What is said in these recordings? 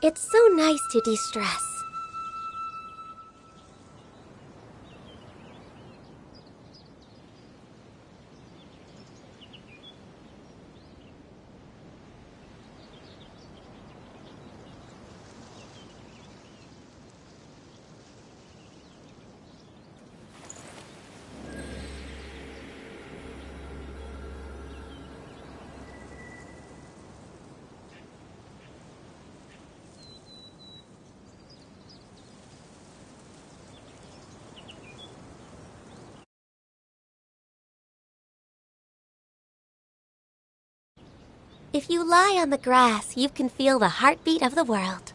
It's so nice to de-stress. If you lie on the grass, you can feel the heartbeat of the world.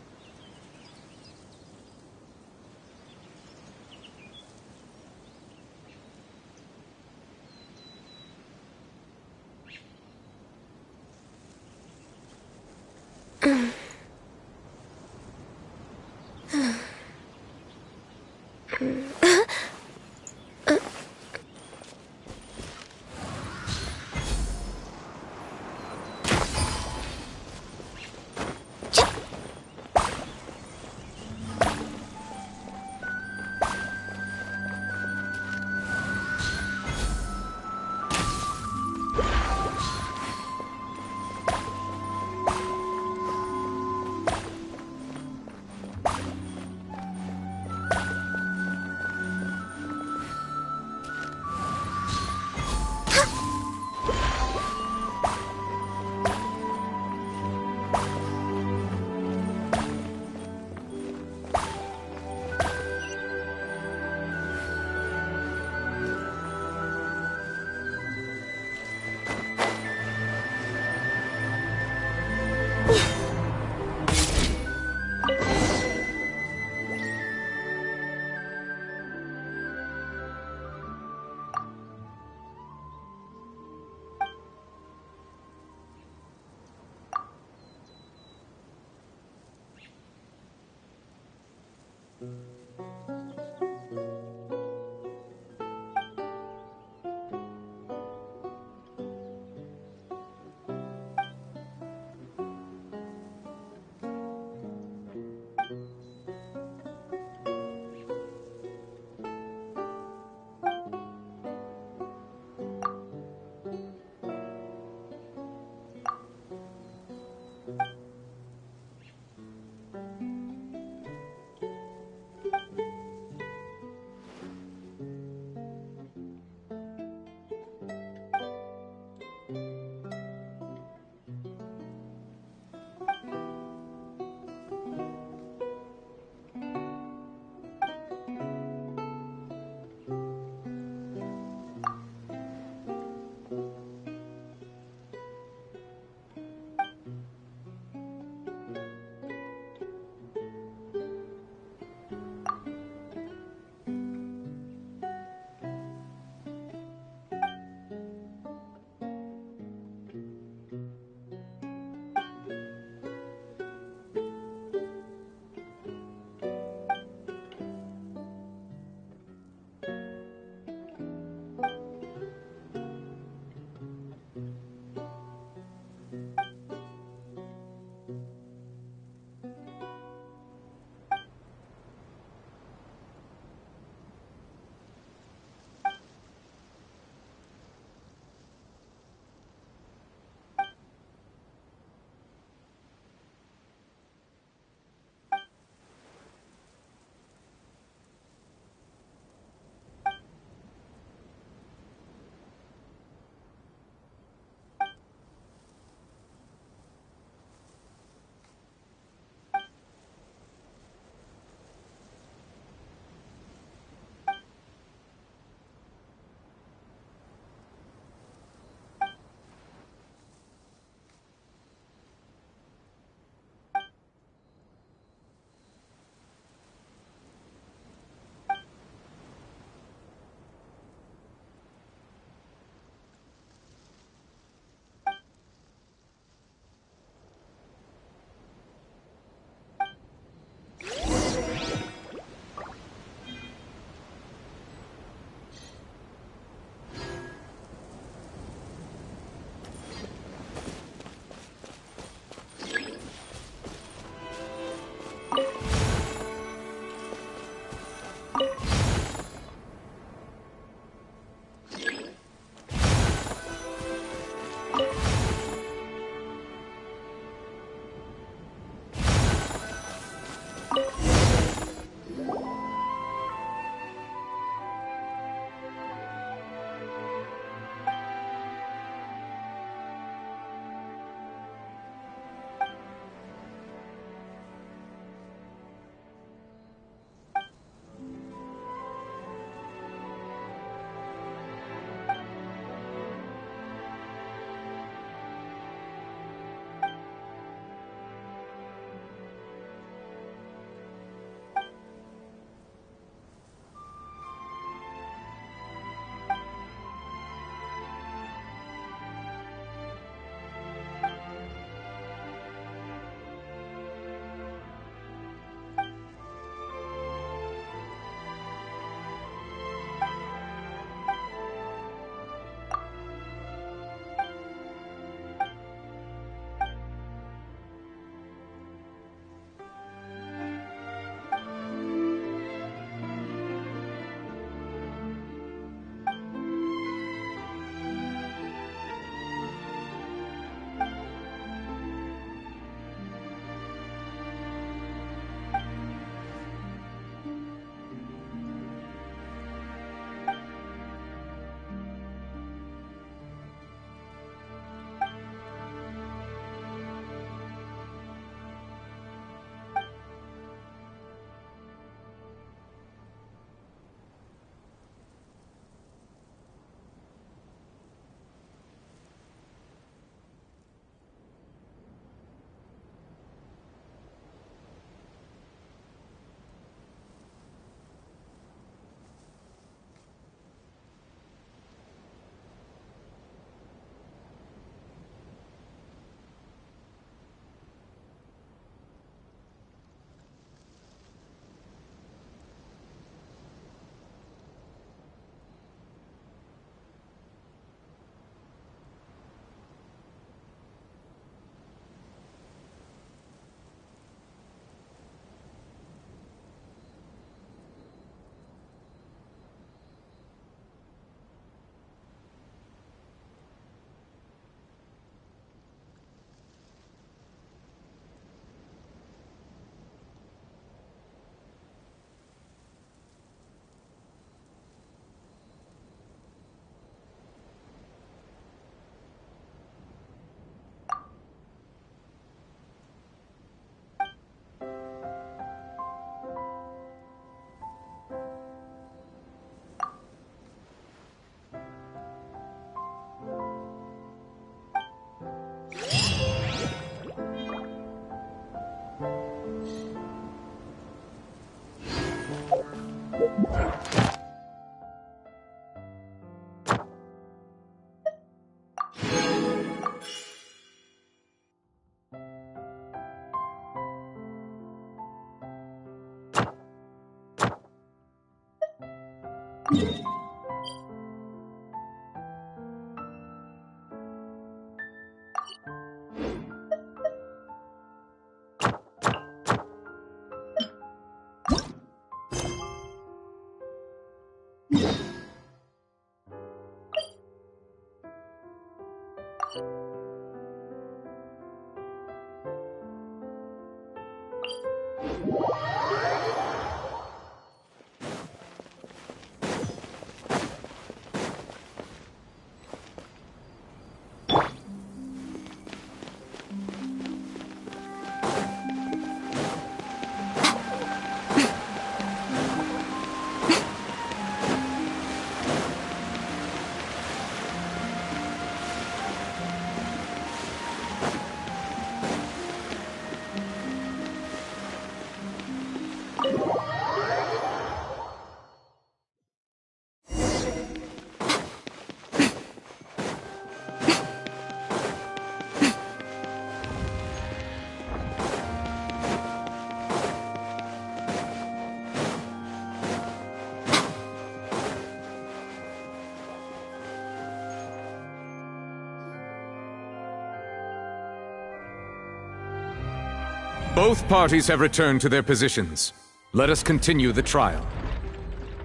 Both parties have returned to their positions. Let us continue the trial.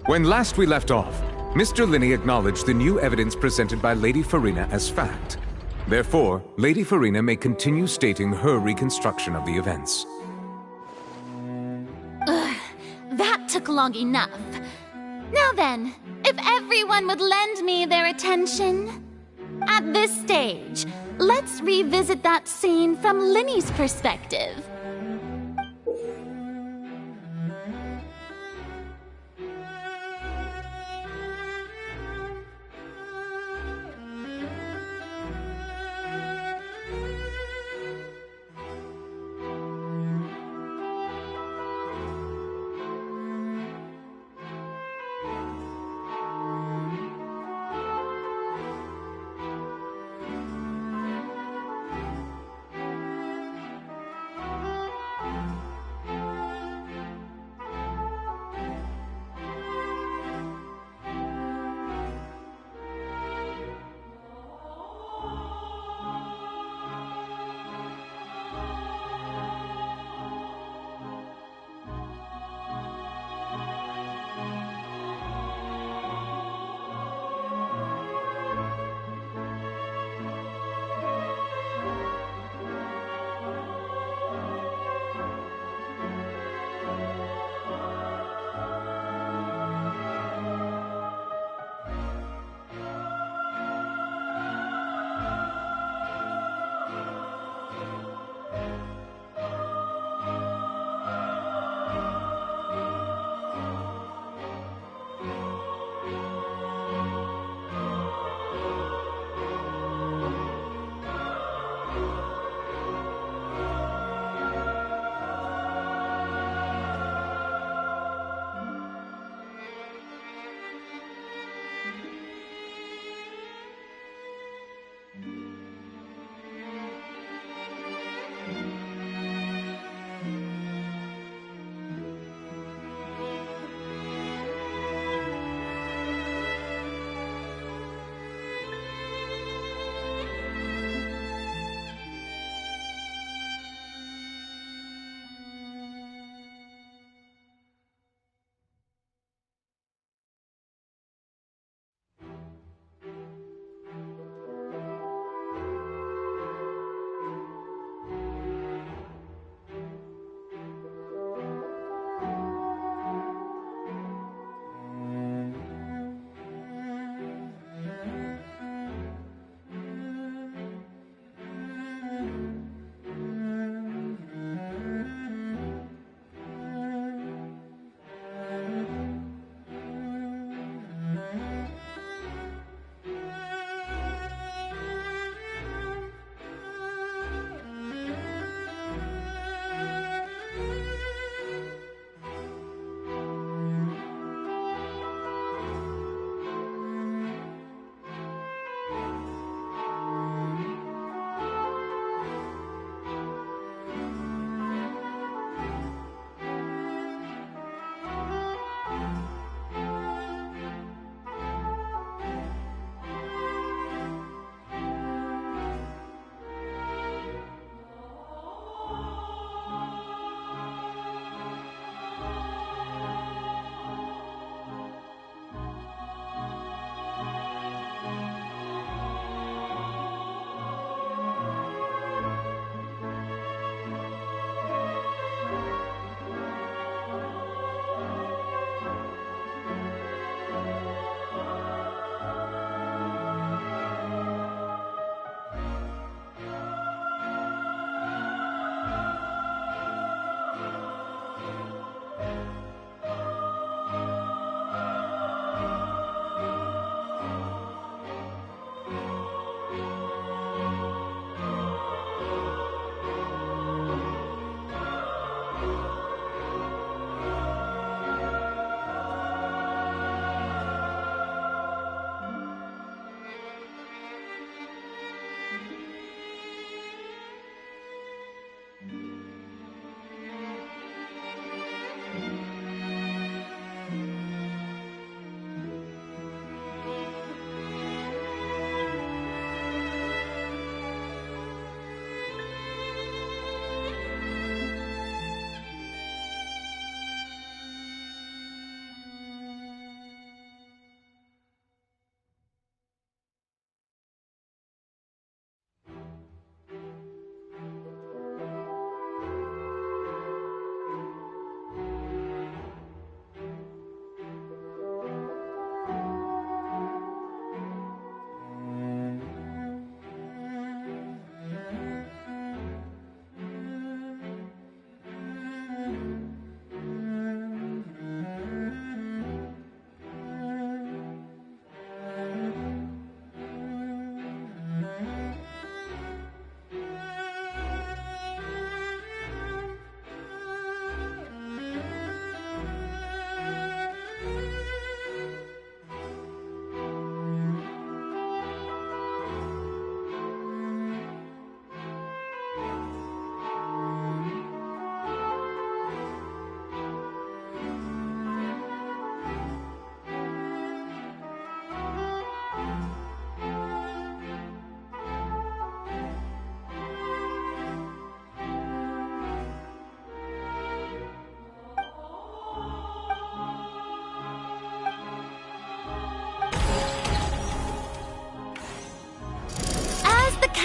When last we left off, Mr. Linney acknowledged the new evidence presented by Lady Farina as fact. Therefore, Lady Farina may continue stating her reconstruction of the events. That took long enough. Now then, if everyone would lend me their attention. At this stage, let's revisit that scene from Linney's perspective.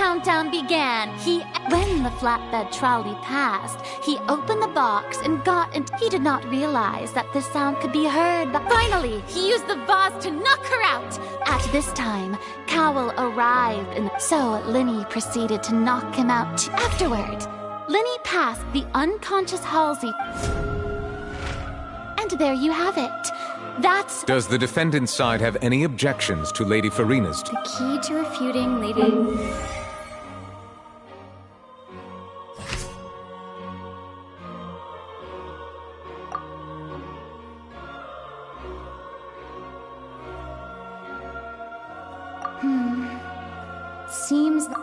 countdown began. When the flatbed trolley passed, he opened the box and got in. He did not realize that the sound could be heard. But finally, he used the vase to knock her out. At this time, Cowell arrived, and so Linny proceeded to knock him out. Afterward, Linny passed the unconscious Halsey. And there you have it. Does the defendant's side have any objections to Lady Farina's? The key to refuting Lady... Seems that...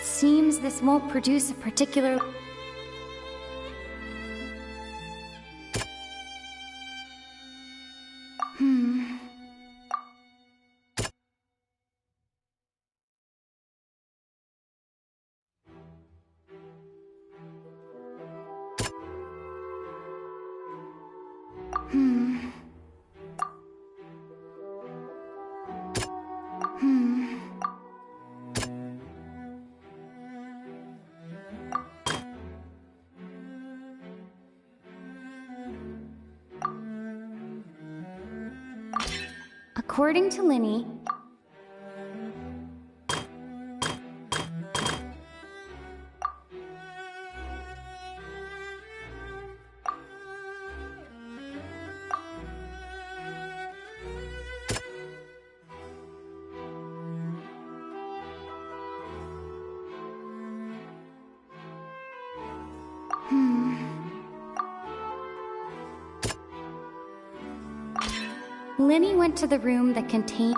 Seems this won't produce a particular... According to Linny, Linny went to the room that contained...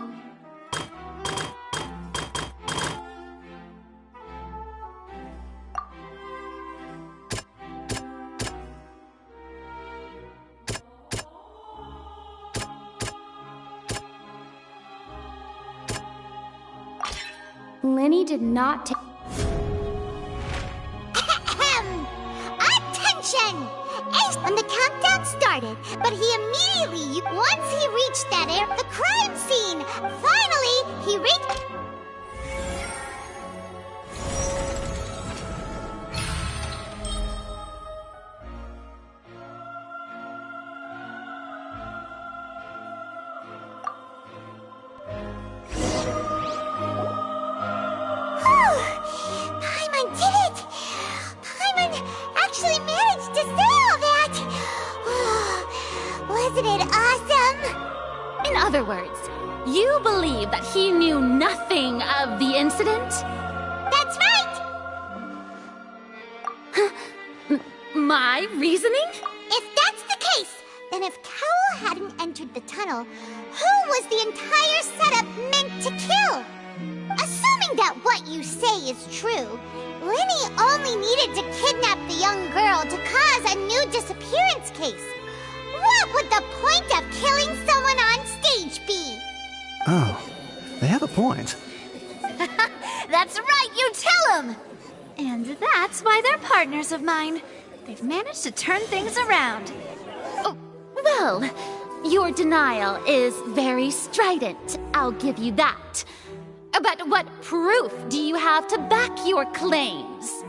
Linny did not take... Attention! Ace when the countdown started, but he immediately, once he reached that the crime scene, finally, he reached... Paimon did it! Paimon actually managed to say all that! Wasn't it awesome? In other words, you believe that he knew nothing of the incident? That's right! My reasoning? If that's the case, then if Cowell hadn't entered the tunnel, who was the entire setup meant to kill? Assuming that what you say is true, Linny only needed to kidnap the young girl to cause a new disappearance case. What would the point of killing someone on stage be? Oh, they have a point. That's right, you tell them! And that's why they're partners of mine. They've managed to turn things around. Oh, well, your denial is very strident, I'll give you that. But what proof do you have to back your claims?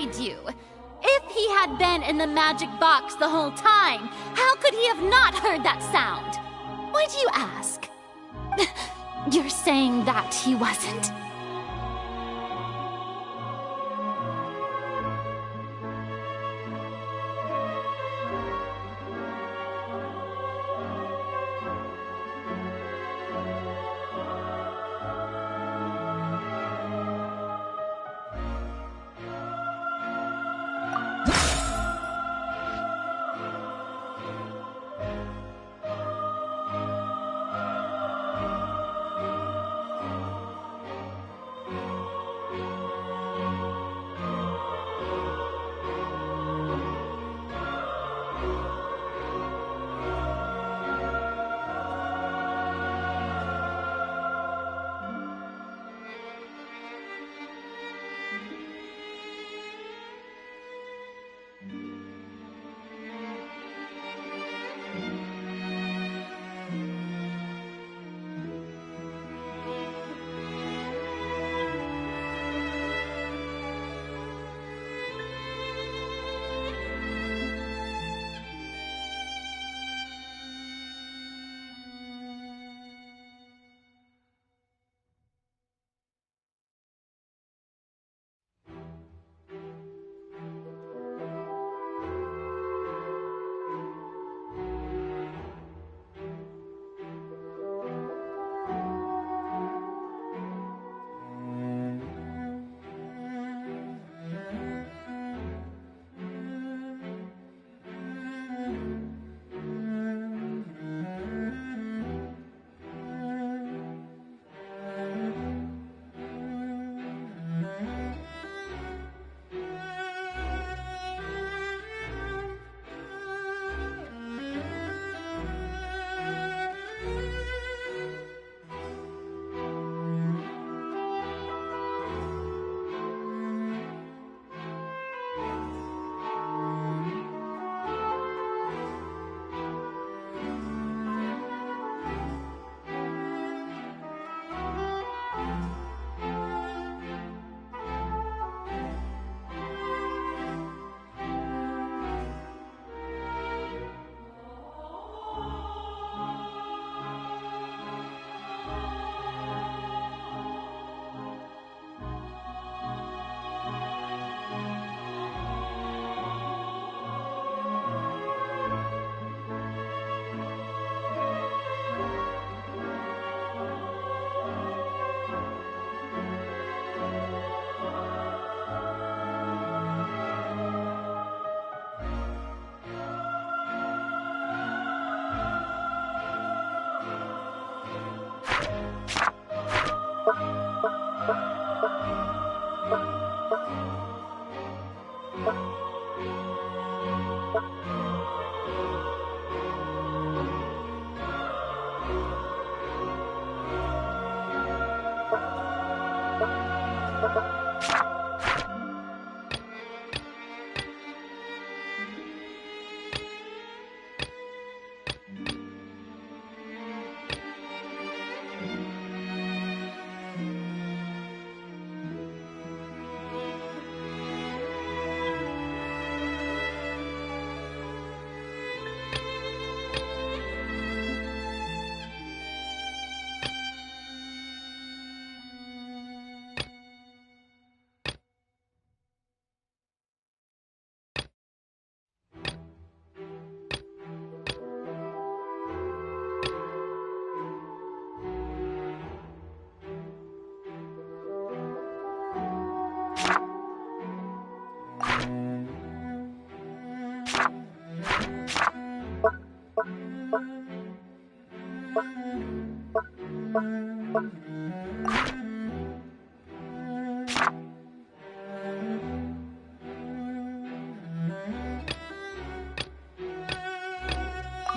beside you. If he had been in the magic box the whole time, how could he have not heard that sound? Why do you ask? You're saying that he wasn't?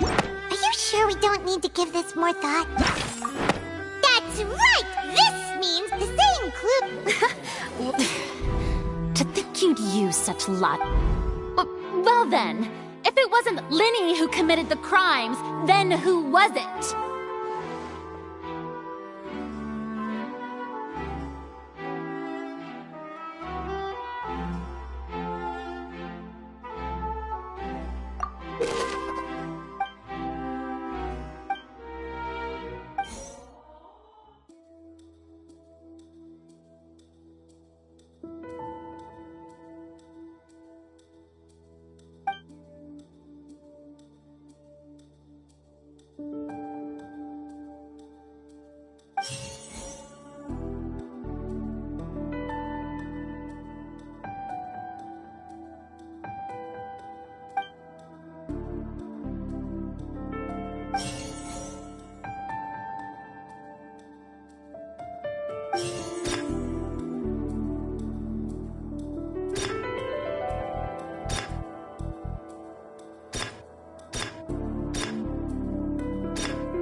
Are you sure we don't need to give this more thought? That's right! This means the same clue. To think you'd use such luck. Well then, if it wasn't Linny who committed the crimes, then who was it?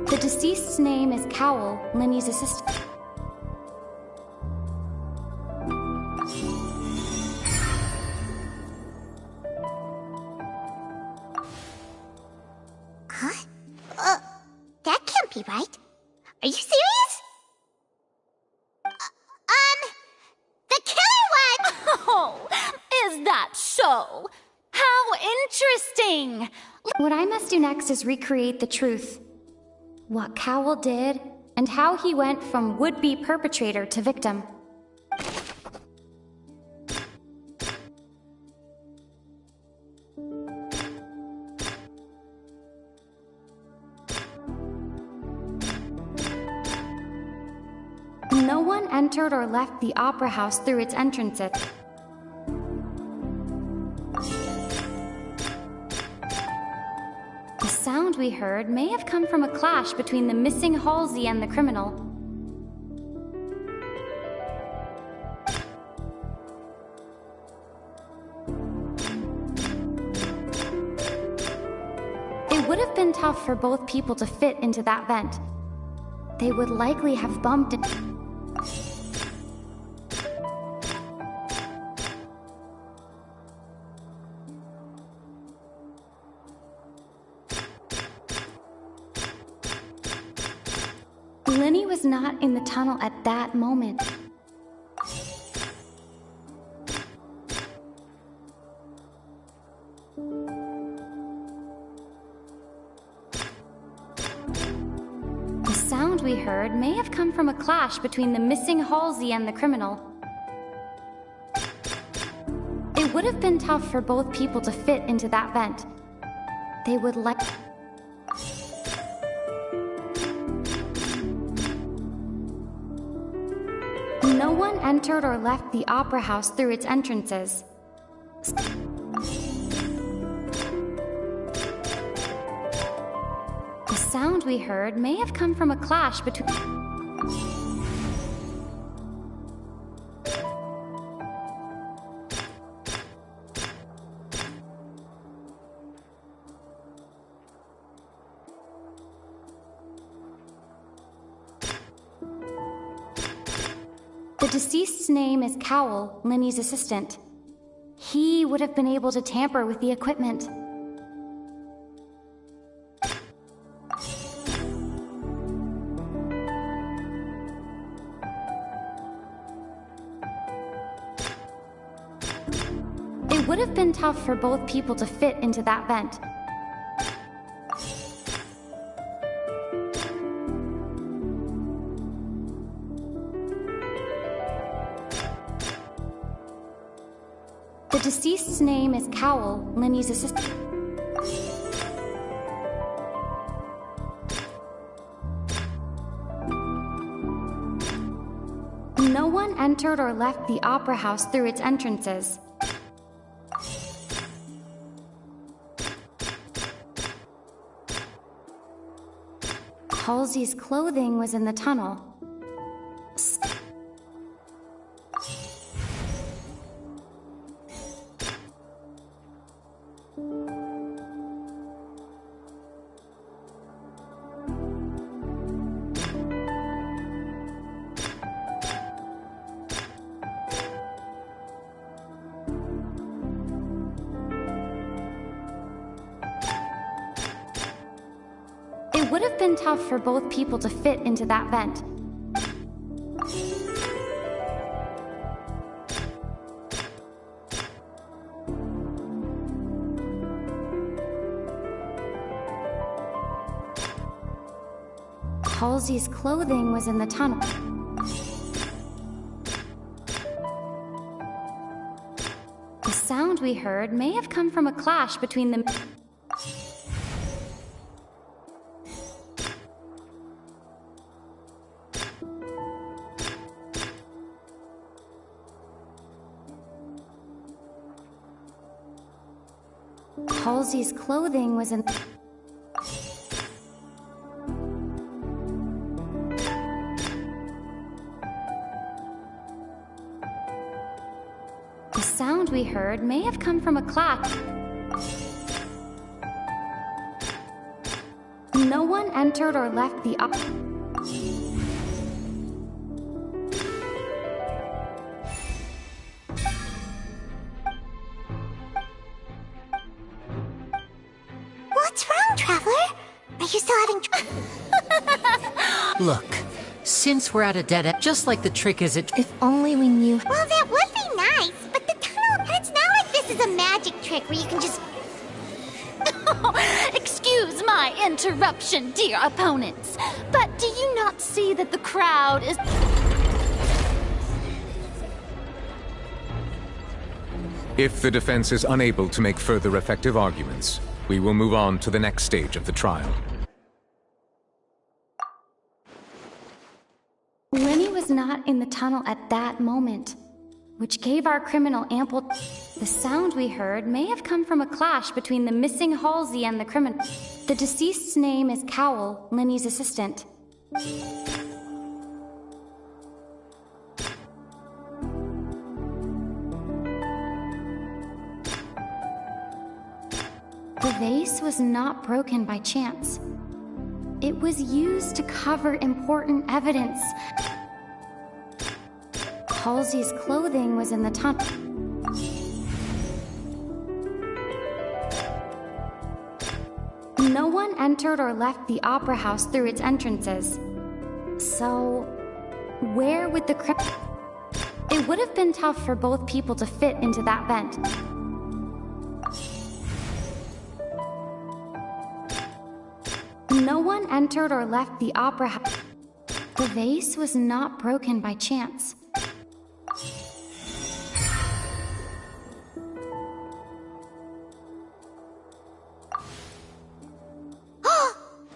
The deceased's name is Cowl, Linny's assistant. Huh? That can't be right. Are you serious? The killer one! Oh, is that so? How interesting! What I must do next is recreate the truth. What Cowl did, and how he went from would-be perpetrator to victim. No one entered or left the opera house through its entrances. The sound we heard may have come from a clash between the missing Halsey and the criminal. It would have been tough for both people to fit into that vent. They would likely have bumped into... Linny was not in the tunnel at that moment. The sound we heard may have come from a clash between the missing Halsey and the criminal. It would have been tough for both people to fit into that vent. They would like... No one entered or left the opera house through its entrances. The sound we heard may have come from a clash between... The deceased's name is Cowl, Linny's assistant. He would have been able to tamper with the equipment. It would have been tough for both people to fit into that vent. The deceased's name is Cowl, Linny's assistant. No one entered or left the opera house through its entrances. Halsey's clothing was in the tunnel. It would have been tough for both people to fit into that vent. Halsey's clothing was in the tunnel. The sound we heard may have come from a clash between the... Halsey's clothing was in... The sound we heard may have come from a clash. No one entered or left the What's wrong, Traveler? Are you still having Look, since we're at a dead end, just like the trick is it... If only we knew. Well, that would be nice, but the tunnel... It's not like this is a magic trick where you can just... Excuse my interruption, dear opponents, but do you not see that the crowd is... If the defense is unable to make further effective arguments, we will move on to the next stage of the trial. Lenny was not in the tunnel at that moment, which gave our criminal ample... The sound we heard may have come from a clash between the missing Halsey and the criminal. The deceased's name is Cowell, Lenny's assistant. The vase was not broken by chance. It was used to cover important evidence. Halsey's clothing was in the tunnel. No one entered or left the Opera House through its entrances. So, where would the crypt... It would have been tough for both people to fit into that vent. No one entered or left the Opera House. The vase was not broken by chance.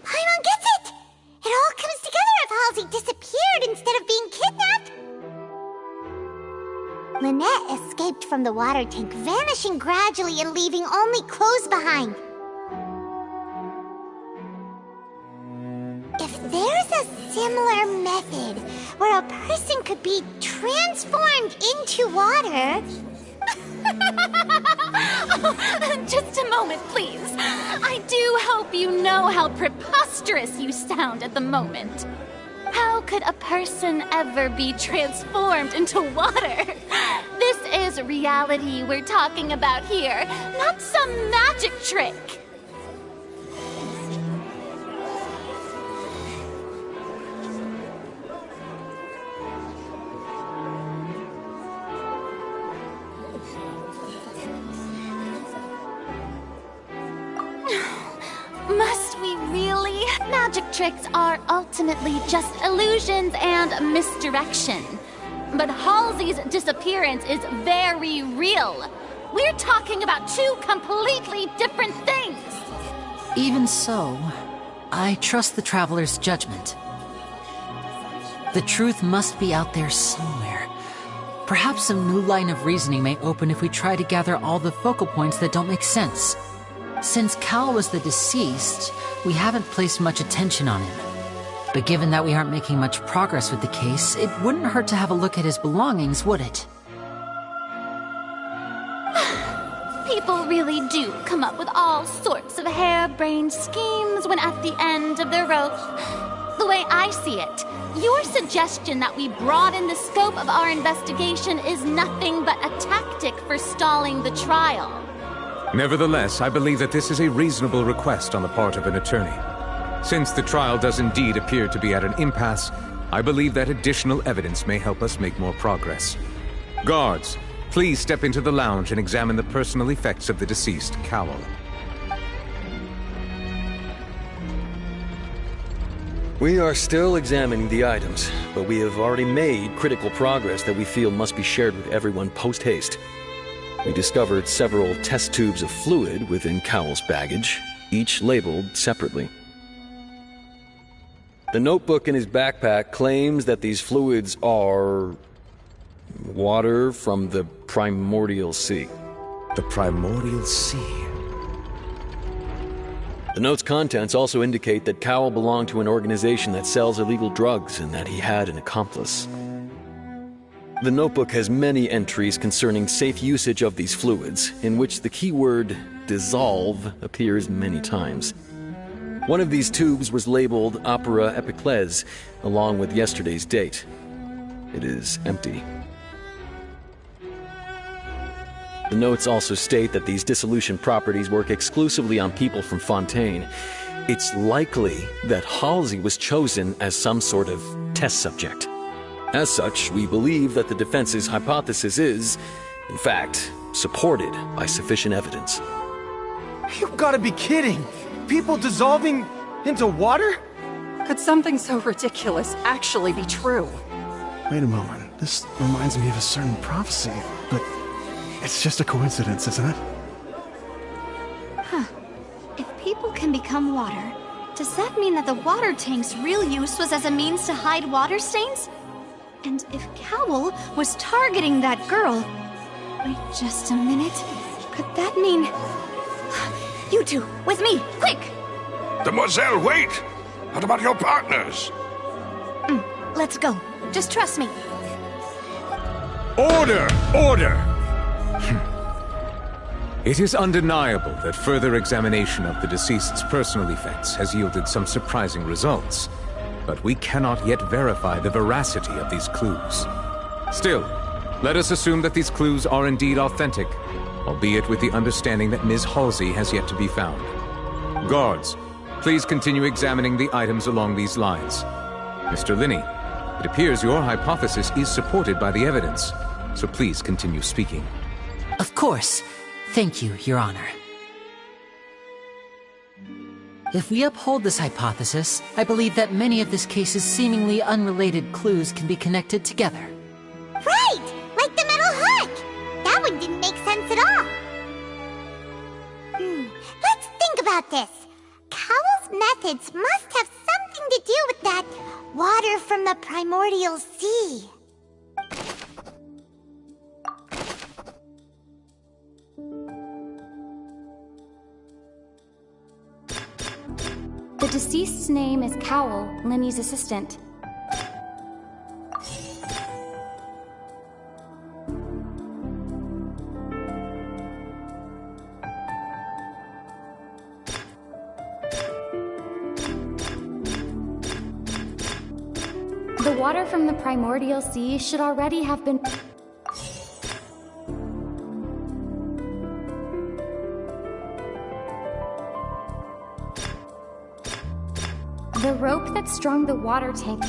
Paimon gets it! It all comes together if Halsey disappeared instead of being kidnapped. Lynette escaped from the water tank, vanishing gradually and leaving only clothes behind. If there's a similar method where a person could be transformed into water... Just a moment, please. I do hope you know how preposterous you sound at the moment. How could a person ever be transformed into water? This is reality we're talking about here, not some magic trick. Must we really? Magic tricks are ultimately just illusions and misdirection. But Halsey's disappearance is very real. We're talking about two completely different things. Even so, I trust the Traveler's judgment. The truth must be out there somewhere. Perhaps some new line of reasoning may open if we try to gather all the focal points that don't make sense. Since Cal was the deceased, we haven't placed much attention on him. But given that we aren't making much progress with the case, it wouldn't hurt to have a look at his belongings, would it? People really do come up with all sorts of harebrained schemes when at the end of their rope. The way I see it, your suggestion that we broaden the scope of our investigation is nothing but a tactic for stalling the trial. Nevertheless, I believe that this is a reasonable request on the part of an attorney. Since the trial does indeed appear to be at an impasse, I believe that additional evidence may help us make more progress. Guards, please step into the lounge and examine the personal effects of the deceased Cowell. We are still examining the items, but we have already made critical progress that we feel must be shared with everyone post-haste. We discovered several test tubes of fluid within Cowell's baggage, each labeled separately. The notebook in his backpack claims that these fluids are water from the primordial sea. The primordial sea. The note's contents also indicate that Cowell belonged to an organization that sells illegal drugs and that he had an accomplice. The notebook has many entries concerning safe usage of these fluids, in which the keyword dissolve appears many times. One of these tubes was labeled Opera Epiclese, along with yesterday's date. It is empty. The notes also state that these dissolution properties work exclusively on people from Fontaine. It's likely that Halsey was chosen as some sort of test subject. As such, we believe that the defense's hypothesis is, in fact, supported by sufficient evidence. You've got to be kidding! People dissolving into water? Could something so ridiculous actually be true? Wait a moment. This reminds me of a certain prophecy, but it's just a coincidence, isn't it? Huh. If people can become water, does that mean that the water tank's real use was as a means to hide water stains? And if Cowell was targeting that girl... Wait just a minute. Could that mean... You two, with me, quick! Demoiselle, wait! What about your partners? Let's go. Just trust me. Order! Order! It is undeniable that further examination of the deceased's personal effects has yielded some surprising results, but we cannot yet verify the veracity of these clues. Still, let us assume that these clues are indeed authentic, albeit with the understanding that Ms. Halsey has yet to be found. Guards, please continue examining the items along these lines. Mr. Linney, it appears your hypothesis is supported by the evidence, so please continue speaking. Of course. Thank you, Your Honor. If we uphold this hypothesis, I believe that many of this case's seemingly unrelated clues can be connected together. Right! Like the metal hook! That one didn't make sense at all. Let's think about this. Cowell's methods must have something to do with that water from the primordial sea. The deceased's name is Cowell, Linny's assistant. The water from the primordial sea should already have been... The rope that strung the water tank...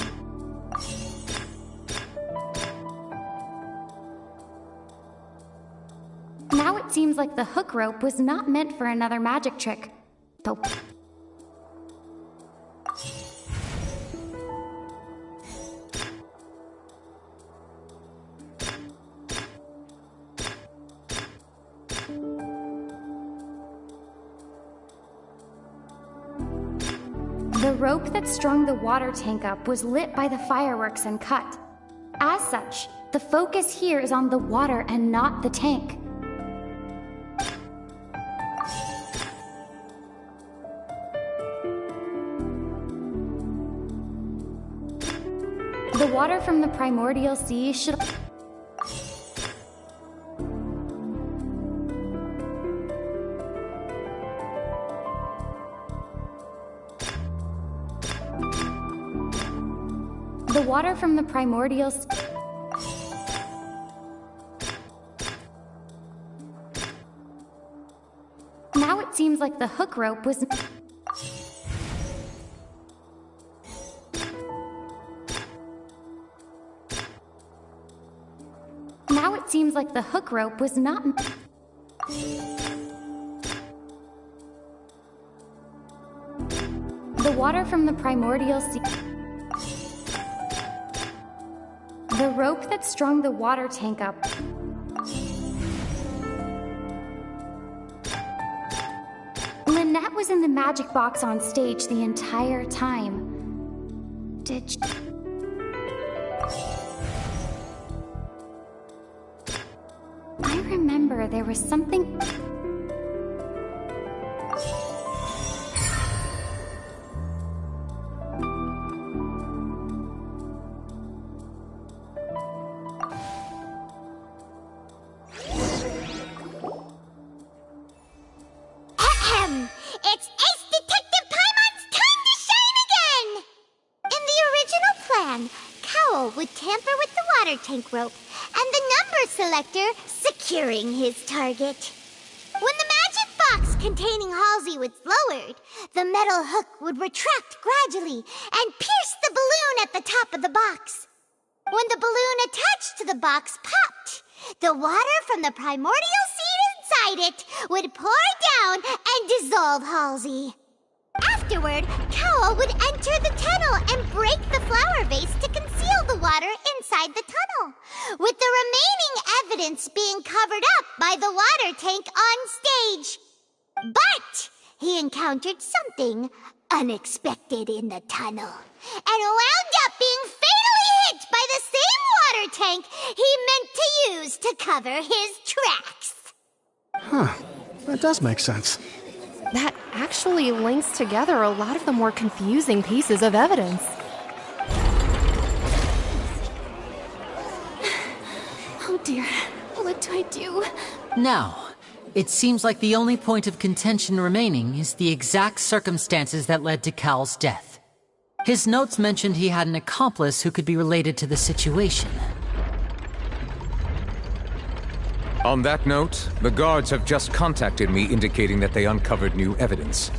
Now it seems like the hook rope was not meant for another magic trick. The rope that strung the water tank up was lit by the fireworks and cut. As such, the focus here is on the water and not the tank. The water from the primordial sea should... The water from the primordial sea... Now it seems like the hook rope was... Now it seems like the hook rope was not... The water from the primordial sea. The rope that strung the water tank up. Lynette was in the magic box on stage the entire time. Did she... I remember there was something... It's Ace Detective Paimon's time to shine again! In the original plan, Cowl would tamper with the water tank rope and the number selector securing his target. When the magic box containing Halsey was lowered, the metal hook would retract gradually and pierce the balloon at the top of the box. When the balloon attached to the box popped, the water from the primordial seed inside it would pour down and dissolve Halsey. Afterward, Cowl would enter the tunnel and break the flower vase to conceal the water inside the tunnel, with the remaining evidence being covered up by the water tank on stage. But he encountered something unexpected in the tunnel and wound up being fatally hit by the same water tank he meant to use to cover his tracks. Huh. That does make sense. That actually links together a lot of the more confusing pieces of evidence. Oh dear, what do I do? Now, it seems like the only point of contention remaining is the exact circumstances that led to Cowl's death. His notes mentioned he had an accomplice who could be related to the situation. On that note, the guards have just contacted me indicating that they uncovered new evidence.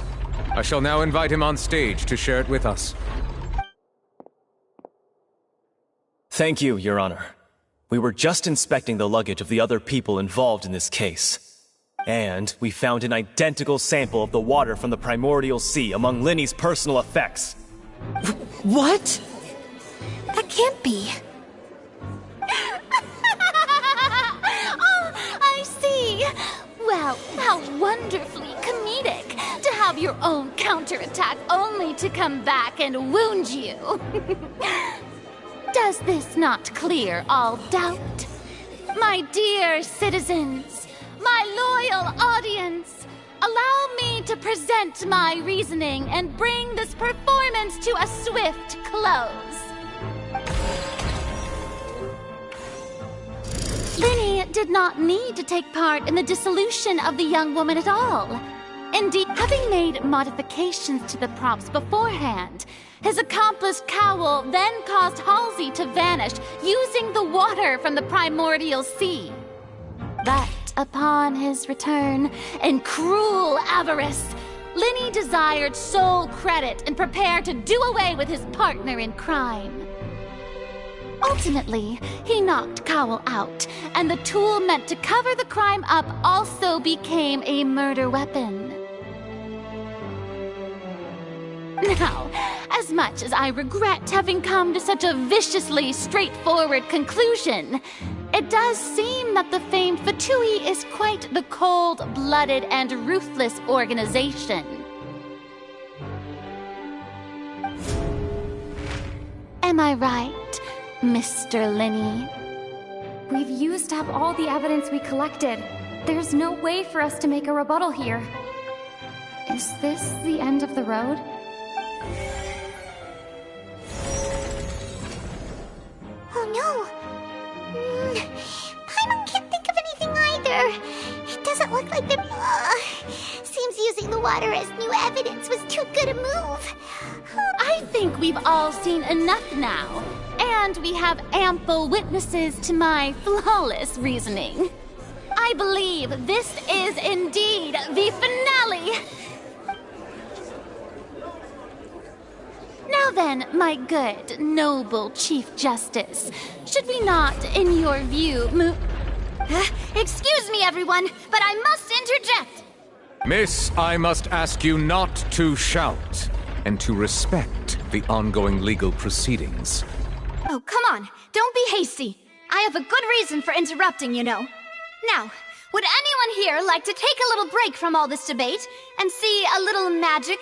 I shall now invite him on stage to share it with us. Thank you, Your Honor. We were just inspecting the luggage of the other people involved in this case. And we found an identical sample of the water from the primordial sea among Linny's personal effects. What? That can't be. Well, how wonderfully comedic to have your own counterattack only to come back and wound you. Does this not clear all doubt? My dear citizens, my loyal audience, allow me to present my reasoning and bring this performance to a swift close. Linny did not need to take part in the dissolution of the young woman at all. Indeed, having made modifications to the props beforehand, his accomplice Cowl then caused Halsey to vanish using the water from the primordial sea. But upon his return, in cruel avarice, Linny desired sole credit and prepared to do away with his partner in crime. Ultimately, he knocked Cowl out, and the tool meant to cover the crime up also became a murder weapon. Now, as much as I regret having come to such a viciously straightforward conclusion, it does seem that the famed Fatui is quite the cold-blooded and ruthless organization. Am I right, Mr. Linny? We've used up all the evidence we collected. There's no way for us to make a rebuttal here. Is this the end of the road? Oh no! Paimon can't think of anything either. It doesn't look like the... seems using the water as new evidence was too good a move. I think we've all seen enough now. And we have ample witnesses to my flawless reasoning. I believe this is indeed the finale. Now then, my good, noble Chief Justice, should we not, in your view, move... Excuse me, everyone, but I must interject. Miss, I must ask you not to shout. and to respect the ongoing legal proceedings. Oh, come on. Don't be hasty. I have a good reason for interrupting, you know. Now, would anyone here like to take a little break from all this debate and see a little magic?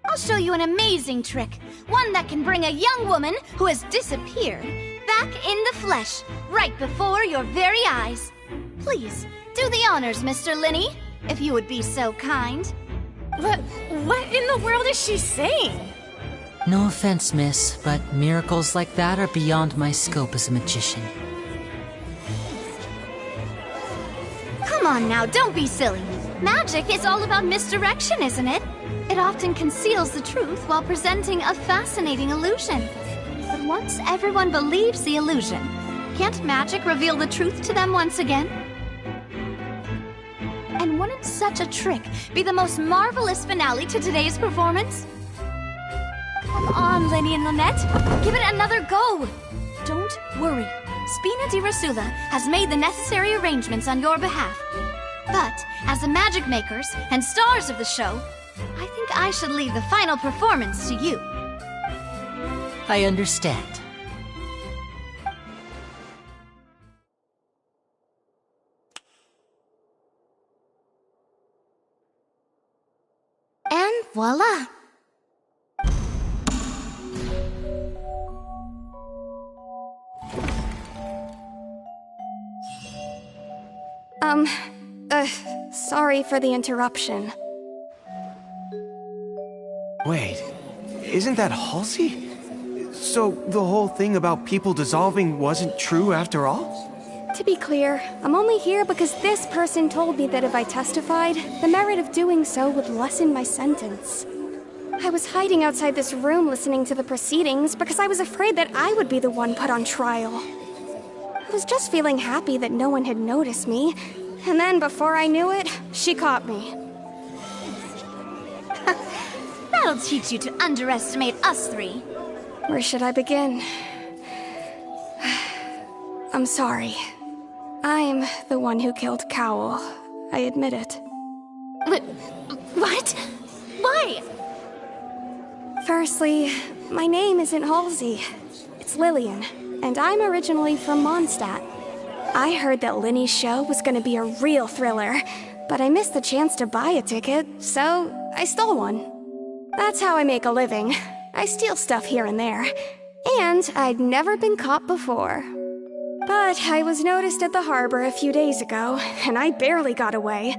I'll show you an amazing trick. One that can bring a young woman who has disappeared back in the flesh, right before your very eyes. Please, do the honors, Mr. Linney, if you would be so kind. What in the world is she saying? No offense, miss, but miracles like that are beyond my scope as a magician. Come on now, don't be silly. Magic is all about misdirection, isn't it? It often conceals the truth while presenting a fascinating illusion. But once everyone believes the illusion, can't magic reveal the truth to them once again? And wouldn't such a trick be the most marvelous finale to today's performance? Come on, Lenny and Lynette. Give it another go. Don't worry. Spina di Rasula has made the necessary arrangements on your behalf. But, as the magic makers and stars of the show, I think I should leave the final performance to you. I understand. And voila! Sorry for the interruption. Wait, isn't that Halsey? So the whole thing about people dissolving wasn't true after all? To be clear, I'm only here because this person told me that if I testified, the merit of doing so would lessen my sentence. I was hiding outside this room listening to the proceedings because I was afraid that I would be the one put on trial. I was just feeling happy that no one had noticed me, and then before I knew it, she caught me. That'll teach you to underestimate us three. Where should I begin? I'm sorry. I'm the one who killed Cowell. I admit it. What? Why? Firstly, my name isn't Halsey. It's Lillian, and I'm originally from Mondstadt. I heard that Linny's show was gonna be a real thriller, but I missed the chance to buy a ticket, so I stole one. That's how I make a living. I steal stuff here and there, and I'd never been caught before. But I was noticed at the harbor a few days ago, and I barely got away.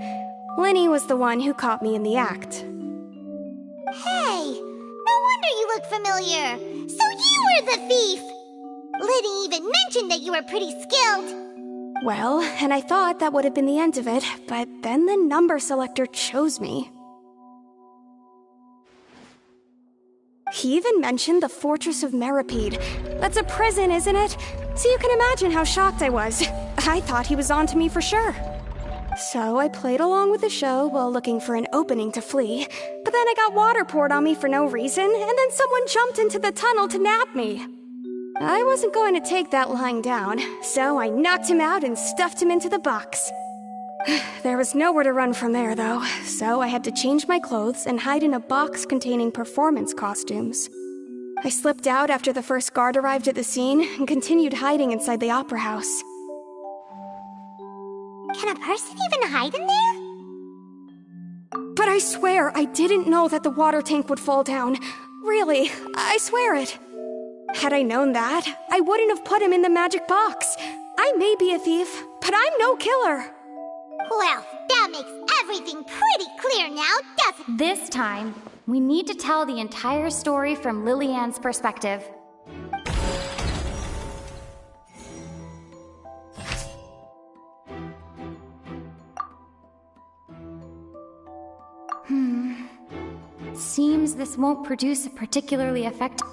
Linny was the one who caught me in the act. Hey, no wonder you look familiar. So you were the thief! Liddy even mentioned that you were pretty skilled. Well, and I thought that would have been the end of it, but then the number selector chose me. He even mentioned the Fortress of Meripede. That's a prison, isn't it? So you can imagine how shocked I was. I thought he was onto me for sure. So I played along with the show while looking for an opening to flee, but then I got water poured on me for no reason, and then someone jumped into the tunnel to nab me. I wasn't going to take that lying down, so I knocked him out and stuffed him into the box. There was nowhere to run from there, though, so I had to change my clothes and hide in a box containing performance costumes. I slipped out after the first guard arrived at the scene and continued hiding inside the opera house. Can a person even hide in there? But I swear I didn't know that the water tank would fall down. Really, I swear it. Had I known that, I wouldn't have put him in the magic box. I may be a thief, but I'm no killer. Well, that makes everything pretty clear now, doesn't it? This time, we need to tell the entire story from Lillian's perspective. Seems this won't produce a particularly effective...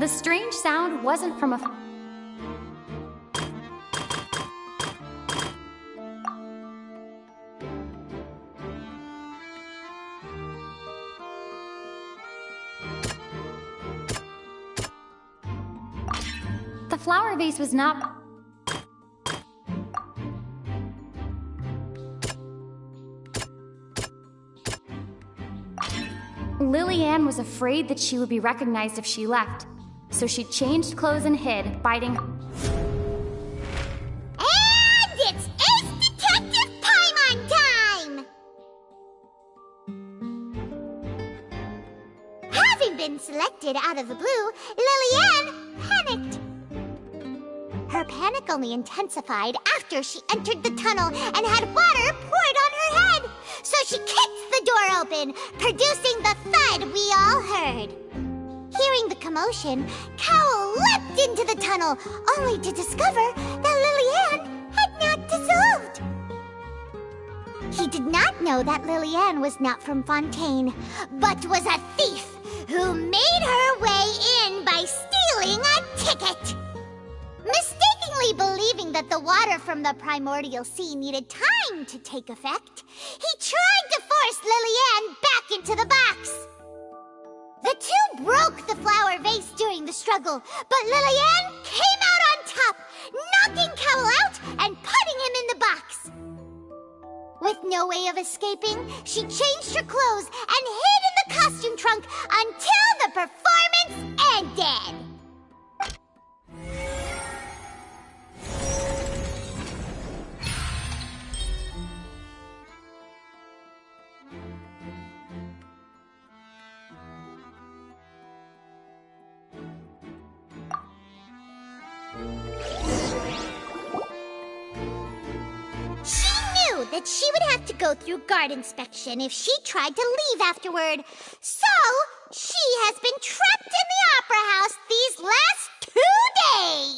The strange sound wasn't from a... The flower vase was not... Lillian was afraid that she would be recognized if she left, so she changed clothes and hid, biting... And it's Ace Detective Paimon time! Having been selected out of the blue, Lillian panicked. Her panic only intensified after she entered the tunnel and had water poured on her head. So she kicked the door open, producing the thud we all heard. Hearing the commotion, Cowl leapt into the tunnel, only to discover that Lillian had not dissolved. He did not know that Lillian was not from Fontaine, but was a thief who made her way in by stealing a ticket. Mistakenly believing that the water from the primordial sea needed time to take effect, he tried to force Lillian back into the box. The two broke the flower vase during the struggle, but Lillian came out on top, knocking Cowl out and putting him in the box. With no way of escaping, she changed her clothes and hid in the costume trunk until the performance ended. That she would have to go through guard inspection if she tried to leave afterward. So, she has been trapped in the Opera House these last 2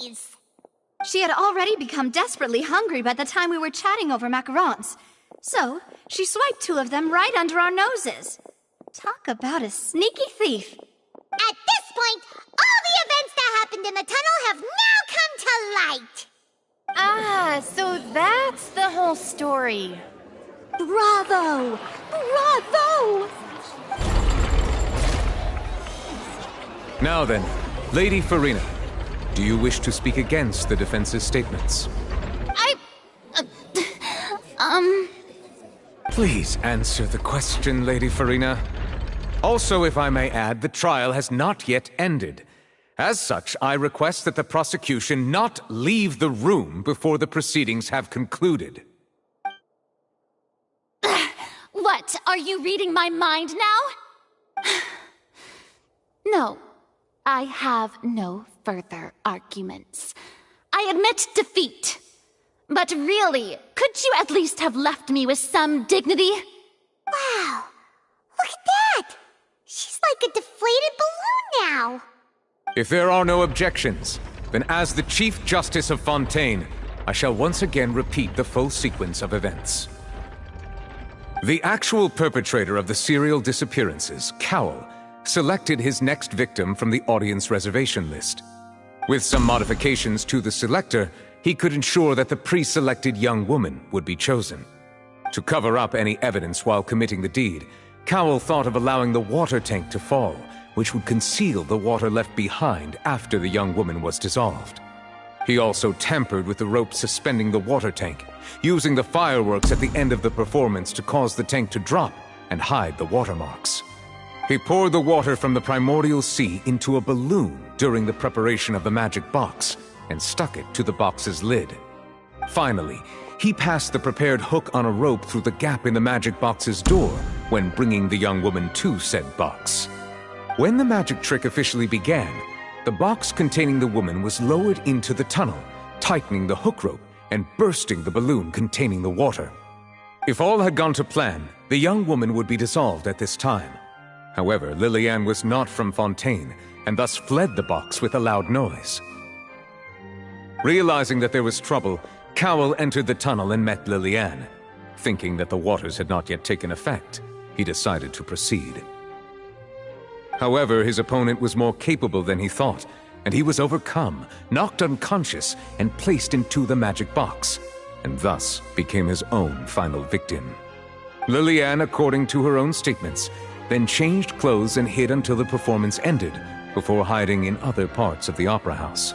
days. She had already become desperately hungry by the time we were chatting over macarons. So, she swiped 2 of them right under our noses. Talk about a sneaky thief. At this point, all the events that happened in the tunnel have now come to light. Ah, so that's the whole story. Bravo! Bravo! Now then, Lady Farina, do you wish to speak against the defense's statements? Please answer the question, Lady Farina. Also, if I may add, the trial has not yet ended. As such, I request that the prosecution not leave the room before the proceedings have concluded. What? Are you reading my mind now? No, I have no further arguments. I admit defeat. But really, could you at least have left me with some dignity? Wow, look at that! She's like a deflated balloon now. If there are no objections, then as the Chief Justice of Fontaine, I shall once again repeat the full sequence of events. The actual perpetrator of the serial disappearances, Cowl, selected his next victim from the audience reservation list. With some modifications to the selector, he could ensure that the pre-selected young woman would be chosen. To cover up any evidence while committing the deed, Cowl thought of allowing the water tank to fall, which would conceal the water left behind after the young woman was dissolved. He also tampered with the rope suspending the water tank, using the fireworks at the end of the performance to cause the tank to drop and hide the watermarks. He poured the water from the primordial sea into a balloon during the preparation of the magic box and stuck it to the box's lid. Finally, he passed the prepared hook on a rope through the gap in the magic box's door when bringing the young woman to said box. When the magic trick officially began, the box containing the woman was lowered into the tunnel, tightening the hook rope and bursting the balloon containing the water. If all had gone to plan, the young woman would be dissolved at this time. However, Lillian was not from Fontaine and thus fled the box with a loud noise. Realizing that there was trouble, Cowl entered the tunnel and met Lillian. Thinking that the waters had not yet taken effect, he decided to proceed. However, his opponent was more capable than he thought, and he was overcome, knocked unconscious, and placed into the magic box, and thus became his own final victim. Lillian, according to her own statements, then changed clothes and hid until the performance ended, before hiding in other parts of the opera house.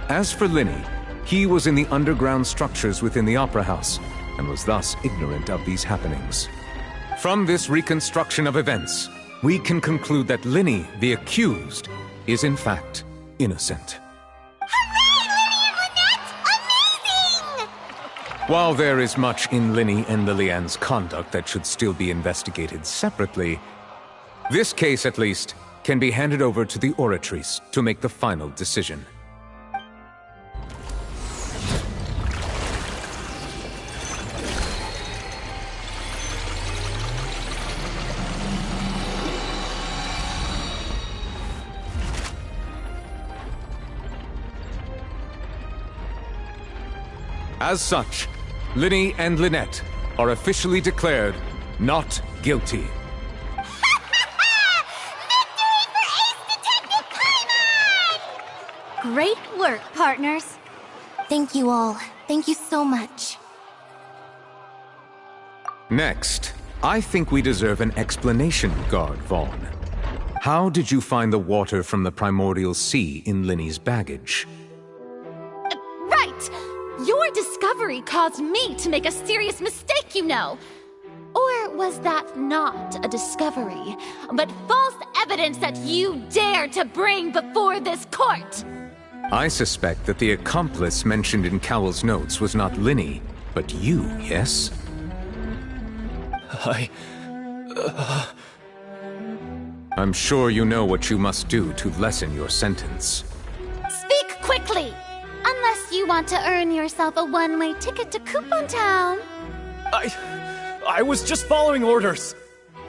As for Linny, he was in the underground structures within the opera house, and was thus ignorant of these happenings. From this reconstruction of events, we can conclude that Linny, the accused, is in fact innocent. While there is much in Linny and Lillian's conduct that should still be investigated separately, this case, at least, can be handed over to the Oratrice to make the final decision. As such, Linny and Lynette are officially declared not guilty. Great work, partners. Thank you all. Thank you so much. Next, I think we deserve an explanation, Guard Vaughn. How did you find the water from the primordial sea in Linny's baggage? Right! Your discovery caused me to make a serious mistake, you know. Or was that not a discovery, but false evidence that you dared to bring before this court? I suspect that the accomplice mentioned in Cowell's notes was not Linny, but you, yes? I'm sure you know what you must do to lessen your sentence. Speak quickly! Unless you want to earn yourself a one-way ticket to Coupon Town. I was just following orders.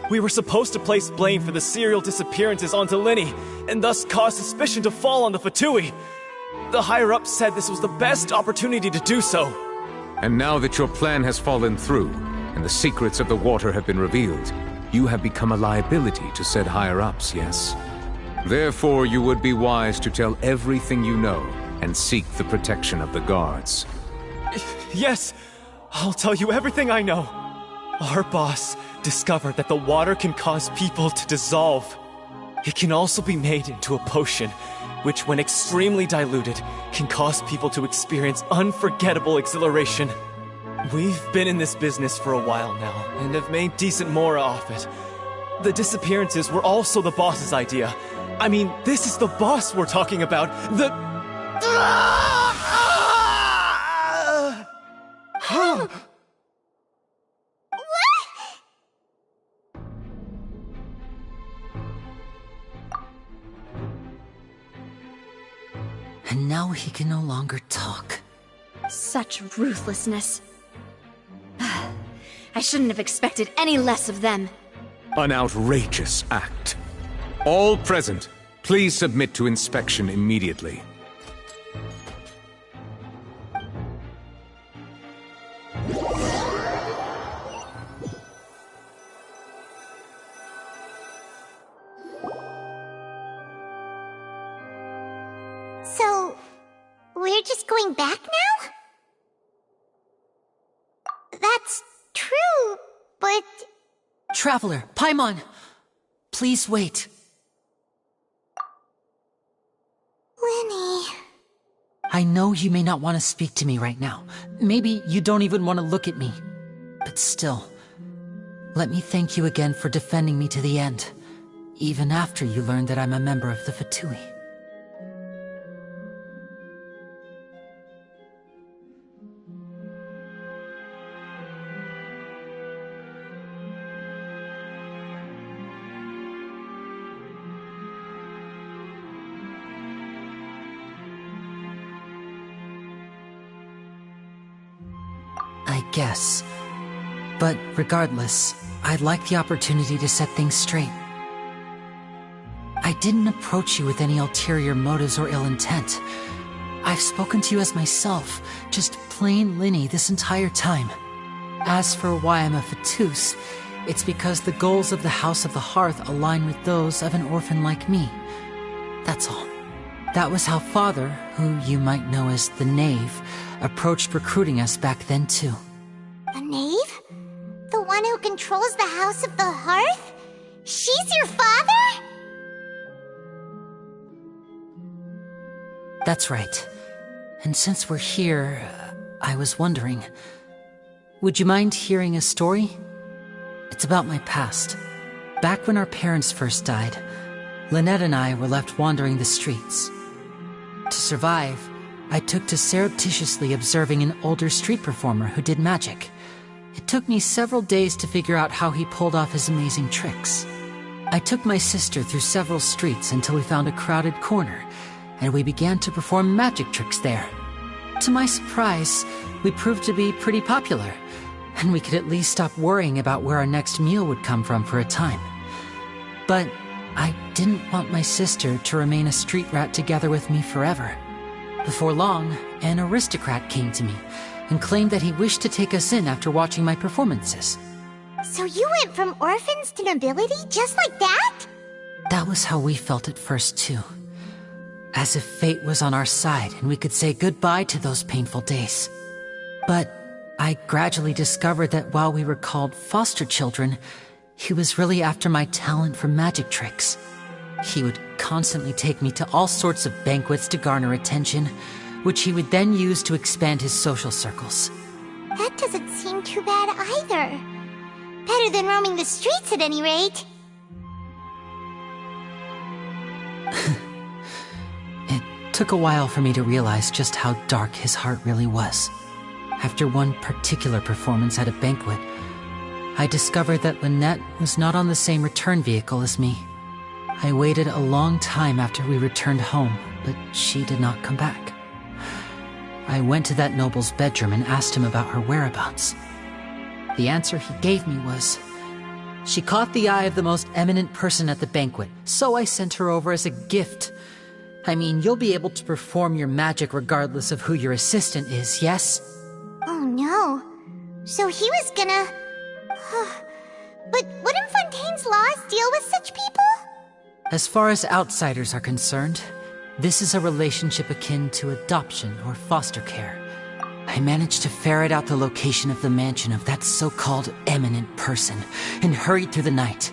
We were supposed to place blame for the serial disappearances onto Linny, and thus cause suspicion to fall on the Fatui. The higher-ups said this was the best opportunity to do so. And now that your plan has fallen through, and the secrets of the water have been revealed, you have become a liability to said higher-ups, yes? Therefore, you would be wise to tell everything you know, and seek the protection of the guards. Yes, I'll tell you everything I know. Our boss discovered that the water can cause people to dissolve. It can also be made into a potion, which when extremely diluted, can cause people to experience unforgettable exhilaration. We've been in this business for a while now, and have made decent mora off it. The disappearances were also the boss's idea. I mean, this is the boss we're talking about. And now he can no longer talk. Such ruthlessness. I shouldn't have expected any less of them. An outrageous act. All present, please submit to inspection immediately. So, we're just going back now? That's true, but... Traveler, Paimon! Please wait. Linny... I know you may not want to speak to me right now. Maybe you don't even want to look at me. But still, let me thank you again for defending me to the end, even after you learned that I'm a member of the Fatui. I guess. But regardless, I'd like the opportunity to set things straight. I didn't approach you with any ulterior motives or ill intent. I've spoken to you as myself, just plain Linny this entire time. As for why I'm a Fatus, it's because the goals of the House of the Hearth align with those of an orphan like me. That's all. That was how Father, who you might know as the Knave, approached recruiting us back then too. The Knave? The one who controls the House of the Hearth? She's your father? That's right. And since we're here, I was wondering, would you mind hearing a story? It's about my past. Back when our parents first died, Lynette and I were left wandering the streets. To survive, I took to surreptitiously observing an older street performer who did magic. It took me several days to figure out how he pulled off his amazing tricks. I took my sister through several streets until we found a crowded corner, and we began to perform magic tricks there. To my surprise, we proved to be pretty popular, and we could at least stop worrying about where our next meal would come from for a time. But I didn't want my sister to remain a street rat together with me forever. Before long, an aristocrat came to me and claimed that he wished to take us in after watching my performances. So you went from orphans to nobility just like that? That was how we felt at first too. As if fate was on our side and we could say goodbye to those painful days. But I gradually discovered that while we were called foster children, he was really after my talent for magic tricks. He would constantly take me to all sorts of banquets to garner attention, which he would then use to expand his social circles. That doesn't seem too bad either. Better than roaming the streets at any rate. It took a while for me to realize just how dark his heart really was. After one particular performance at a banquet, I discovered that Lynette was not on the same return vehicle as me. I waited a long time after we returned home, but she did not come back. I went to that noble's bedroom and asked him about her whereabouts. The answer he gave me was, she caught the eye of the most eminent person at the banquet, so I sent her over as a gift. I mean, you'll be able to perform your magic regardless of who your assistant is, yes? Oh no. So he was gonna... But wouldn't Fontaine's laws deal with such people? As far as outsiders are concerned, this is a relationship akin to adoption or foster care. I managed to ferret out the location of the mansion of that so-called eminent person and hurried through the night.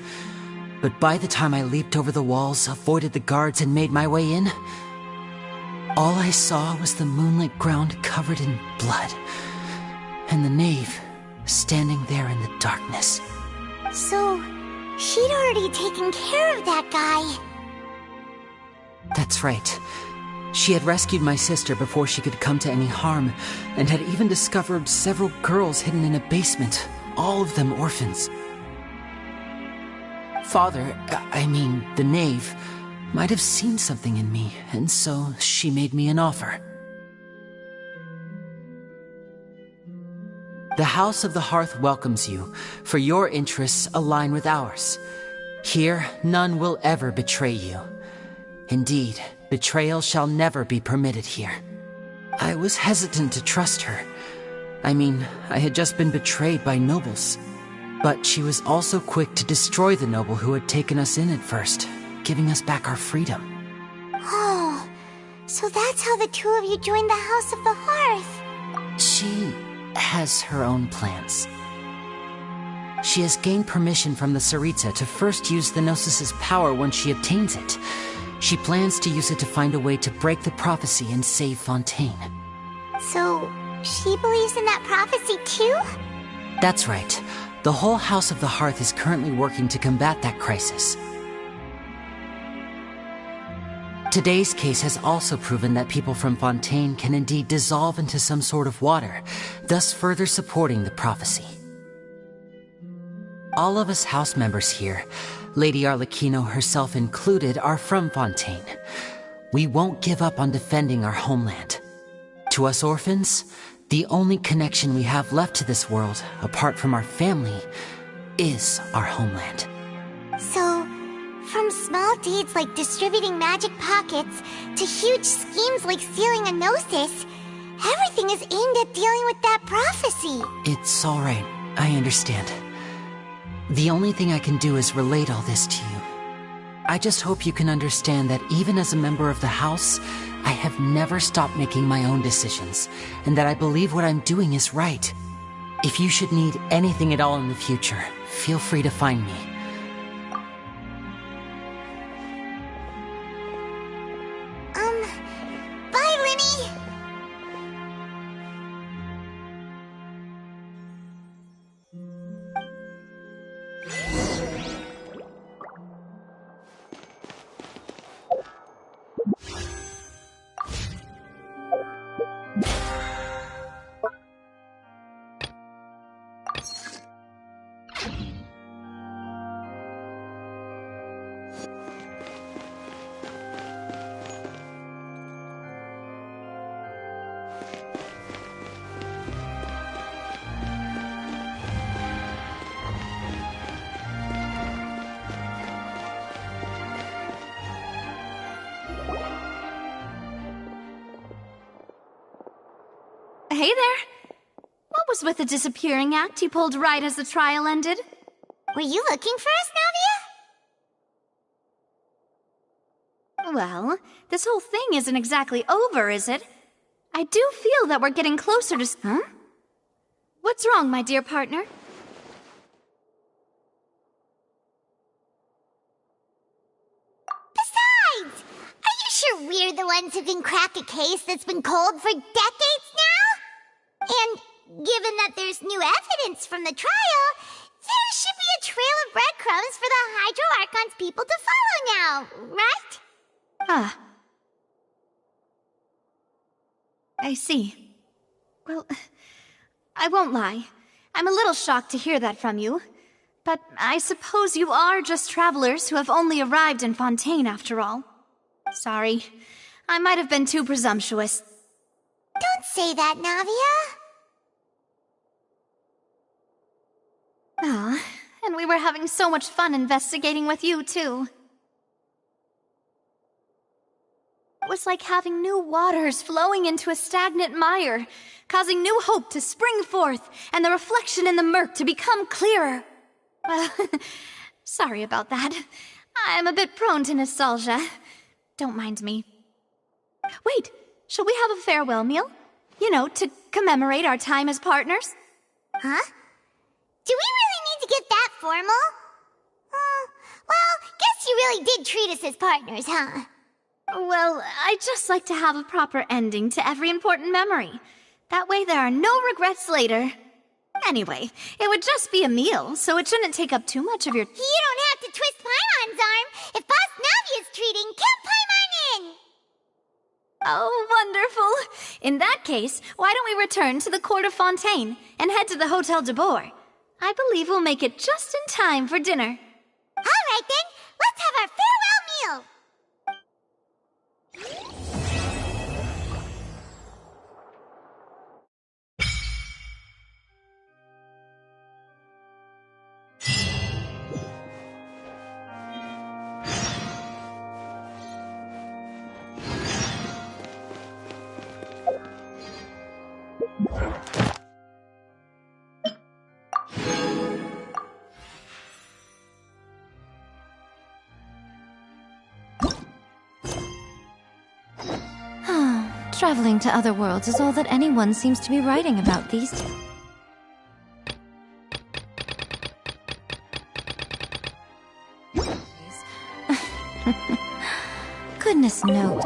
But by the time I leaped over the walls, avoided the guards, and made my way in, all I saw was the moonlit ground covered in blood, and the knave standing there in the darkness. So, she'd already taken care of that guy. That's right. She had rescued my sister before she could come to any harm, and had even discovered several girls hidden in a basement, all of them orphans. Father, I mean, the knave, might have seen something in me, and so she made me an offer. The House of the Hearth welcomes you, for your interests align with ours. Here, none will ever betray you. Indeed, betrayal shall never be permitted here. I was hesitant to trust her. I mean, I had just been betrayed by nobles. But she was also quick to destroy the noble who had taken us in at first, giving us back our freedom. Oh, so that's how the two of you joined the House of the Hearth. She has her own plans. She has gained permission from the Tsaritsa to first use the Gnosis' power when she obtains it. She plans to use it to find a way to break the prophecy and save Fontaine. So, she believes in that prophecy too? That's right. The whole House of the Hearth is currently working to combat that crisis. Today's case has also proven that people from Fontaine can indeed dissolve into some sort of water, thus further supporting the prophecy. All of us house members here, Lady Arlecchino herself included, are from Fontaine. We won't give up on defending our homeland. To us orphans, the only connection we have left to this world, apart from our family, is our homeland. So, from small deeds like distributing magic pockets to huge schemes like stealing a Gnosis, everything is aimed at dealing with that prophecy. It's all right. I understand. The only thing I can do is relate all this to you. I just hope you can understand that even as a member of the House, I have never stopped making my own decisions, and that I believe what I'm doing is right. If you should need anything at all in the future, feel free to find me. Bye, Linny! Hey there! What was with the disappearing act you pulled right as the trial ended? Were you looking for us, Navia? Well, this whole thing isn't exactly over, is it? I do feel that we're getting closer to... Huh? What's wrong, my dear partner? Besides, are you sure we're the ones who can crack a case that's been cold for decades now? And given that there's new evidence from the trial, there should be a trail of breadcrumbs for the Hydro Archon's people to follow now, right? Ah. I see. Well, I won't lie. I'm a little shocked to hear that from you. But I suppose you are just travelers who have only arrived in Fontaine after all. Sorry. I might have been too presumptuous. Don't say that, Navia. Ah, and we were having so much fun investigating with you, too. It was like having new waters flowing into a stagnant mire, causing new hope to spring forth, and the reflection in the murk to become clearer. Well, sorry about that. I'm a bit prone to nostalgia. Don't mind me. Wait, shall we have a farewell meal? You know, to commemorate our time as partners? Huh? Do we really need to get that formal? Well, guess you really did treat us as partners, huh? Well, I'd just like to have a proper ending to every important memory. That way there are no regrets later. Anyway, it would just be a meal, so it shouldn't take up too much of your... You don't have to twist Paimon's arm. If Boss Navia's treating, count Paimon in! Oh, wonderful! In that case, why don't we return to the Court of Fontaine and head to the Hotel de Boer? I believe we'll make it just in time for dinner. All right then, let's have our farewell meal! Traveling to other worlds is all that anyone seems to be writing about these days. Goodness knows.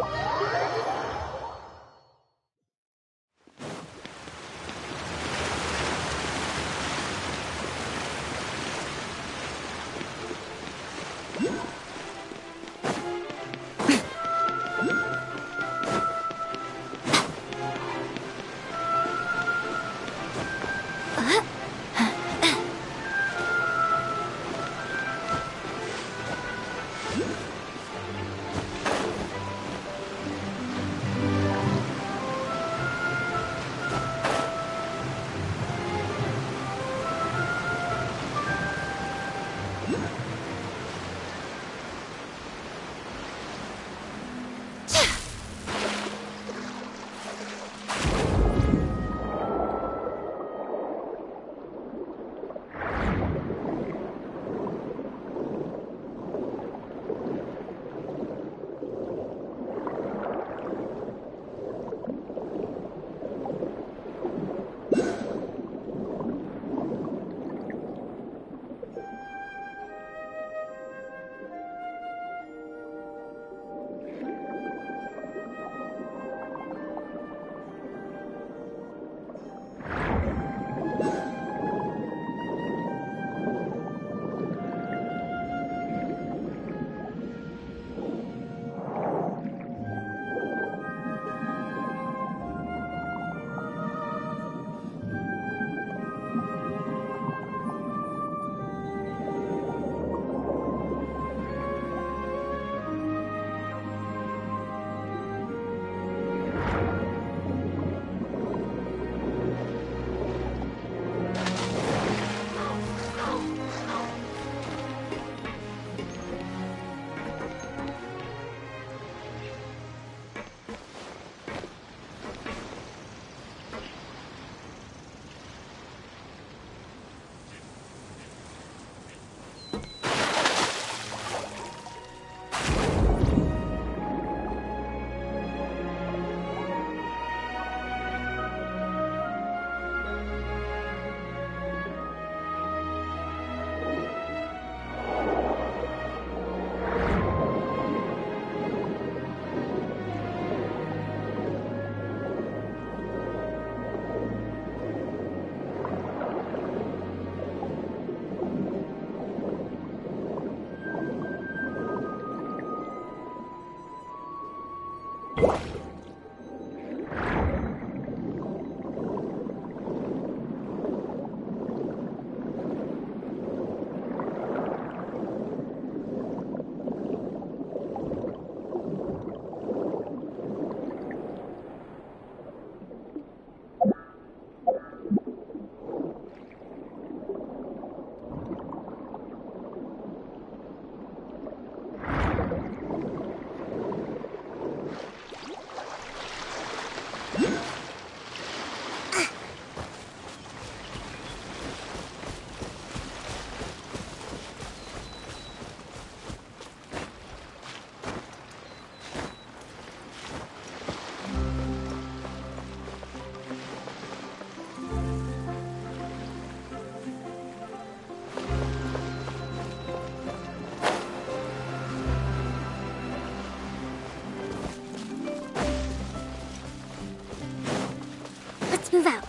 Let's move out.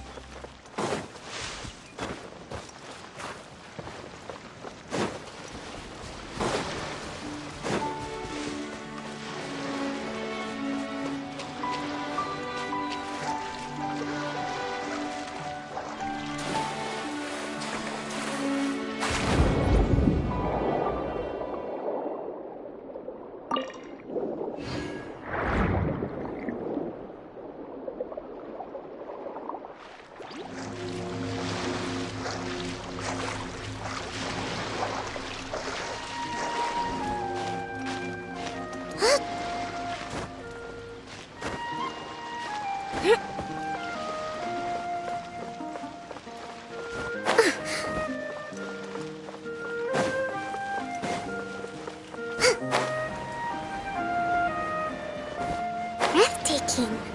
Breathtaking.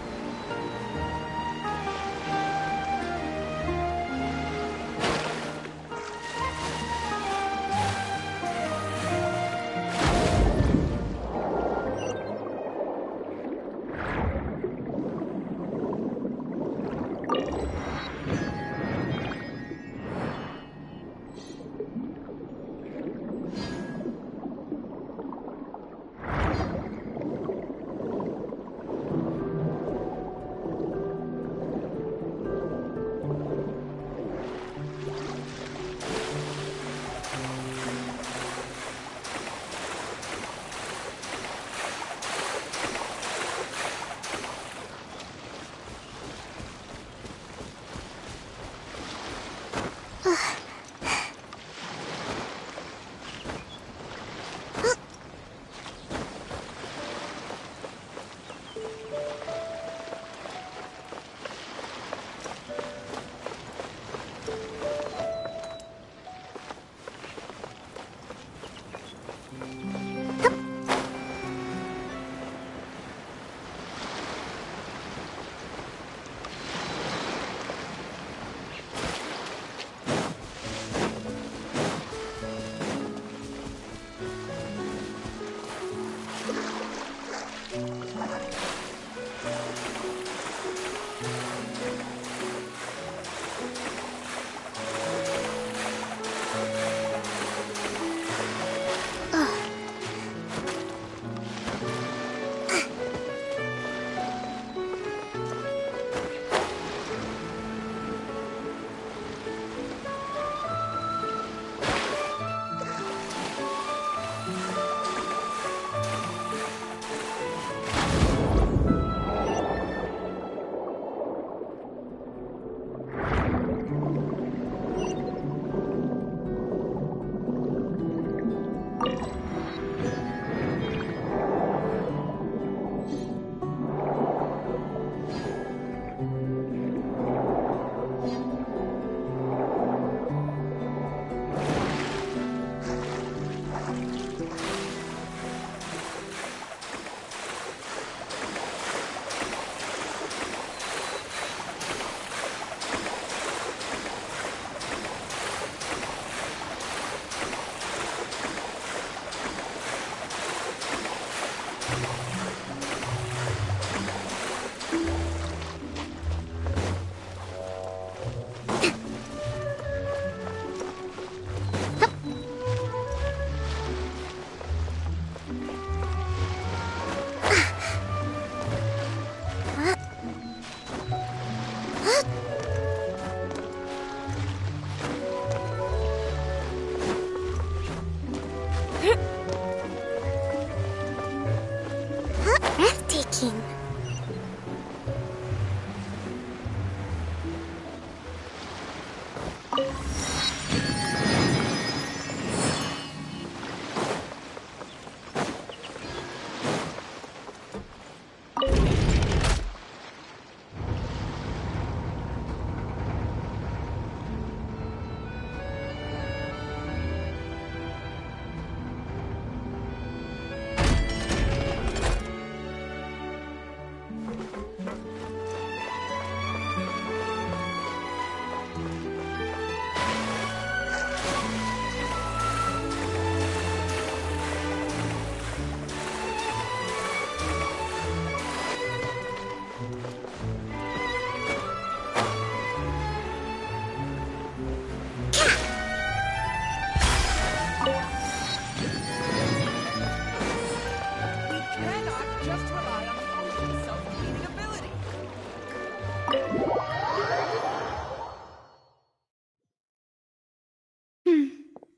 thinking.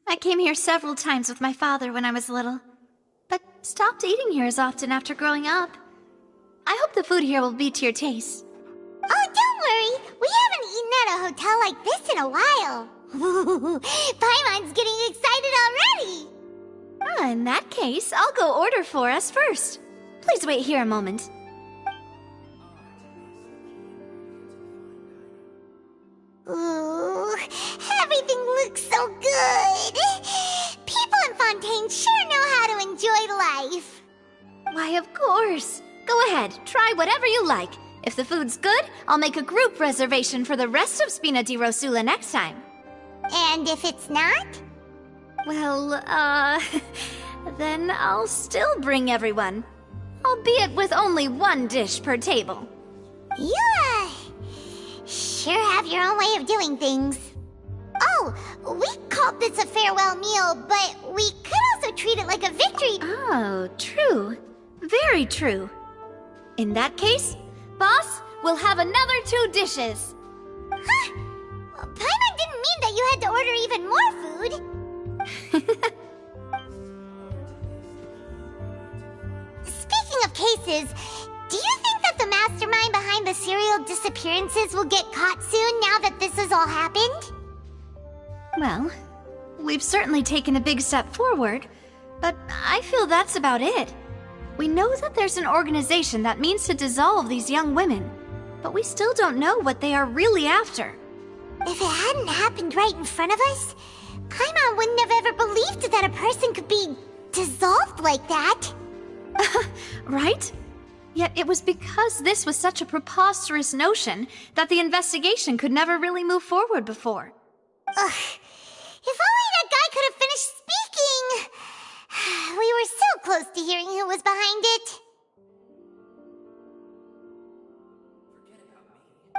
I came here several times with my father when I was little, but stopped eating here as often after growing up. I hope the food here will be to your taste. Oh, don't worry! We haven't eaten at a hotel like this in a while. Paimon's getting excited already! In that case, I'll go order for us first. Please wait here a moment. Ooh, everything looks so good! People in Fontaine sure know how to enjoy life! Why, of course. Go ahead, try whatever you like. If the food's good, I'll make a group reservation for the rest of Spina di Rosula next time. And if it's not? Well, then I'll still bring everyone. Albeit with only one dish per table. You, sure have your own way of doing things. Oh, we called this a farewell meal, but we could also treat it like a victory. Oh, true. Very true. In that case, boss, we'll have another 2 dishes. Huh? Paimon didn't mean that you had to order even more food. Speaking of cases, do you think that the mastermind behind the serial disappearances will get caught soon now that this has all happened? Well, we've certainly taken a big step forward, but I feel that's about it. We know that there's an organization that means to dissolve these young women, but we still don't know what they are really after. If it hadn't happened right in front of us, Paimon wouldn't have ever believed that a person could be dissolved like that. Right? Yet it was because this was such a preposterous notion that the investigation could never really move forward before. Ugh. If only that guy could have finished speaking! We were so close to hearing who was behind it.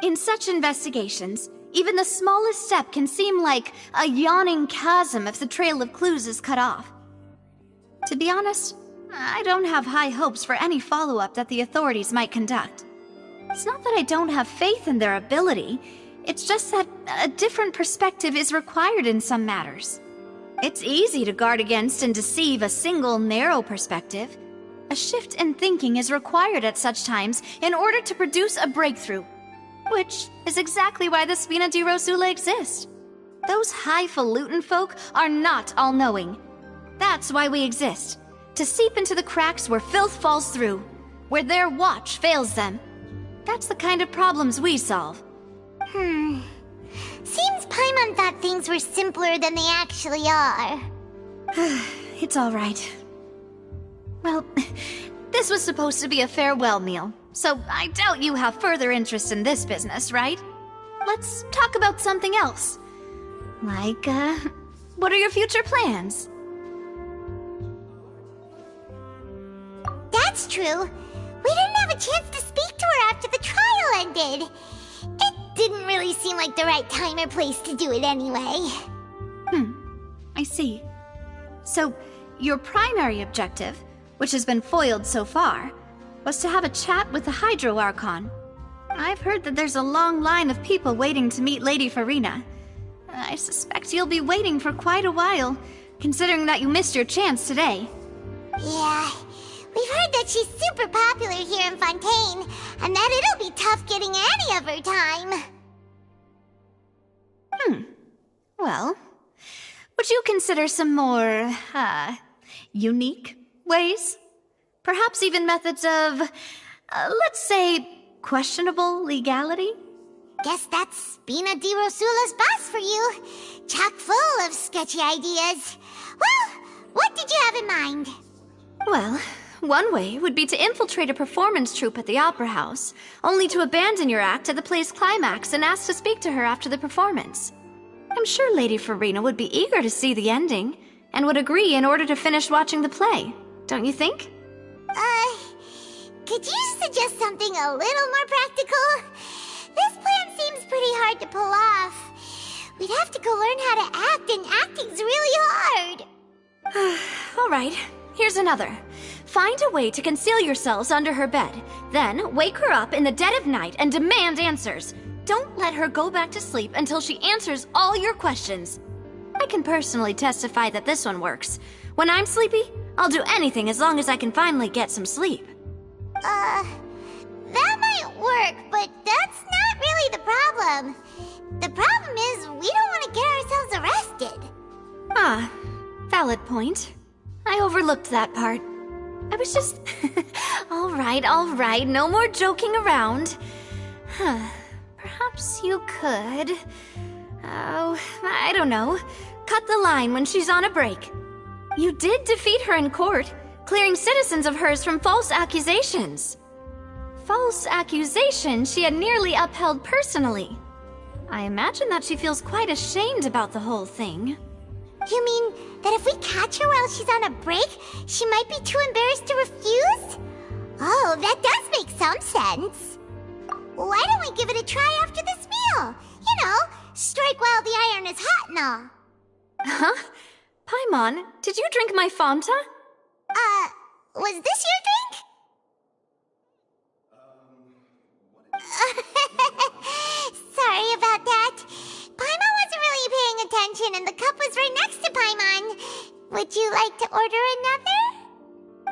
In such investigations, even the smallest step can seem like a yawning chasm if the trail of clues is cut off. To be honest, I don't have high hopes for any follow-up that the authorities might conduct. It's not that I don't have faith in their ability, it's just that a different perspective is required in some matters. It's easy to guard against and deceive a single narrow perspective. A shift in thinking is required at such times in order to produce a breakthrough. Which is exactly why the Spina di Rosula exist. Those highfalutin folk are not all-knowing. That's why we exist. To seep into the cracks where filth falls through. Where their watch fails them. That's the kind of problems we solve. Seems Paimon thought things were simpler than they actually are. It's alright. Well, this was supposed to be a farewell meal, so I doubt you have further interest in this business, right? Let's talk about something else. Like, what are your future plans? That's true. We didn't have a chance to speak to her after the trial ended. It didn't really seem like the right time or place to do it anyway. I see. So, your primary objective, which has been foiled so far, was to have a chat with the Hydro Archon. I've heard that there's a long line of people waiting to meet Lady Farina. I suspect you'll be waiting for quite a while, considering that you missed your chance today. Yeah, We've heard that she's super popular here in Fontaine, and that it'll be tough getting any of her time. Well, would you consider some more, unique ways? Perhaps even methods of, let's say, questionable legality? Guess that's Spina di Rosula's boss for you. Chock full of sketchy ideas. Well, what did you have in mind? Well, one way would be to infiltrate a performance troupe at the Opera House, only to abandon your act at the play's climax and ask to speak to her after the performance. I'm sure Lady Farina would be eager to see the ending, and would agree in order to finish watching the play, don't you think? Could you suggest something a little more practical? This plan seems pretty hard to pull off. We'd have to go learn how to act, and acting's really hard. Alright, here's another. Find a way to conceal yourselves under her bed. Then, wake her up in the dead of night and demand answers. Don't let her go back to sleep until she answers all your questions. I can personally testify that this one works. When I'm sleepy, I'll do anything as long as I can finally get some sleep. That might work, but that's not really the problem. The problem is we don't want to get ourselves arrested. Ah, valid point. I overlooked that part. I was just... all right, no more joking around. Perhaps you could... oh, I don't know. Cut the line when she's on a break. You did defeat her in court, clearing citizens of hers from false accusations. False accusation she had nearly upheld personally. I imagine that she feels quite ashamed about the whole thing. You mean that if we catch her while she's on a break, she might be too embarrassed to refuse? Oh, that does make some sense. Why don't we give it a try after this meal? You know, strike while the iron is hot and all. Huh? Paimon, did you drink my Fanta? Was this your drink? Sorry about that. Paimon wasn't really paying attention and the cup was right next to Paimon. Would you like to order another?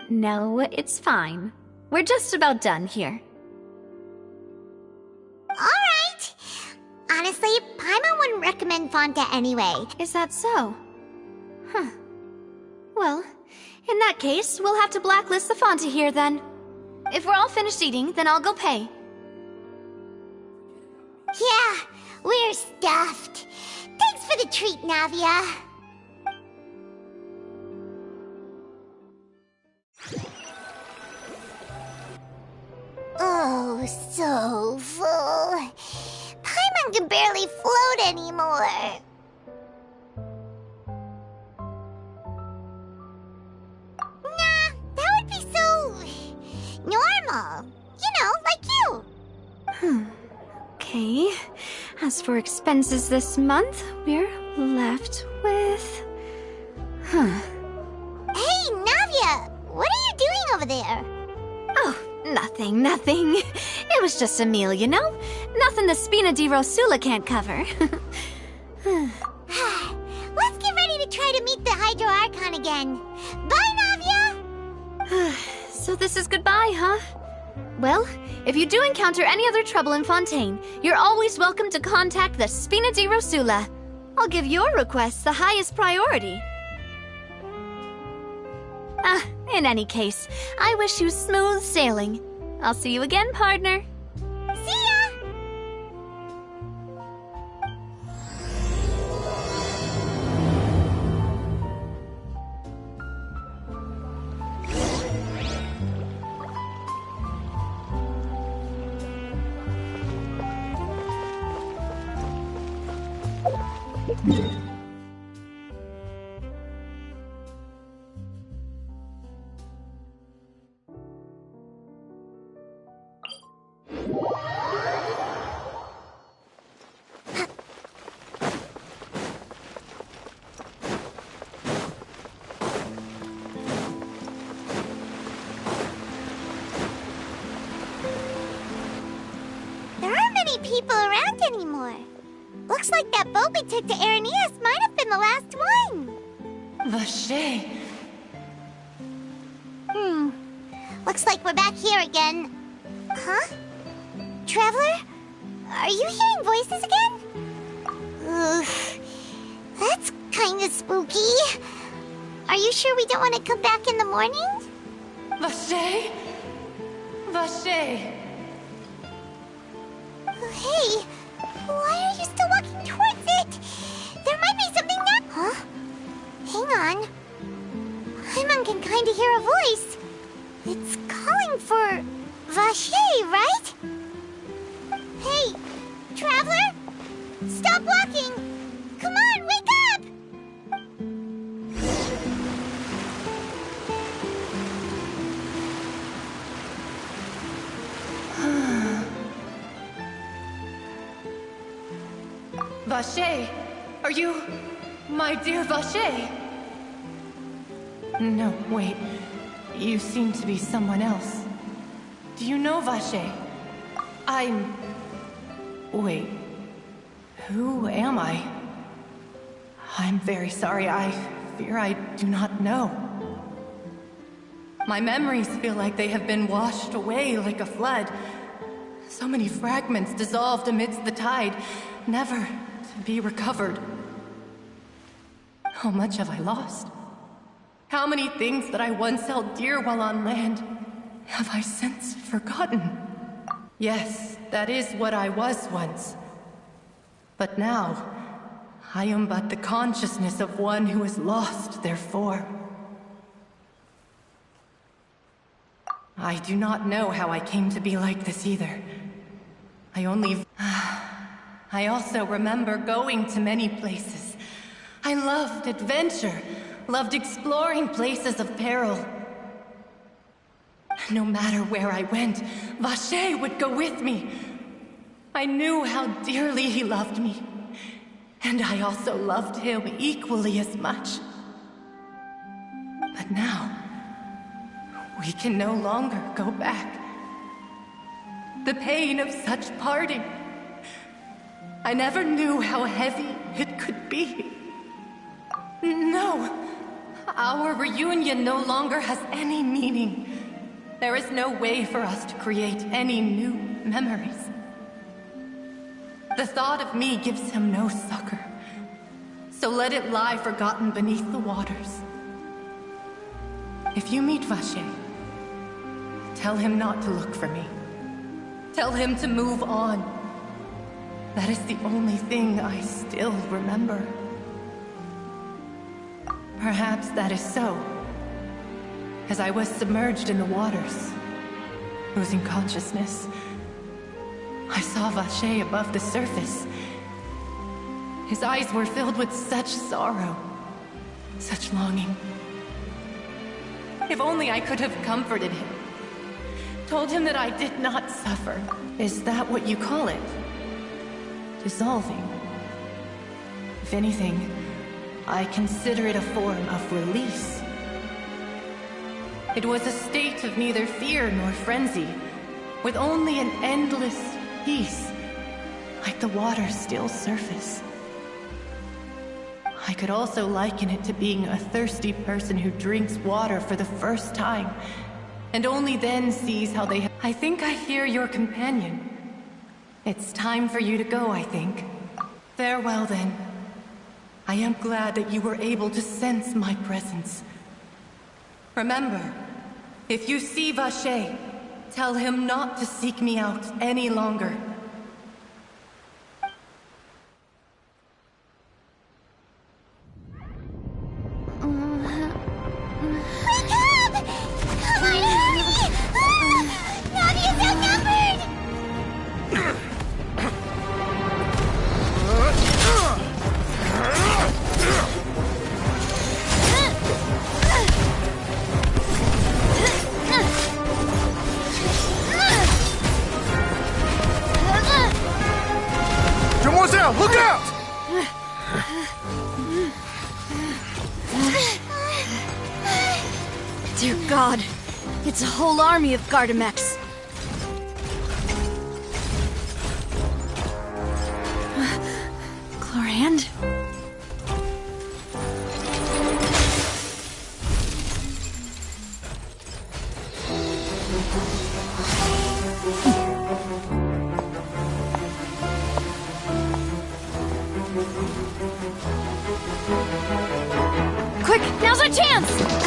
No, it's fine. We're just about done here. Alright. Honestly, Paimon wouldn't recommend Fanta anyway. Is that so? Huh. Well, in that case, we'll have to blacklist the Fanta here then. If we're all finished eating, then I'll go pay. Yeah, we're stuffed. Thanks for the treat, Navia. Oh, so full. Paimon can barely float anymore. Nah, that would be so... normal. You know, like you. Okay. As for expenses this month, we're left with... Hey, Navia! What are you doing over there? Oh, nothing. It was just a meal, you know? Nothing the Spina di Rosula can't cover. Let's get ready to try to meet the Hydro Archon again. Bye, Navia! So this is goodbye, huh? Well, if you do encounter any other trouble in Fontaine, you're always welcome to contact the Spina di Rosula. I'll give your request the highest priority. In any case, I wish you smooth sailing. I'll see you again, partner. See ya! People around anymore. Looks like that boat we took to Araneas might have been the last one. Vacher. Looks like we're back here again. Huh? Traveler? Are you hearing voices again? Ugh. That's kinda spooky. Are you sure we don't want to come back in the morning? Vache? Vache! Hey, why are you still walking towards it? There might be something there. Huh? Hang on. Paimon can kinda hear a voice. It's calling for Vache, right? Hey, Traveler? Stop walking! Come on, wake up! Vache! Are you... my dear Vache? No, wait. You seem to be someone else. Do you know Vache? I'm... Wait. Who am I? I'm very sorry. I fear I do not know. My memories feel like they have been washed away like a flood. So many fragments dissolved amidst the tide, never to be recovered. How much have I lost? How many things that I once held dear while on land have I since forgotten? Yes, that is what I was once. But now, I am but the consciousness of one who has lost their form. I do not know how I came to be like this either. I also remember going to many places. I loved adventure, loved exploring places of peril. No matter where I went, Vache would go with me. I knew how dearly he loved me, and I also loved him equally as much. But now, we can no longer go back. The pain of such parting, I never knew how heavy it could be. No, our reunion no longer has any meaning. There is no way for us to create any new memories. The thought of me gives him no succor, so let it lie forgotten beneath the waters. If you meet Vache, tell him not to look for me. Tell him to move on. That is the only thing I still remember. Perhaps that is so. As I was submerged in the waters, losing consciousness, I saw Vache above the surface. His eyes were filled with such sorrow, such longing. If only I could have comforted him, told him that I did not suffer. Is that what you call it? Dissolving? If anything, I consider it a form of release. It was a state of neither fear nor frenzy, with only an endless peace, like the water's still surface. I could also liken it to being a thirsty person who drinks water for the first time, and only then sees how they... I think I hear your companion. It's time for you to go, I think. Farewell, then. I am glad that you were able to sense my presence. Remember, if you see Vache, tell him not to seek me out any longer. Wake up! Come on, hurry! Navi is outnumbered! Demoiselle, look out! Dear God, it's a whole army of Gardamex. Chlorand? chance!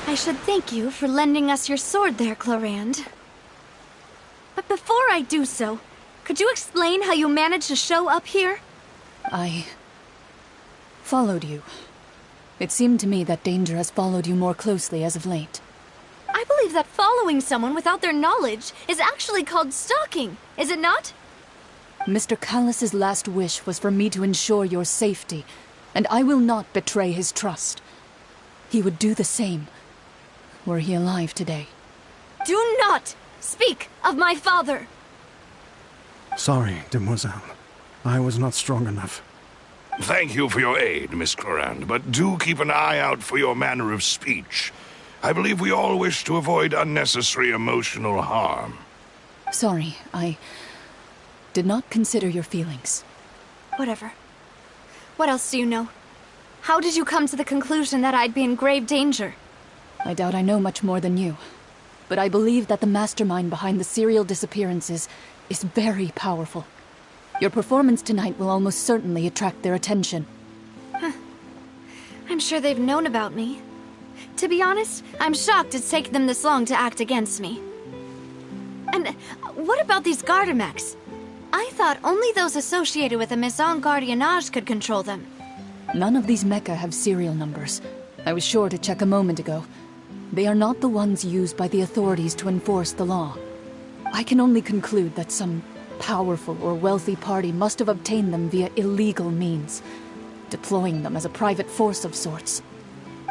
I should thank you for lending us your sword there, Clorand. But before I do so, could you explain how you managed to show up here? I followed you. It seemed to me that danger has followed you more closely as of late. I believe that following someone without their knowledge is actually called stalking, is it not? Mr. Callus's last wish was for me to ensure your safety, and I will not betray his trust. He would do the same, were he alive today. Do not speak of my father! Sorry, demoiselle. I was not strong enough. Thank you for your aid, Miss Clorand, but do keep an eye out for your manner of speech. I believe we all wish to avoid unnecessary emotional harm. Sorry, I did not consider your feelings. Whatever. What else do you know? How did you come to the conclusion that I'd be in grave danger? I doubt I know much more than you, but I believe that the mastermind behind the serial disappearances is very powerful. Your performance tonight will almost certainly attract their attention. I'm sure they've known about me. To be honest, I'm shocked it's taken them this long to act against me. And what about these Gardamex? I thought only those associated with the Maison Gardiennage could control them. None of these mecha have serial numbers. I was sure to check a moment ago. They are not the ones used by the authorities to enforce the law. I can only conclude that some powerful or wealthy party must have obtained them via illegal means, deploying them as a private force of sorts.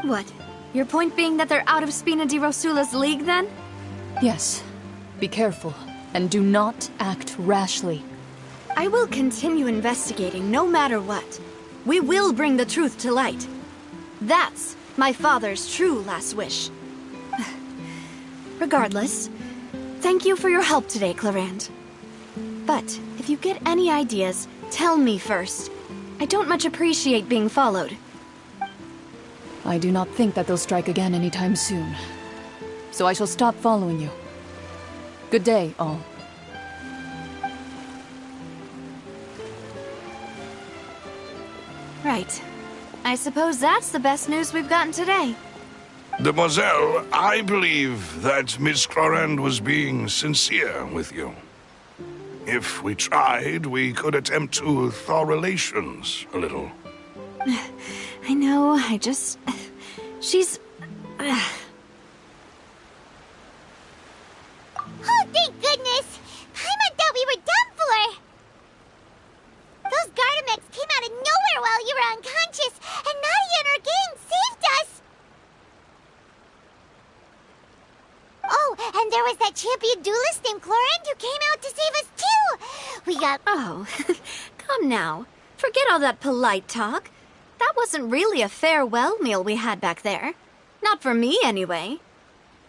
What? Your point being that they're out of Spina di Rosula's league, then? Yes. Be careful, and do not act rashly. I will continue investigating no matter what. We will bring the truth to light. That's my father's true last wish. Regardless, thank you for your help today, Clorand. But if you get any ideas, tell me first. I don't much appreciate being followed. I do not think that they'll strike again anytime soon. So I shall stop following you. Good day, all. Right. I suppose that's the best news we've gotten today. Demoiselle, I believe that Miss Clorand was being sincere with you. If we tried, we could attempt to thaw relations a little. I know, she's... Oh, thank goodness! Paimon thought we were done for! Those Gardamex came out of nowhere while you were unconscious, and Nadia and her gang saved us! Oh, and there was that champion duelist named Clorand who came out to save us too! We got... Oh, come now. Forget all that polite talk. That wasn't really a farewell meal we had back there. Not for me, anyway.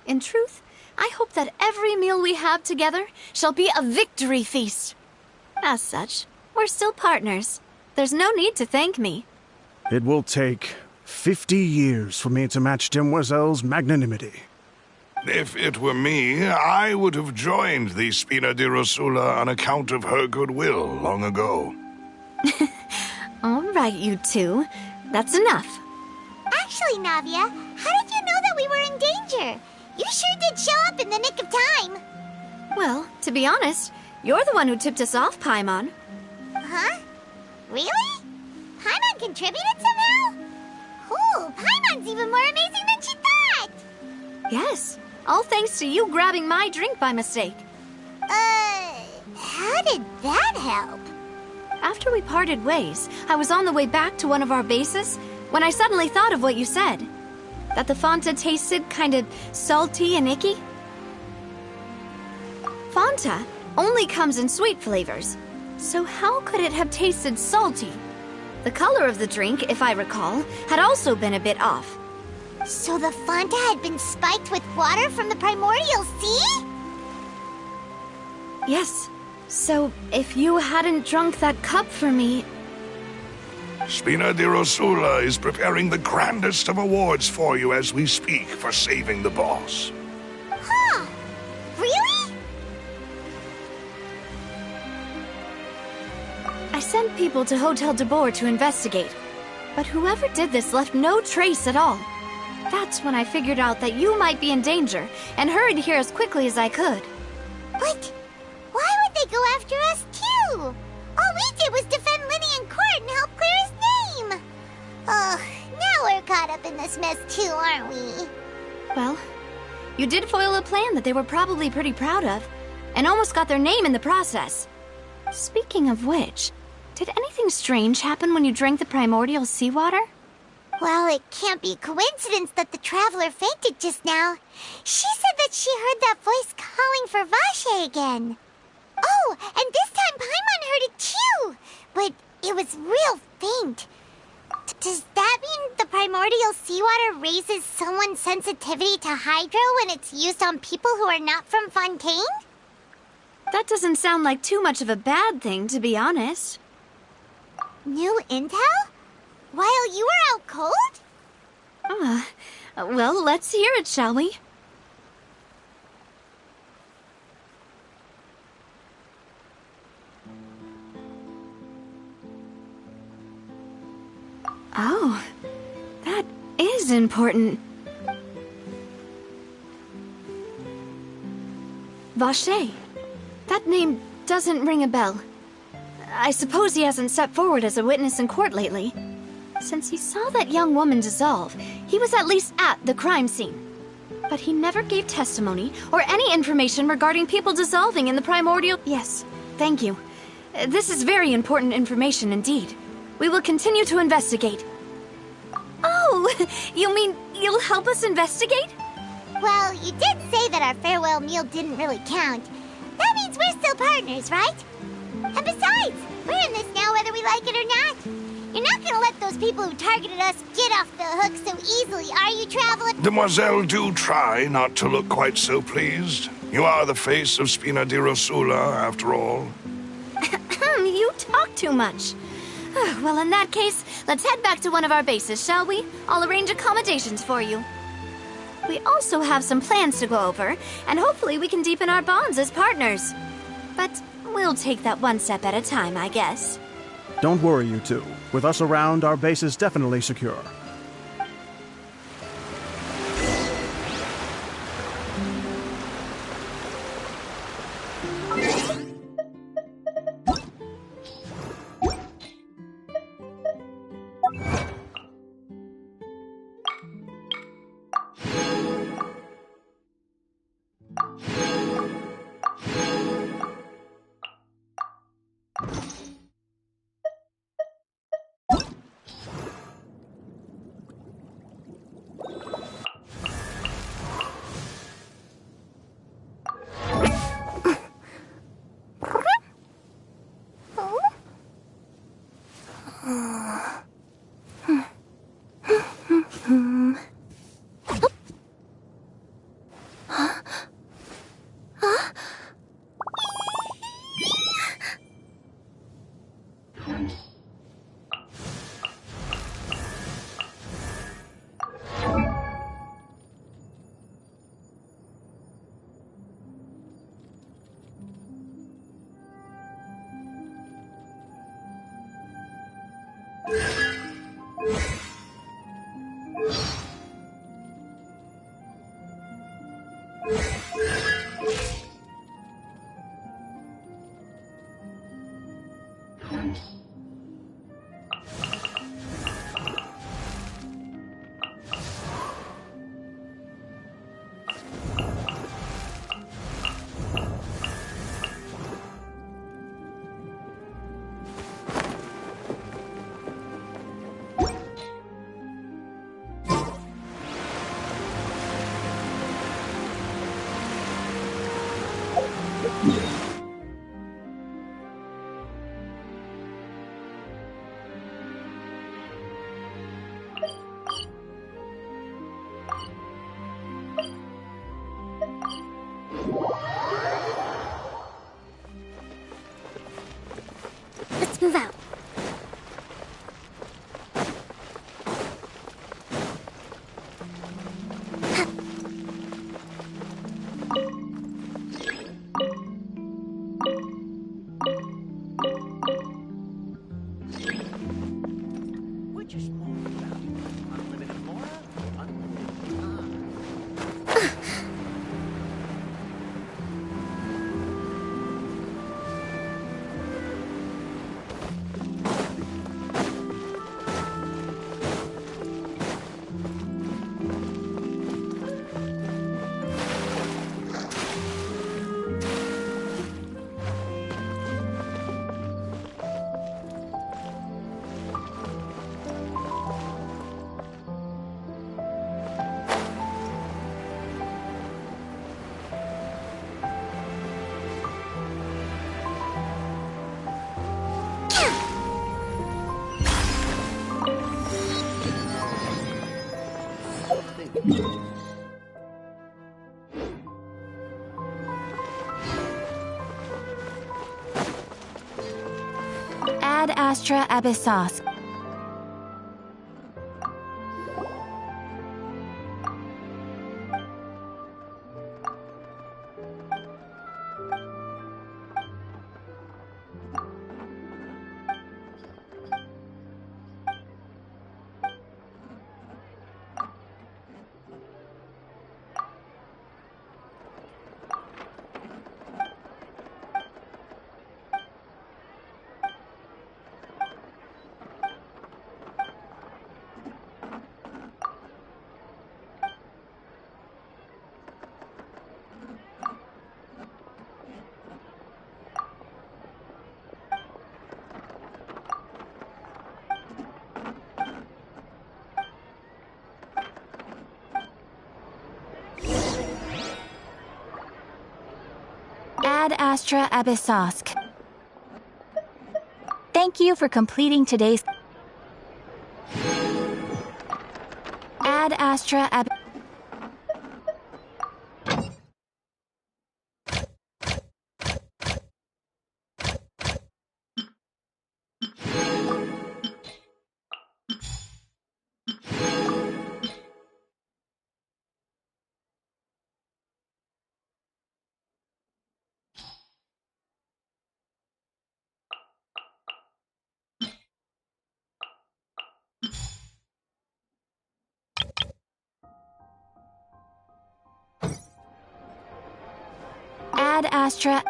In truth, I hope that every meal we have together shall be a victory feast. As such, we're still partners. There's no need to thank me. It will take 50 years for me to match Demoiselle's magnanimity. If it were me, I would have joined the Spina di Rosula on account of her goodwill long ago. All right, you two. That's enough. Actually, Navia, how did you know that we were in danger? You sure did show up in the nick of time. Well, to be honest, you're the one who tipped us off, Paimon. Huh? Really? Paimon contributed somehow? Ooh, Paimon's even more amazing than she thought! Yes, all thanks to you grabbing my drink by mistake. How did that help? After we parted ways, I was on the way back to one of our bases when I suddenly thought of what you said. That the Fanta tasted kind of salty and icky. Fanta only comes in sweet flavors, so how could it have tasted salty? The color of the drink, if I recall, had also been a bit off. So the Fanta had been spiked with water from the primordial sea? Yes. So, if you hadn't drunk that cup for me... Spina di Rosula is preparing the grandest of awards for you as we speak for saving the boss. Huh. Really? I sent people to Hotel de Boer to investigate, but whoever did this left no trace at all. That's when I figured out that you might be in danger, and hurried here as quickly as I could. But why would they go after us too? All we did was defend Linny in court and help clear his name. Ugh, now we're caught up in this mess too, aren't we? Well, you did foil a plan that they were probably pretty proud of, and almost got their name in the process. Speaking of which, did anything strange happen when you drank the primordial seawater? Well, it can't be a coincidence that the traveler fainted just now. She said that she heard that voice calling for Vache again. Oh, and this time Paimon heard it too, but it was real faint. Does that mean the primordial seawater raises someone's sensitivity to hydro when it's used on people who are not from Fontaine? That doesn't sound like too much of a bad thing, to be honest. New intel? While you were out cold? Well, let's hear it, shall we? Oh, that is important. Vache. That name doesn't ring a bell. I suppose he hasn't stepped forward as a witness in court lately. Since he saw that young woman dissolve, he was at least at the crime scene. But he never gave testimony or any information regarding people dissolving in the primordial... Yes, thank you. This is very important information indeed. We will continue to investigate. Oh, you mean you'll help us investigate? Well, you did say that our farewell meal didn't really count. That means we're still partners, right? And besides, we're in this now whether we like it or not. You're not gonna let those people who targeted us get off the hook so easily, are you, Traveler? Demoiselle, do try not to look quite so pleased. You are the face of Spina di Rosula, after all. You talk too much. Well, in that case, let's head back to one of our bases, shall we? I'll arrange accommodations for you. We also have some plans to go over, and hopefully we can deepen our bonds as partners. But we'll take that one step at a time, I guess. Don't worry, you two. With us around, our base is definitely secure. Let's move out. Ad Astra Abyssos. Ad Astra Abyssos. Thank you for completing today's Ad Astra Ab. Ad Astra.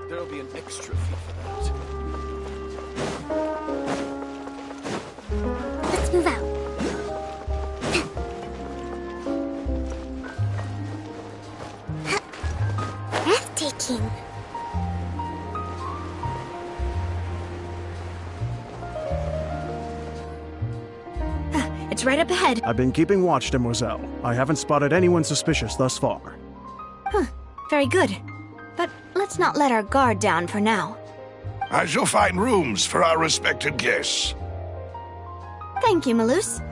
There'll be an extra fee for that. Let's move out. Breathtaking. It's right up ahead. I've been keeping watch, Demoiselle. I haven't spotted anyone suspicious thus far. Huh. Very good. But let's not let our guard down for now. I shall find rooms for our respected guests. Thank you, Malus.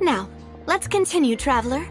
Now, let's continue, traveler.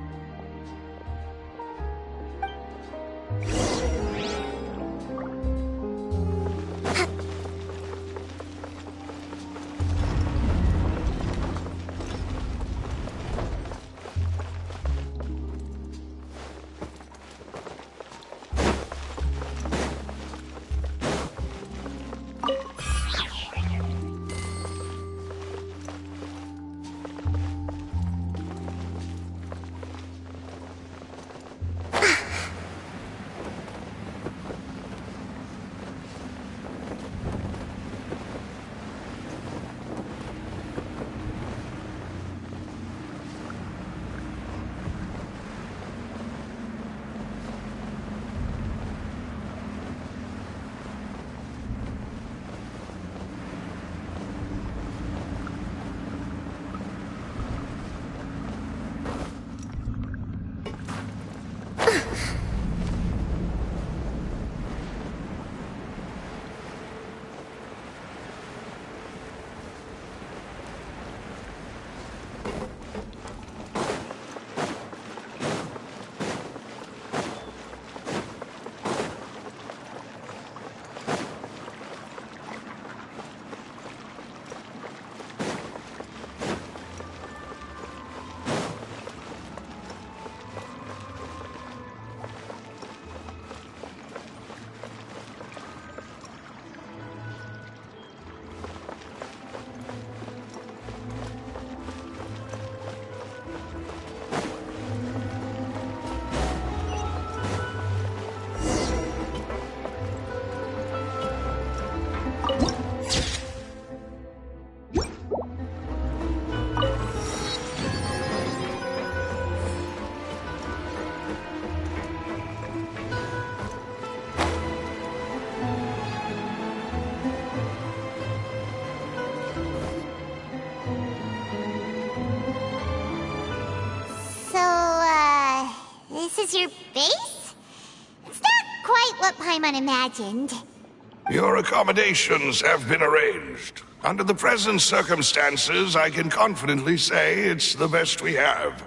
is your base? It's not quite what Paimon imagined. Your accommodations have been arranged. Under the present circumstances, I can confidently say it's the best we have.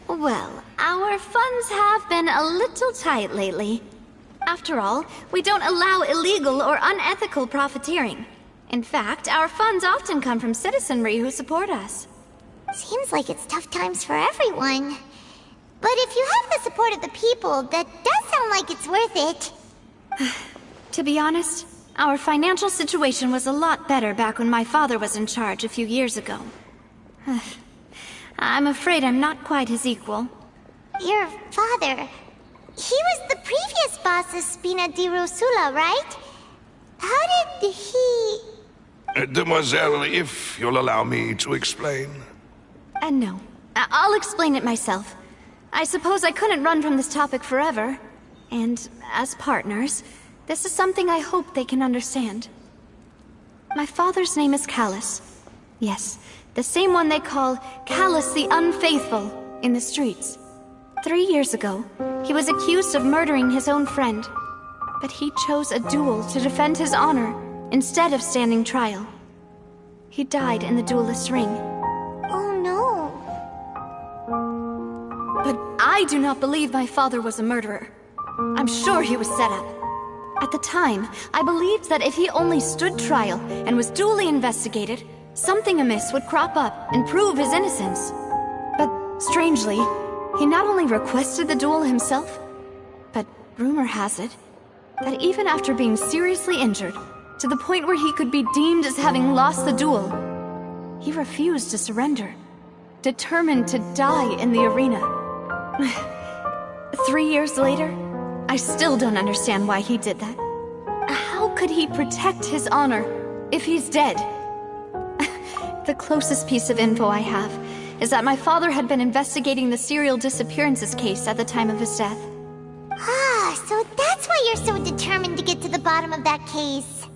Well, our funds have been a little tight lately. After all, we don't allow illegal or unethical profiteering. In fact, our funds often come from citizenry who support us. Seems like it's tough times for everyone. But if you have the support of the people, that does sound like it's worth it. To be honest, our financial situation was a lot better back when my father was in charge a few years ago. I'm afraid I'm not quite his equal. Your father... he was the previous boss of Spina di Rosula, right? How did he... Demoiselle, if you'll allow me to explain. No. I'll explain it myself. I suppose I couldn't run from this topic forever. And as partners, this is something I hope they can understand. My father's name is Callus. Yes, the same one they call Callus the Unfaithful in the streets. 3 years ago, he was accused of murdering his own friend. But he chose a duel to defend his honor instead of standing trial. He died in the duelist's ring. Oh no. But I do not believe my father was a murderer. I'm sure he was set up. At the time, I believed that if he only stood trial and was duly investigated, something amiss would crop up and prove his innocence. But strangely, he not only requested the duel himself, but rumor has it that even after being seriously injured, to the point where he could be deemed as having lost the duel, he refused to surrender, determined to die in the arena. 3 years later, I still don't understand why he did that. How could he protect his honor if he's dead? The closest piece of info I have is that my father had been investigating the serial disappearances case at the time of his death. Ah, so that's why you're so determined to get to the bottom of that case.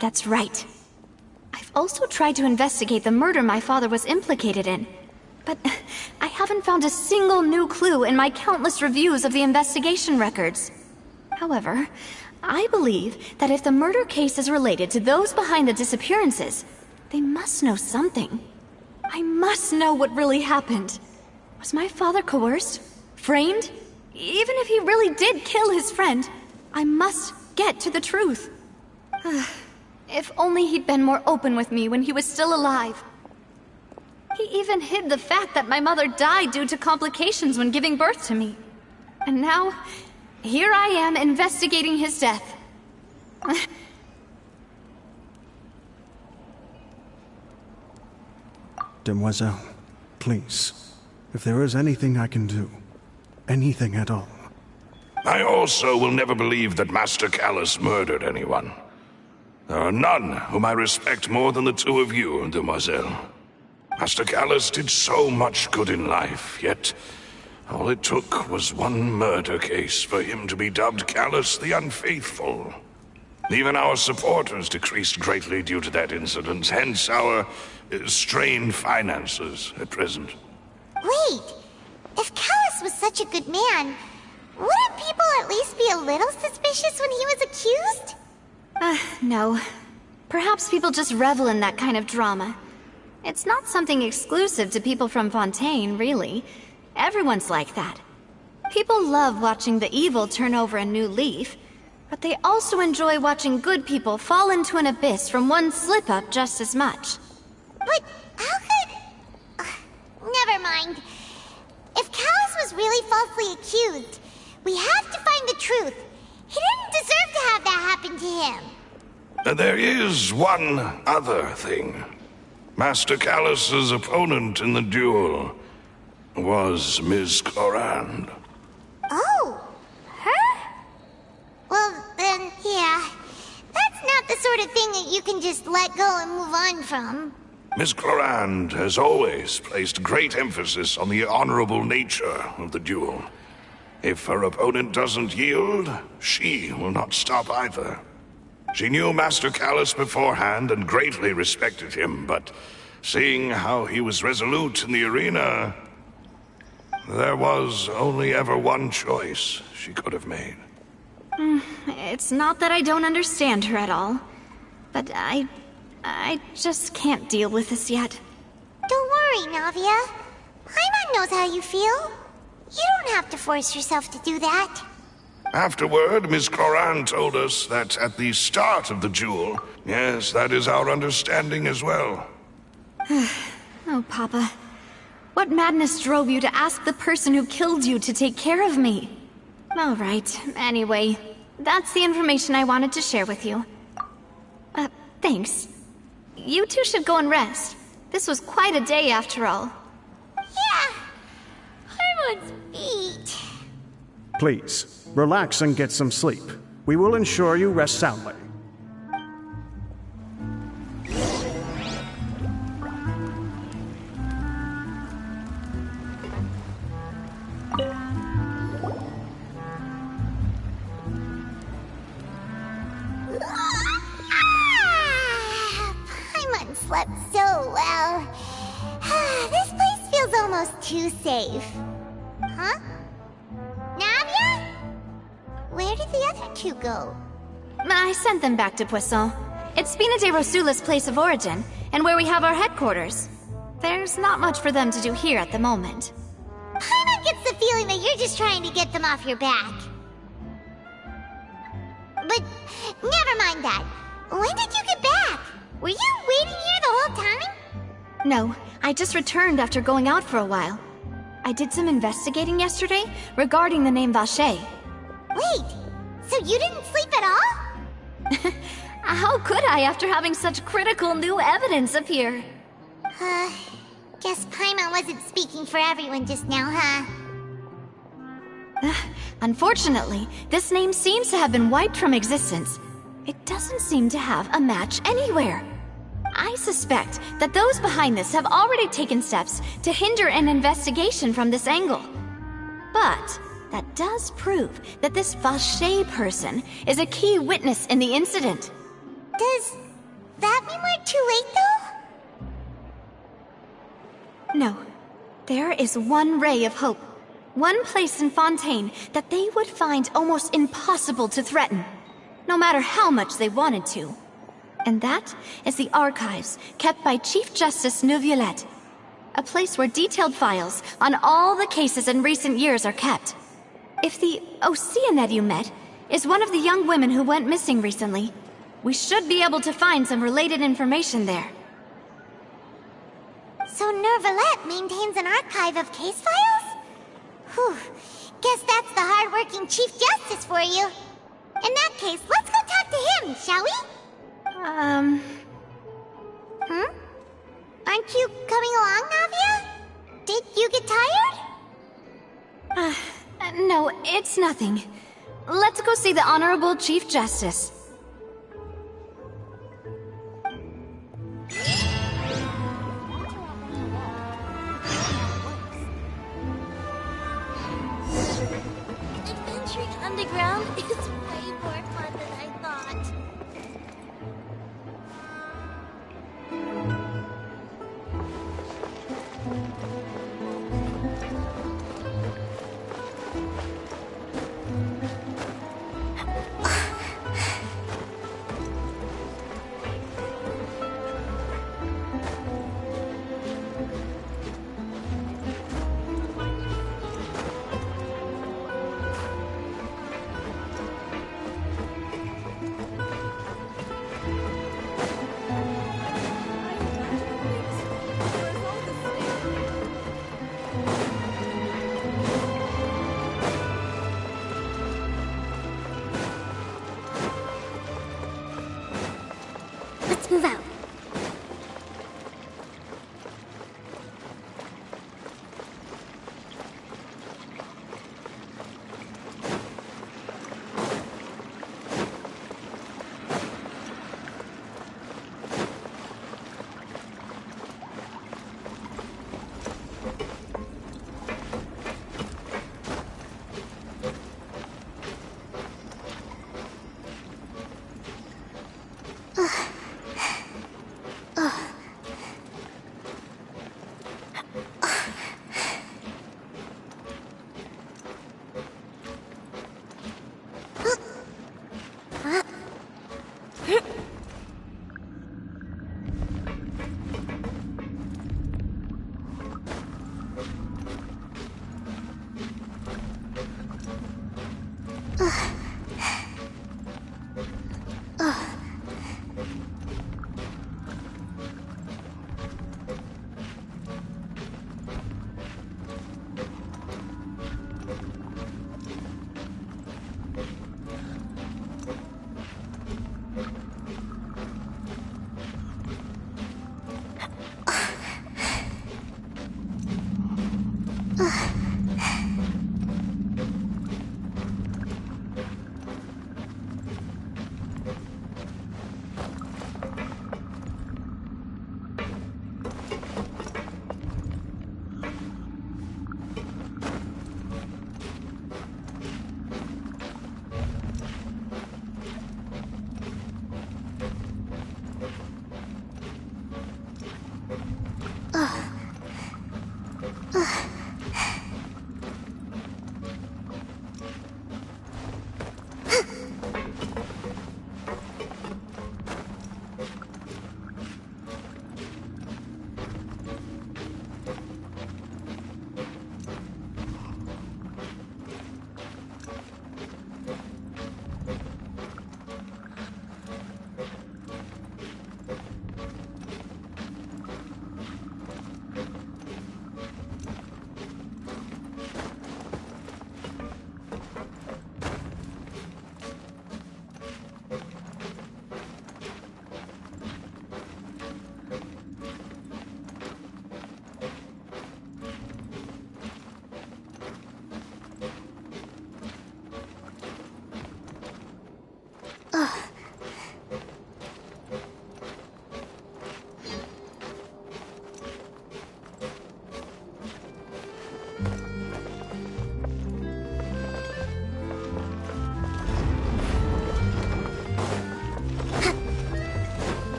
That's right. I've also tried to investigate the murder my father was implicated in, but I haven't found a single new clue in my countless reviews of the investigation records. However, I believe that if the murder case is related to those behind the disappearances, they must know something. I must know what really happened. Was my father coerced? Framed? Even if he really did kill his friend, I must get to the truth. If only he'd been more open with me when he was still alive. He even hid the fact that my mother died due to complications when giving birth to me. And now, here I am investigating his death. Demoiselle, please, if there is anything I can do, anything at all. I also will never believe that Master Callus murdered anyone. There are none whom I respect more than the two of you, Demoiselle. Master Callus did so much good in life, yet all it took was one murder case for him to be dubbed Callus the Unfaithful. Even our supporters decreased greatly due to that incident, hence our strained finances at present. Wait, if Callus was such a good man, wouldn't people at least be a little suspicious when he was accused? No. Perhaps people just revel in that kind of drama. It's not something exclusive to people from Fontaine, really. Everyone's like that. People love watching the evil turn over a new leaf, but they also enjoy watching good people fall into an abyss from one slip-up just as much. But how could... never mind. If Callus was really falsely accused, we have to find the truth. He didn't deserve to have that happen to him. There is one other thing. Master Callus's opponent in the duel was Ms. Clorand. Oh, her? Well, then, yeah. That's not the sort of thing that you can just let go and move on from. Ms. Clorand has always placed great emphasis on the honorable nature of the duel. If her opponent doesn't yield, she will not stop either. She knew Master Callus beforehand and greatly respected him, but seeing how he was resolute in the arena, There was only ever one choice she could have made. It's not that I don't understand her at all, but I just can't deal with this yet. Don't worry, Navia. Paimon knows how you feel. You don't have to force yourself to do that. Afterward, Miss Cloran told us that at the start of the duel, yes, that is our understanding as well. Oh, Papa. What madness drove you to ask the person who killed you to take care of me? All right, anyway, that's the information I wanted to share with you. Thanks. You two should go and rest. This was quite a day after all. Yeah, Paimon's beat. Please, relax and get some sleep. We will ensure you rest soundly. Paimon slept so well. This place feels almost too safe. Huh? Navia? Where did the other two go? I sent them back to Poisson. It's Spina de Rosula's place of origin, and where we have our headquarters. There's not much for them to do here at the moment. Paimon gets the feeling that you're just trying to get them off your back. But never mind that. When did you get back? Were you waiting here the whole time? No, I just returned after going out for a while. I did some investigating yesterday regarding the name Vache. Wait, so you didn't sleep at all? How could I after having such critical new evidence appear? Guess Paimon wasn't speaking for everyone just now, huh? Unfortunately, this name seems to have been wiped from existence. It doesn't seem to have a match anywhere. I suspect that those behind this have already taken steps to hinder an investigation from this angle. But that does prove that this Vache person is a key witness in the incident. Does that mean we're too late, though? No. There is one ray of hope. One place in Fontaine that they would find almost impossible to threaten, no matter how much they wanted to. And that is the archives kept by Chief Justice Neuvillette, a place where detailed files on all the cases in recent years are kept. If the Oceanette you met is one of the young women who went missing recently, we should be able to find some related information there. So Neuvillette maintains an archive of case files? Whew, guess that's the hard-working Chief Justice for you. In that case, let's go talk to him, shall we? Aren't you coming along, Navia? Did you get tired? No, it's nothing. Let's go see the Honorable Chief Justice. Adventuring underground is way more fun than I thought. Let's move out.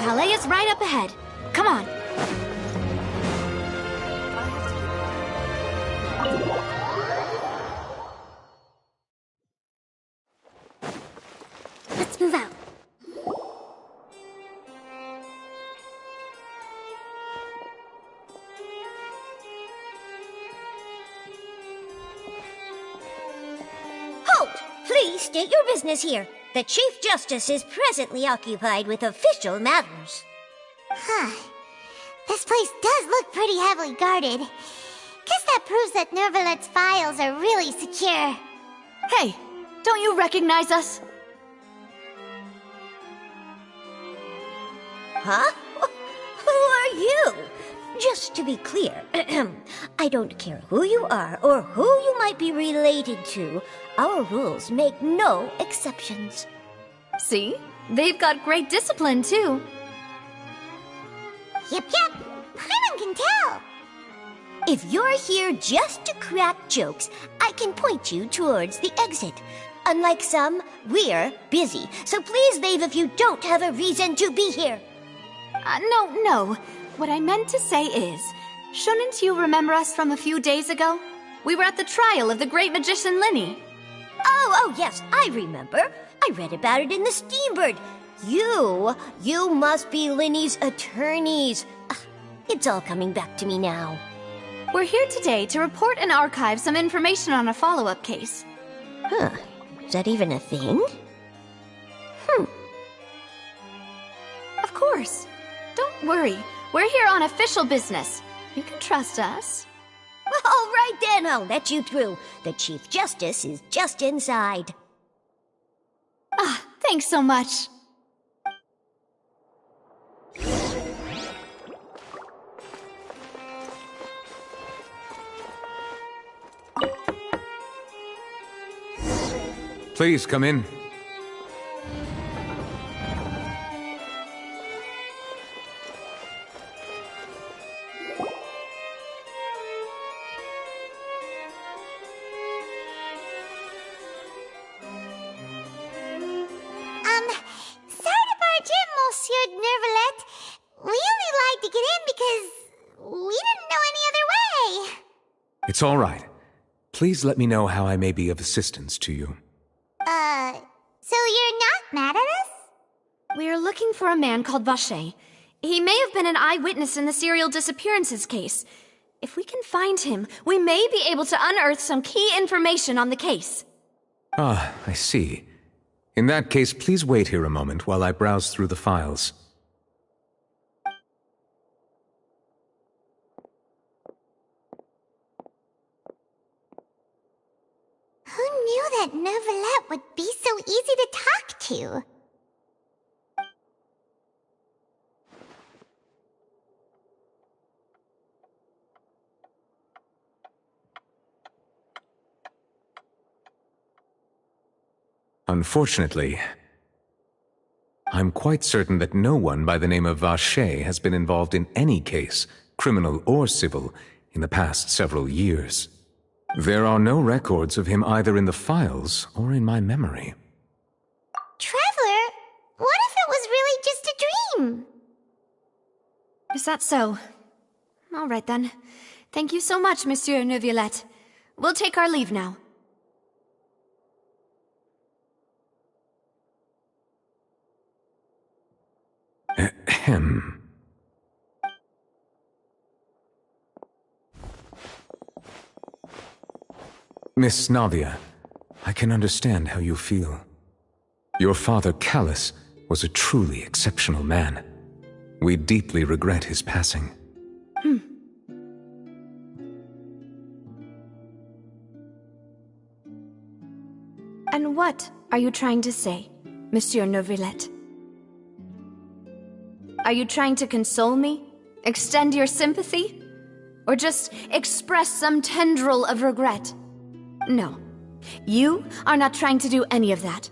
Ballet is right up ahead. Come on. Let's move out. Halt! Please state your business here. The Chief Justice is presently occupied with official matters. Huh. This place does look pretty heavily guarded. Guess that proves that Nervalet's files are really secure. Hey, don't you recognize us? Huh? Who are you? Just to be clear, I don't care who you are or who you might be related to. Our rules make no exceptions. See? They've got great discipline, too. Yep. Paimon can tell. If you're here just to crack jokes, I can point you towards the exit. Unlike some, we're busy, so please leave if you don't have a reason to be here. No. What I meant to say is, shouldn't you remember us from a few days ago? We were at the trial of the great magician Linny. Oh, yes, I remember. I read about it in the Steambird. You must be Linny's attorneys. It's all coming back to me now. We're here today to report and archive some information on a follow-up case. Huh. Is that even a thing? Of course. Don't worry. We're here on official business. You can trust us. All right then, I'll let you through. The Chief Justice is just inside. Thanks so much. Please come in. Sorry to barge in, Monsieur Nervalet. We only lied to get in because we didn't know any other way. It's all right. Please let me know how I may be of assistance to you. So you're not mad at us? We're looking for a man called Vacher. He may have been an eyewitness in the serial disappearances case. If we can find him, we may be able to unearth some key information on the case. Ah, I see. In that case, please wait here a moment while I browse through the files. Who knew that Nervalet would be so easy to talk to? Unfortunately, I'm quite certain that no one by the name of Vacher has been involved in any case, criminal or civil, in the past several years. There are no records of him either in the files or in my memory. Traveler, what if it was really just a dream? Is that so? All right then. Thank you so much, Monsieur Neuvillette. We'll take our leave now. Ahem. Miss Navia, I can understand how you feel. Your father, Callus, was a truly exceptional man. We deeply regret his passing. And what are you trying to say, Monsieur Neuvillette? Are you trying to console me? Extend your sympathy? Or just express some tendril of regret? No. You are not trying to do any of that.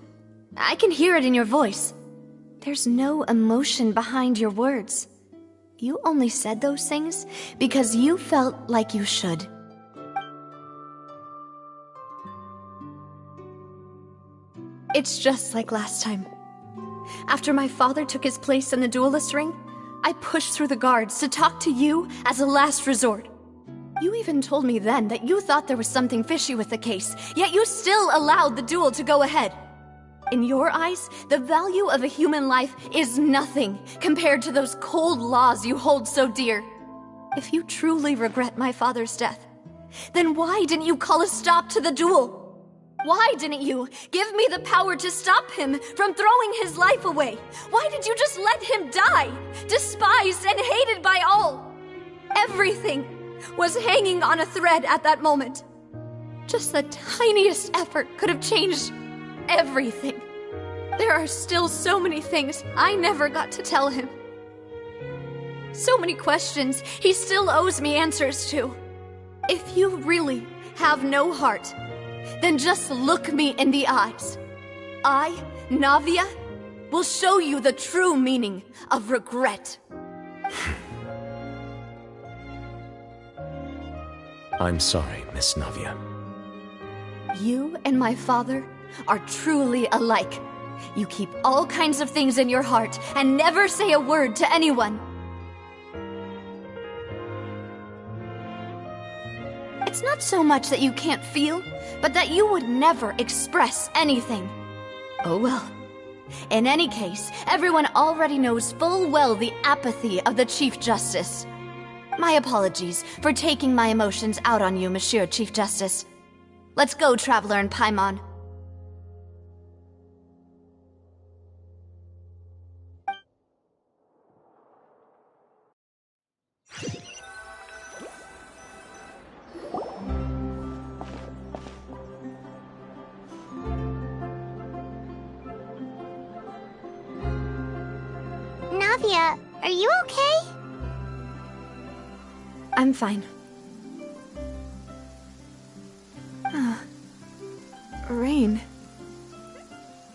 I can hear it in your voice. There's no emotion behind your words. You only said those things because you felt like you should. It's just like last time. After my father took his place in the duelist ring, I pushed through the guards to talk to you as a last resort. You even told me then that you thought there was something fishy with the case, yet you still allowed the duel to go ahead. In your eyes, the value of a human life is nothing compared to those cold laws you hold so dear. If you truly regret my father's death, then why didn't you call a stop to the duel? Why didn't you give me the power to stop him from throwing his life away? Why did you just let him die, despised and hated by all? Everything was hanging on a thread at that moment. Just the tiniest effort could have changed everything. There are still so many things I never got to tell him. So many questions he still owes me answers to. If you really have no heart, then just look me in the eyes. I, Navia, will show you the true meaning of regret. I'm sorry, Miss Navia. You and my father are truly alike. You keep all kinds of things in your heart and never say a word to anyone. It's not so much that you can't feel, but that you would never express anything. Oh well. In any case, everyone already knows full well the apathy of the Chief Justice. My apologies for taking my emotions out on you, Monsieur Chief Justice. Let's go, Traveler and Paimon. Navia, are you okay? I'm fine. Rain.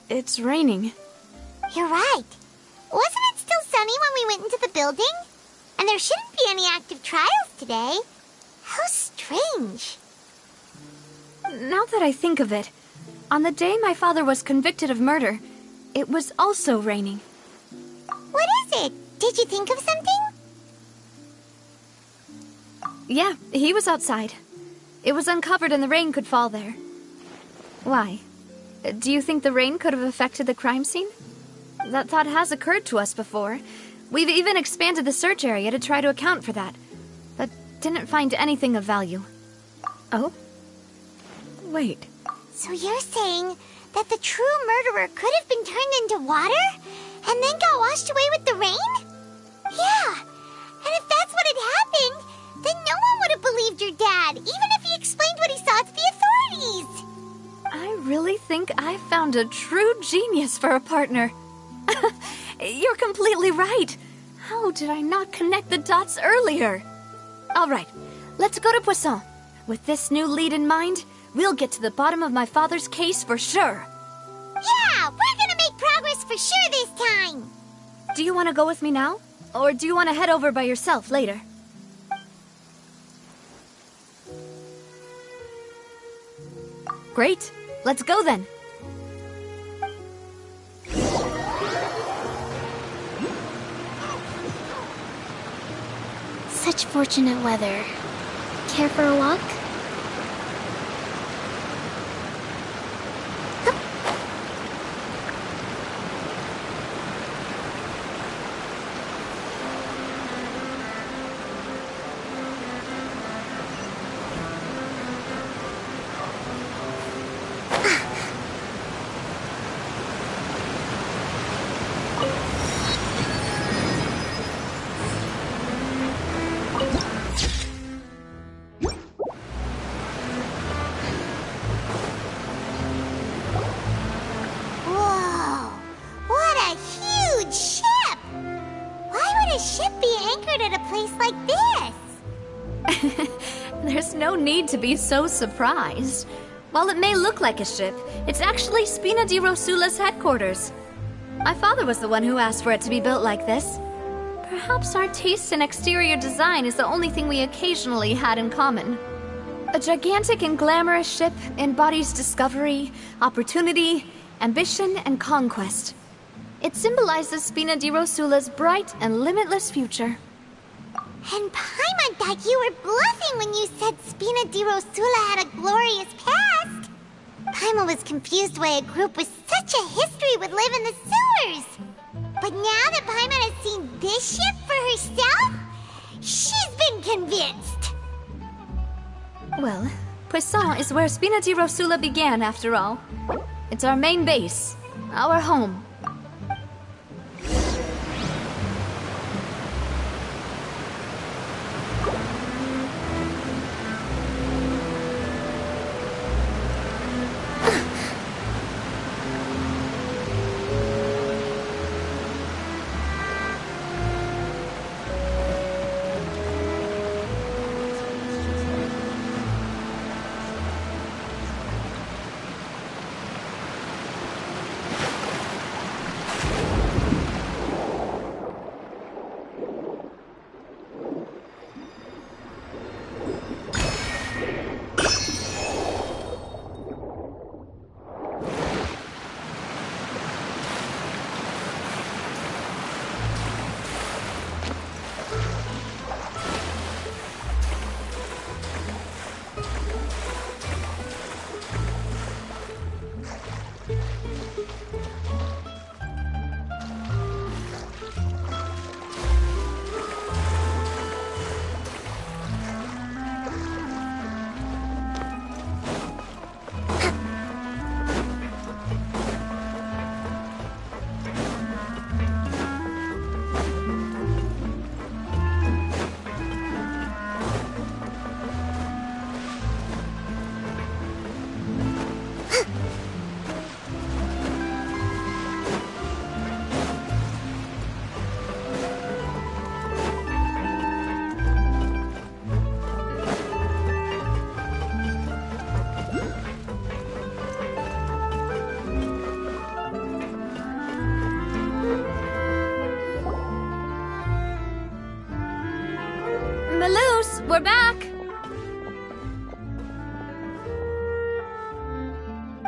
It's raining. You're right. Wasn't it still sunny when we went into the building? And there shouldn't be any active trials today. How strange. Now that I think of it, on the day my father was convicted of murder, it was also raining. What is it? Did you think of something? Yeah, he was outside. It was uncovered and the rain could fall there. Why? Do you think the rain could have affected the crime scene? That thought has occurred to us before. We've even expanded the search area to try to account for that, but didn't find anything of value. Oh? Wait. So you're saying that the true murderer could have been turned into water and then got washed away with the rain? Yeah, and if that's what had happened, then no one would have believed your dad, even if he explained what he saw to the authorities. I really think I found a true genius for a partner. You're completely right. How did I not connect the dots earlier? All right, let's go to Poisson. With this new lead in mind, we'll get to the bottom of my father's case for sure. Yeah, we're gonna make progress for sure this time. Do you want to go with me now? Or do you want to head over by yourself later? Great. Let's go then. Such fortunate weather. Care for a walk? Whoa, what a huge ship! Why would a ship be anchored at a place like this? There's no need to be so surprised. While it may look like a ship, it's actually Spina di Rosula's headquarters. My father was the one who asked for it to be built like this. Perhaps our taste in exterior design is the only thing we occasionally had in common. A gigantic and glamorous ship embodies discovery, opportunity, ambition, and conquest. It symbolizes Spina di Rosula's bright and limitless future. And Paimon thought you were bluffing when you said Spina di Rosula had a glorious past. Paimon was confused why a group with such a history would live in the sewers. But now that Paimon has seen this ship for herself, she's been convinced. Well, Poisson is where Spina di Rosula began, after all. It's our main base, our home. We're back!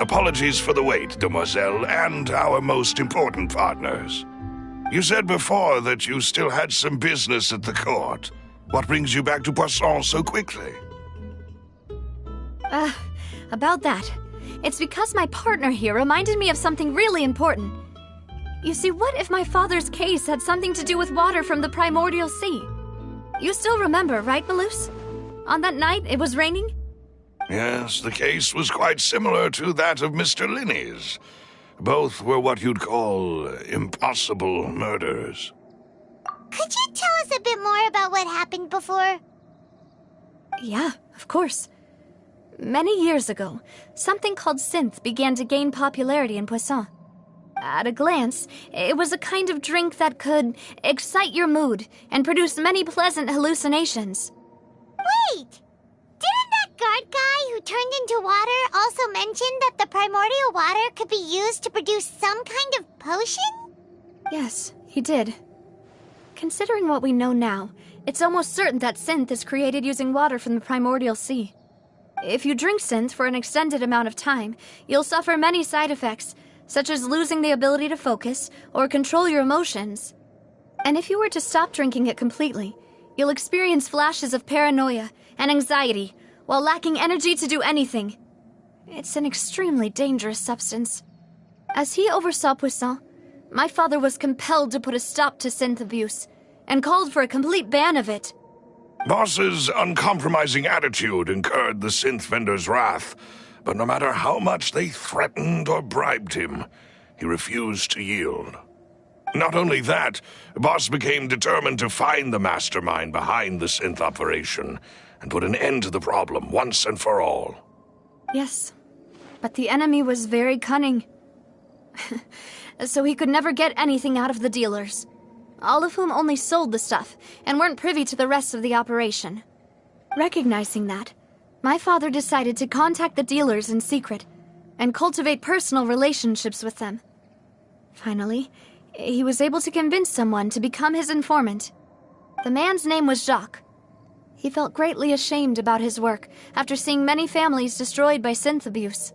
Apologies for the wait, demoiselle, and our most important partners. You said before that you still had some business at the court. What brings you back to Poisson so quickly? About that. It's because my partner here reminded me of something really important. You see, what if my father's case had something to do with water from the primordial sea? You still remember, right, Malus? On that night, it was raining? Yes, the case was quite similar to that of Mr. Linney's. Both were what you'd call impossible murders. Could you tell us a bit more about what happened before? Yeah, of course. Many years ago, something called synth began to gain popularity in Poisson. At a glance, it was a kind of drink that could excite your mood and produce many pleasant hallucinations. Wait! Didn't that guard guy who turned into water also mention that the primordial water could be used to produce some kind of potion? Yes, he did. Considering what we know now, it's almost certain that synth is created using water from the primordial sea. If you drink synth for an extended amount of time, you'll suffer many side effects, such as losing the ability to focus or control your emotions. And if you were to stop drinking it completely, you'll experience flashes of paranoia and anxiety while lacking energy to do anything. It's an extremely dangerous substance. As he oversaw Poisson, my father was compelled to put a stop to synth abuse and called for a complete ban of it. Boss's uncompromising attitude incurred the synth vendor's wrath, but no matter how much they threatened or bribed him, he refused to yield. Not only that, Boss became determined to find the mastermind behind the synth operation and put an end to the problem once and for all. Yes, but the enemy was very cunning. So he could never get anything out of the dealers, all of whom only sold the stuff and weren't privy to the rest of the operation. Recognizing that, my father decided to contact the dealers in secret and cultivate personal relationships with them. Finally, he was able to convince someone to become his informant. The man's name was Jacques. He felt greatly ashamed about his work after seeing many families destroyed by synth abuse.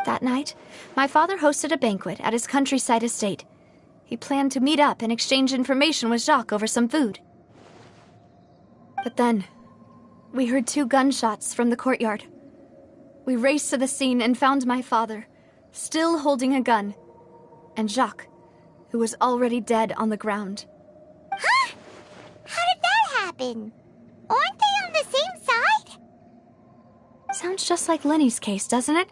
That night, my father hosted a banquet at his countryside estate. He planned to meet up and exchange information with Jacques over some food. But then, we heard 2 gunshots from the courtyard. We raced to the scene and found my father, still holding a gun, and Jacques, who was already dead on the ground. Huh? How did that happen? Aren't they on the same side? Sounds just like Lenny's case, doesn't it?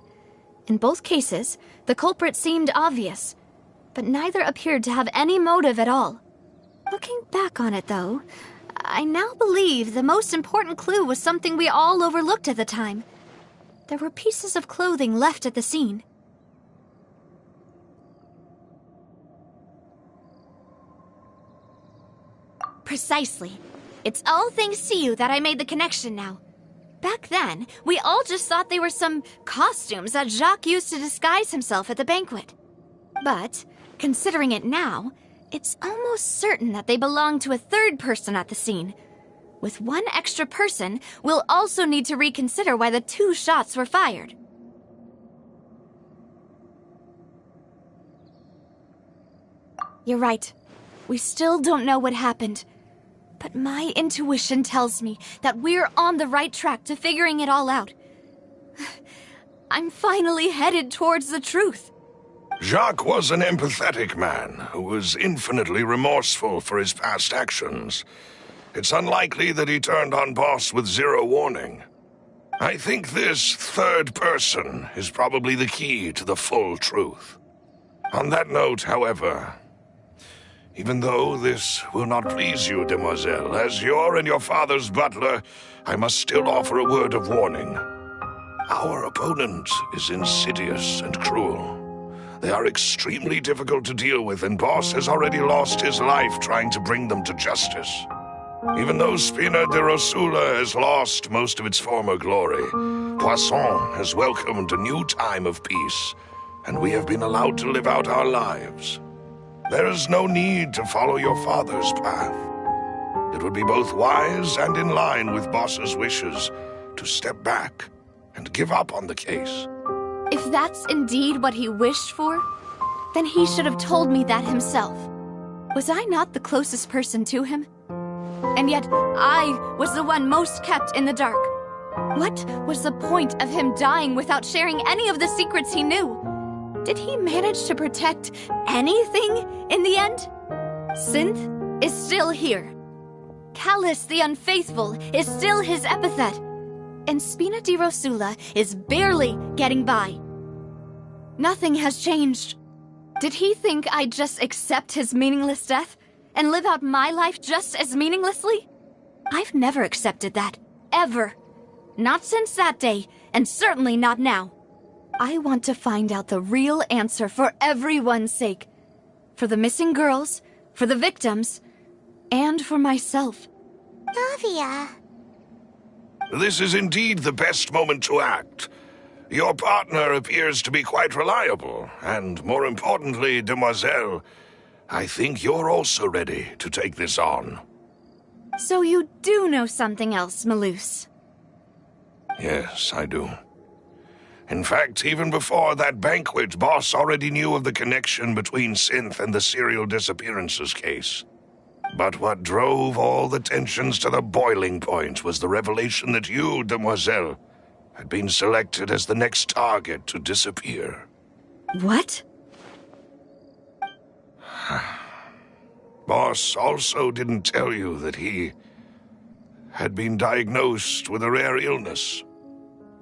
In both cases, the culprit seemed obvious, but neither appeared to have any motive at all. Looking back on it, though, I now believe the most important clue was something we all overlooked at the time. There were pieces of clothing left at the scene. Precisely. It's all thanks to you that I made the connection now. Back then, we all just thought they were some costumes that Jacques used to disguise himself at the banquet. But, considering it now, it's almost certain that they belong to a third person at the scene. With one extra person, we'll also need to reconsider why the 2 shots were fired. You're right. We still don't know what happened. But my intuition tells me that we're on the right track to figuring it all out. I'm finally headed towards the truth. Jacques was an empathetic man who was infinitely remorseful for his past actions. It's unlikely that he turned on Boss with 0 warning. I think this third person is probably the key to the full truth. On that note, however, even though this will not please you, demoiselle, as your and your father's butler, I must still offer a word of warning. Our opponent is insidious and cruel. They are extremely difficult to deal with, and Boss has already lost his life trying to bring them to justice. Even though Spina de Rosula has lost most of its former glory, Poisson has welcomed a new time of peace, and we have been allowed to live out our lives. There is no need to follow your father's path. it would be both wise and in line with Boss's wishes to step back and give up on the case. If that's indeed what he wished for, then he should have told me that himself. Was I not the closest person to him? And yet, I was the one most kept in the dark. What was the point of him dying without sharing any of the secrets he knew? Did he manage to protect anything in the end? Synth is still here. Callus the Unfaithful is still his epithet. And Spina di Rosula is barely getting by. Nothing has changed. Did he think I'd just accept his meaningless death and live out my life just as meaninglessly? I've never accepted that. Ever. Not since that day, and certainly not now. I want to find out the real answer for everyone's sake. For the missing girls, for the victims, and for myself. Navia. This is indeed the best moment to act. Your partner appears to be quite reliable, and more importantly, Demoiselle, I think you're also ready to take this on. So you do know something else, Malus? Yes, I do. In fact, even before that banquet, Boss already knew of the connection between Synth and the serial disappearances case. But what drove all the tensions to the boiling point was the revelation that you, Demoiselle, had been selected as the next target to disappear. What? Boss also didn't tell you that he had been diagnosed with a rare illness.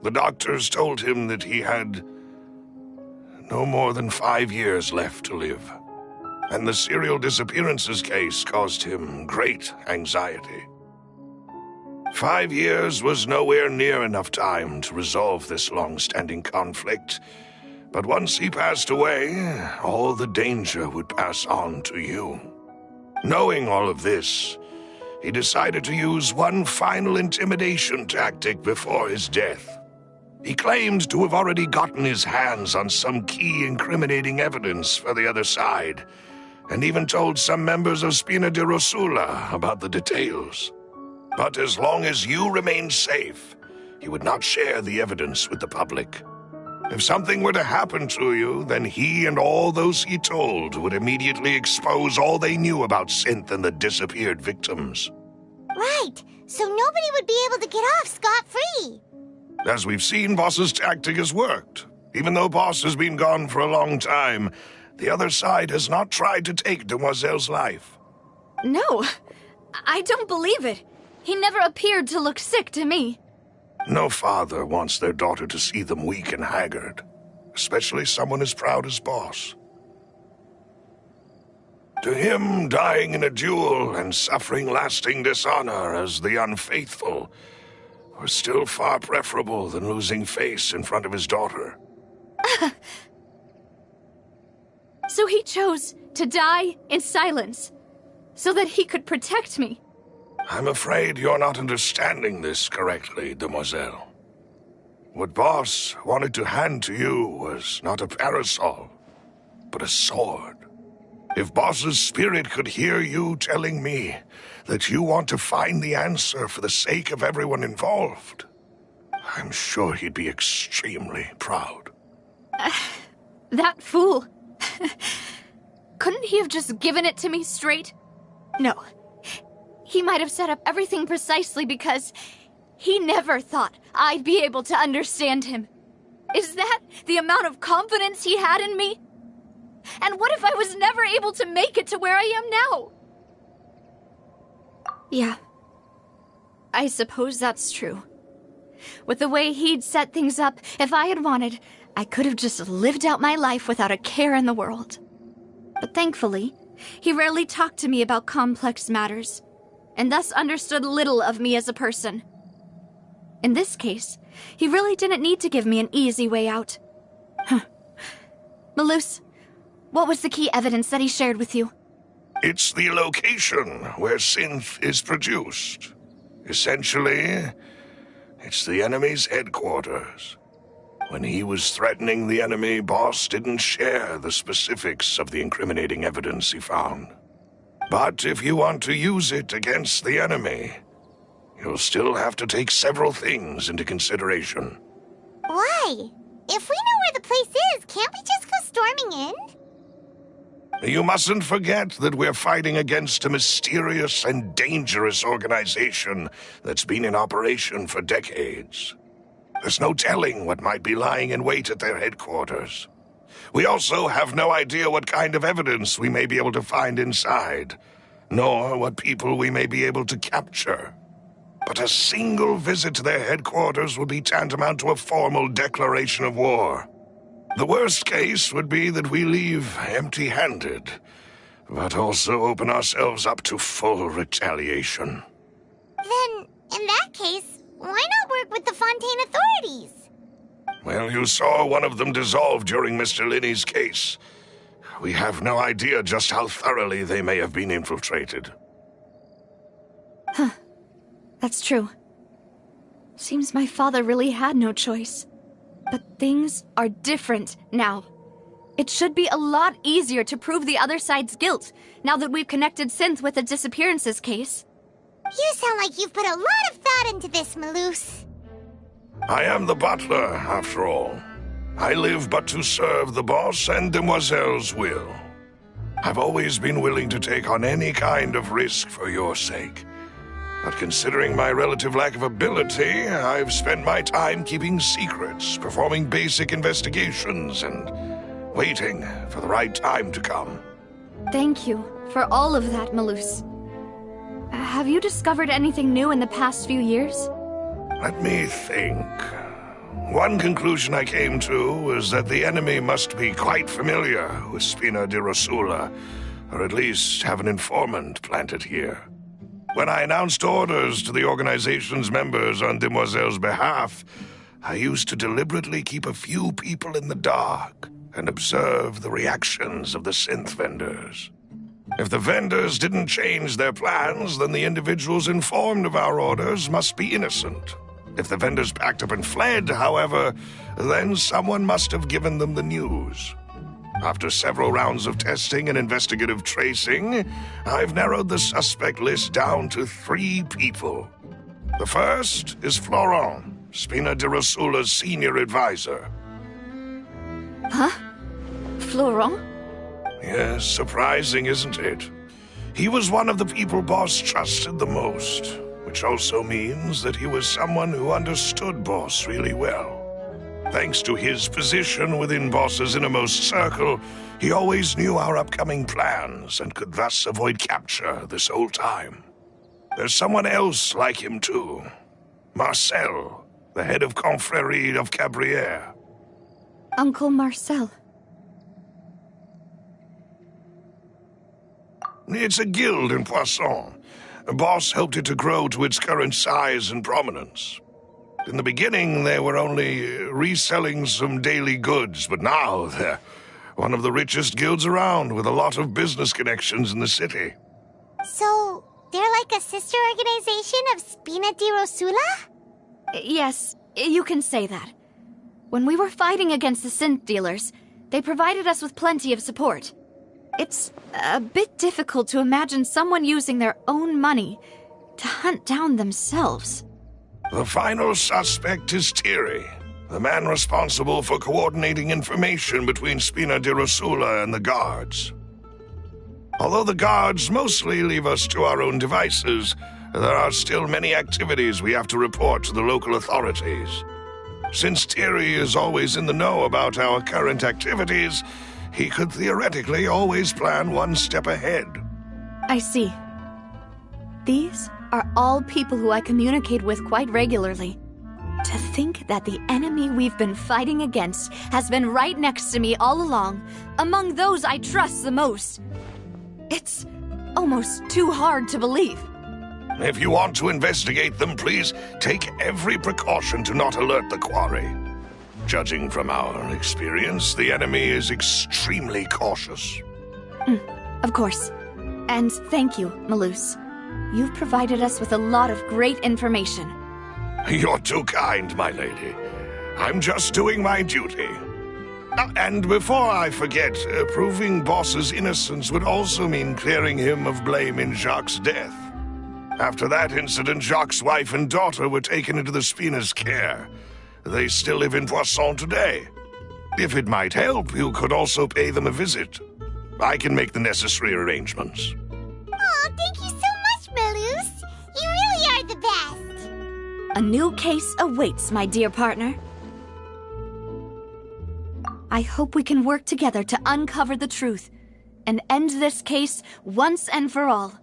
The doctors told him that he had no more than 5 years left to live. And the serial disappearances case caused him great anxiety. 5 years was nowhere near enough time to resolve this long-standing conflict. But once he passed away, all the danger would pass on to you. Knowing all of this, he decided to use one final intimidation tactic before his death. He claimed to have already gotten his hands on some key incriminating evidence for the other side, and even told some members of Spina di Rosula about the details. But as long as you remained safe, he would not share the evidence with the public. If something were to happen to you, then he and all those he told would immediately expose all they knew about Synth and the disappeared victims. Right, so nobody would be able to get off scot-free. As we've seen, Boss's tactic has worked. Even though Boss has been gone for a long time, the other side has not tried to take Demoiselle's life. No, I don't believe it. He never appeared to look sick to me. No father wants their daughter to see them weak and haggard, especially someone as proud as Boss. To him, dying in a duel and suffering lasting dishonor as the Unfaithful was still far preferable than losing face in front of his daughter. So he chose to die in silence, so that he could protect me. I'm afraid you're not understanding this correctly, Demoiselle. What Boss wanted to hand to you was not a parasol, but a sword. If Boss's spirit could hear you telling me that you want to find the answer for the sake of everyone involved, I'm sure he'd be extremely proud. That fool. Couldn't he have just given it to me straight? No. He might have set up everything precisely because he never thought I'd be able to understand him. Is that the amount of confidence he had in me? And what if I was never able to make it to where I am now? Yeah. I suppose that's true. With the way he'd set things up, if I had wanted, I could have just lived out my life without a care in the world. But thankfully, he rarely talked to me about complex matters, and thus understood little of me as a person. In this case, he really didn't need to give me an easy way out. Malus, what was the key evidence that he shared with you? It's the location where Synth is produced. Essentially, it's the enemy's headquarters. When he was threatening the enemy, Boss didn't share the specifics of the incriminating evidence he found. But if you want to use it against the enemy, you'll still have to take several things into consideration. Why? If we know where the place is, can't we just go storming in? You mustn't forget that we're fighting against a mysterious and dangerous organization that's been in operation for decades. There's no telling what might be lying in wait at their headquarters. We also have no idea what kind of evidence we may be able to find inside, nor what people we may be able to capture. But a single visit to their headquarters would be tantamount to a formal declaration of war. The worst case would be that we leave empty-handed, but also open ourselves up to full retaliation. Then, in that case, why not work with the Fontaine authorities? Well, you saw one of them dissolve during Mr. Linney's case. We have no idea just how thoroughly they may have been infiltrated. Huh. That's true. Seems my father really had no choice. But things are different now. It should be a lot easier to prove the other side's guilt, now that we've connected Synth with the disappearances case. You sound like you've put a lot of thought into this, Malus. I am the butler, after all. I live but to serve the boss and Demoiselle's will. I've always been willing to take on any kind of risk for your sake. But considering my relative lack of ability, I've spent my time keeping secrets, performing basic investigations, and waiting for the right time to come. Thank you for all of that, Malus. Have you discovered anything new in the past few years? Let me think. One conclusion I came to was that the enemy must be quite familiar with Spina di Rosula, or at least have an informant planted here. When I announced orders to the organization's members on Demoiselle's behalf, I used to deliberately keep a few people in the dark and observe the reactions of the synth vendors. If the vendors didn't change their plans, then the individuals informed of our orders must be innocent. If the vendors packed up and fled, however, then someone must have given them the news. After several rounds of testing and investigative tracing, I've narrowed the suspect list down to 3 people. The first is Florent, Spina di Rosula's senior advisor. Huh? Florent? Yes, surprising, isn't it? He was one of the people Boss trusted the most, which also means that he was someone who understood Boss really well. Thanks to his position within Boss's innermost circle, he always knew our upcoming plans and could thus avoid capture this whole time. There's someone else like him too. Marcel, the head of Confrérie of Cabrières. Uncle Marcel. It's a guild in Poisson. Boss helped it to grow to its current size and prominence. In the beginning, they were only reselling some daily goods, but now they're one of the richest guilds around, with a lot of business connections in the city. So, they're like a sister organization of Spina di Rosula? Yes, you can say that. When we were fighting against the synth dealers, they provided us with plenty of support. It's a bit difficult to imagine someone using their own money to hunt down themselves. The final suspect is Thierry, the man responsible for coordinating information between Spina di Rosula and the guards. Although the guards mostly leave us to our own devices, there are still many activities we have to report to the local authorities. Since Thierry is always in the know about our current activities, he could theoretically always plan one step ahead. I see. These are all people who I communicate with quite regularly. To think that the enemy we've been fighting against has been right next to me all along, among those I trust the most. It's almost too hard to believe. If you want to investigate them, please take every precaution to not alert the quarry. Judging from our experience, the enemy is extremely cautious. Of course. And thank you, Malus. You've provided us with a lot of great information. You're too kind, my lady. I'm just doing my duty. And before I forget, proving Boss's innocence would also mean clearing him of blame in Jacques' death. After that incident, Jacques' wife and daughter were taken into the Spina's care. They still live in Poisson today. If it might help, you could also pay them a visit. I can make the necessary arrangements. Oh, thank you so much, Malus. You really are the best. A new case awaits, my dear partner. I hope we can work together to uncover the truth and end this case once and for all.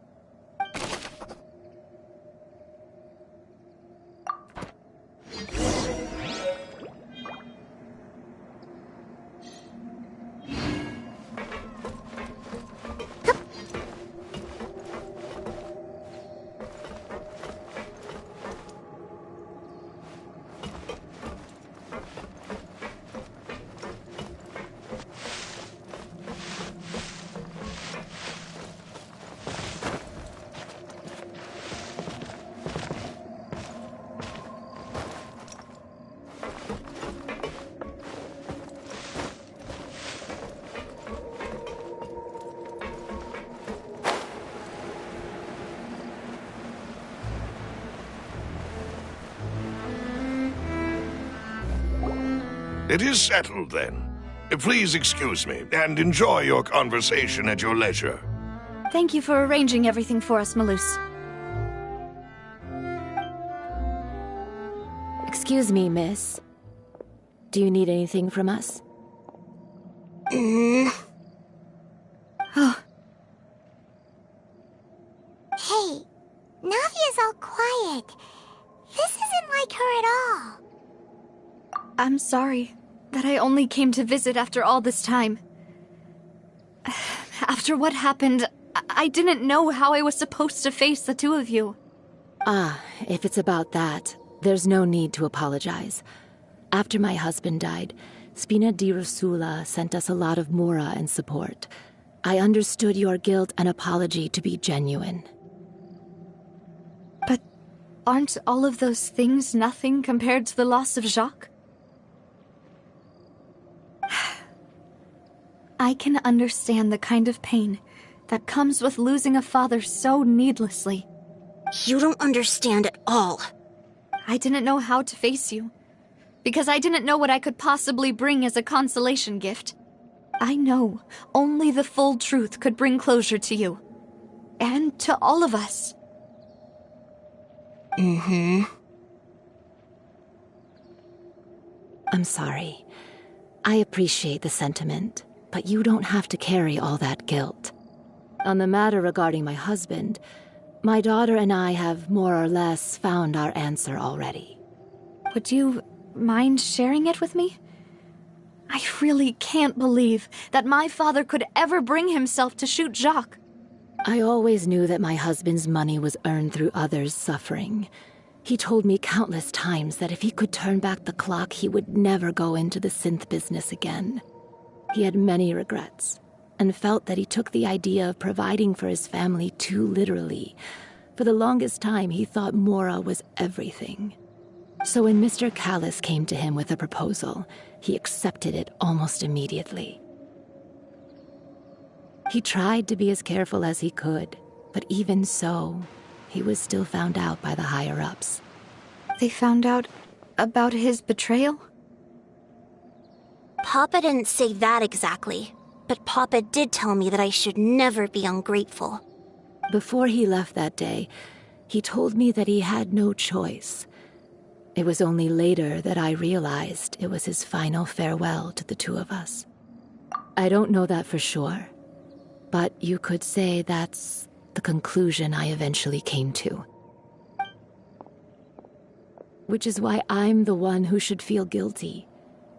It is settled, then. Please excuse me, and enjoy your conversation at your leisure. Thank you for arranging everything for us, Malus. Excuse me, miss. Do you need anything from us? Oh. Hey, Navia's all quiet. This isn't like her at all. I'm sorry that I only came to visit after all this time. After what happened, I didn't know how I was supposed to face the two of you. Ah, if it's about that, there's no need to apologize. After my husband died, Spina di Rosula sent us a lot of mora and support. I understood your guilt and apology to be genuine. But aren't all of those things nothing compared to the loss of Jacques? I can understand the kind of pain that comes with losing a father so needlessly. You don't understand at all. I didn't know how to face you, because I didn't know what I could possibly bring as a consolation gift. I know only the full truth could bring closure to you, and to all of us. I'm sorry. I appreciate the sentiment, but you don't have to carry all that guilt. On the matter regarding my husband, my daughter and I have more or less found our answer already. Would you mind sharing it with me? I really can't believe that my father could ever bring himself to shoot Jacques. I always knew that my husband's money was earned through others' suffering. He told me countless times that if he could turn back the clock, he would never go into the synth business again. He had many regrets, and felt that he took the idea of providing for his family too literally. For the longest time, he thought Mora was everything. So when Mr. Callis came to him with a proposal, he accepted it almost immediately. He tried to be as careful as he could, but even so, he was still found out by the higher-ups. They found out about his betrayal? Papa didn't say that exactly, but Papa did tell me that I should never be ungrateful. Before he left that day, he told me that he had no choice. It was only later that I realized it was his final farewell to the two of us. I don't know that for sure, but you could say that's the conclusion I eventually came to. Which is why I'm the one who should feel guilty.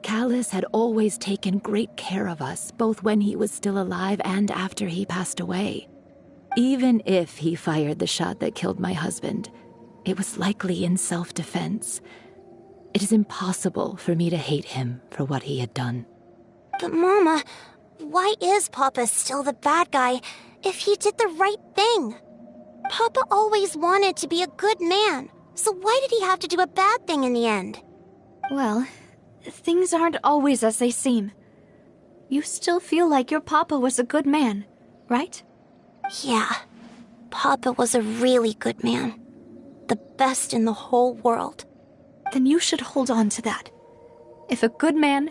Callis had always taken great care of us, both when he was still alive and after he passed away. Even if he fired the shot that killed my husband, it was likely in self-defense. It is impossible for me to hate him for what he had done. But Mama, why is Papa still the bad guy if he did the right thing? Papa always wanted to be a good man, so why did he have to do a bad thing in the end? Well, things aren't always as they seem. you still feel like your papa was a good man, right? Yeah. Papa was a really good man. The best in the whole world. Then you should hold on to that. If a good man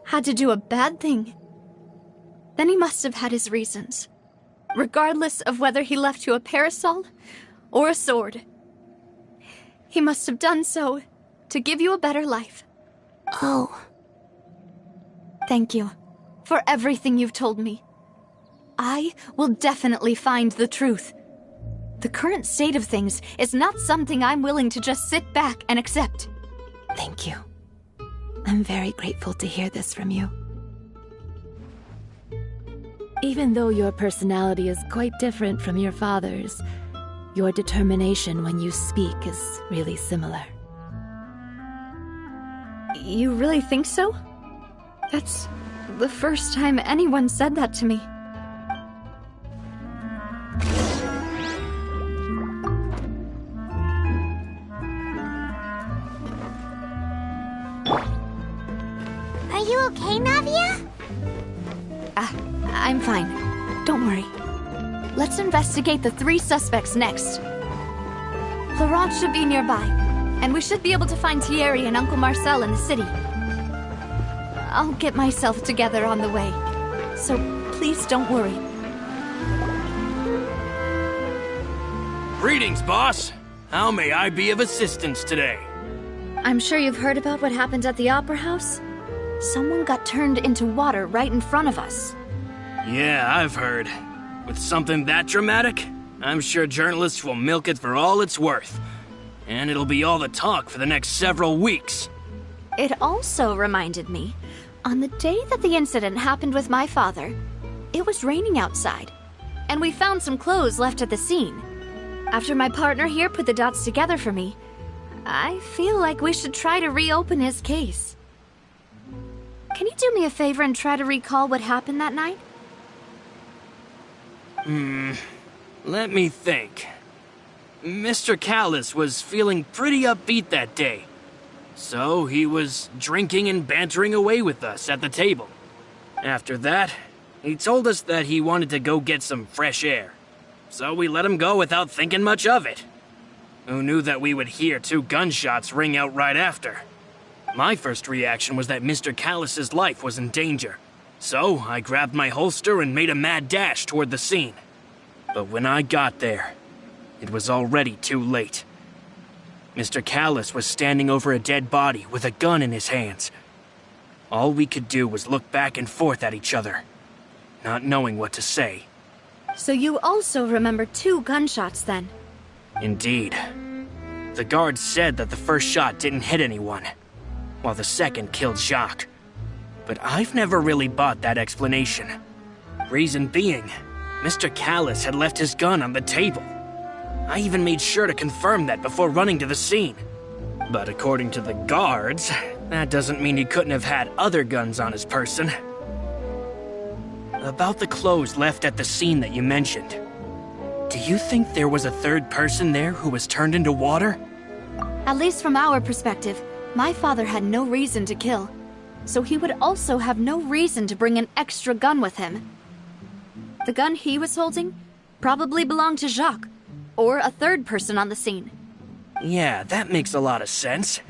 had to do a bad thing, then he must have had his reasons. Regardless of whether he left you a parasol or a sword. He must have done so to give you a better life. Oh. Thank you for everything you've told me. I will definitely find the truth. The current state of things is not something I'm willing to just sit back and accept. Thank you. I'm very grateful to hear this from you. Even though your personality is quite different from your father's, your determination when you speak is really similar. You really think so? That's the first time anyone said that to me. Are you okay, Navia? I'm fine. Don't worry. Let's investigate the 3 suspects next. Laurent should be nearby, and we should be able to find Thierry and Uncle Marcel in the city. I'll get myself together on the way, so please don't worry. Greetings, boss. How may I be of assistance today? I'm sure you've heard about what happened at the Opera House. Someone got turned into water right in front of us. Yeah, I've heard. With something that dramatic, I'm sure journalists will milk it for all it's worth. And it'll be all the talk for the next several weeks. It also reminded me, on the day that the incident happened with my father, it was raining outside, and we found some clothes left at the scene. After my partner here put the dots together for me, I feel like we should try to reopen his case. Can you do me a favor and try to recall what happened that night? Let me think. Mr. Callis was feeling pretty upbeat that day. So he was drinking and bantering away with us at the table. After that, he told us that he wanted to go get some fresh air. So we let him go without thinking much of it. Who knew that we would hear 2 gunshots ring out right after? My first reaction was that Mr. Callis's life was in danger. So I grabbed my holster and made a mad dash toward the scene. But when I got there, it was already too late. Mr. Callis was standing over a dead body with a gun in his hands. All we could do was look back and forth at each other, not knowing what to say. So you also remember 2 gunshots then? Indeed. The guard said that the first shot didn't hit anyone, while the second killed Jacques. But I've never really bought that explanation. Reason being, Mr. Callis had left his gun on the table. I even made sure to confirm that before running to the scene. But according to the guards, that doesn't mean he couldn't have had other guns on his person. About the clothes left at the scene that you mentioned, do you think there was a third person there who was turned into water? At least from our perspective, my father had no reason to kill, so he would also have no reason to bring an extra gun with him. The gun he was holding probably belonged to Jacques, or a third person on the scene. Yeah, that makes a lot of sense.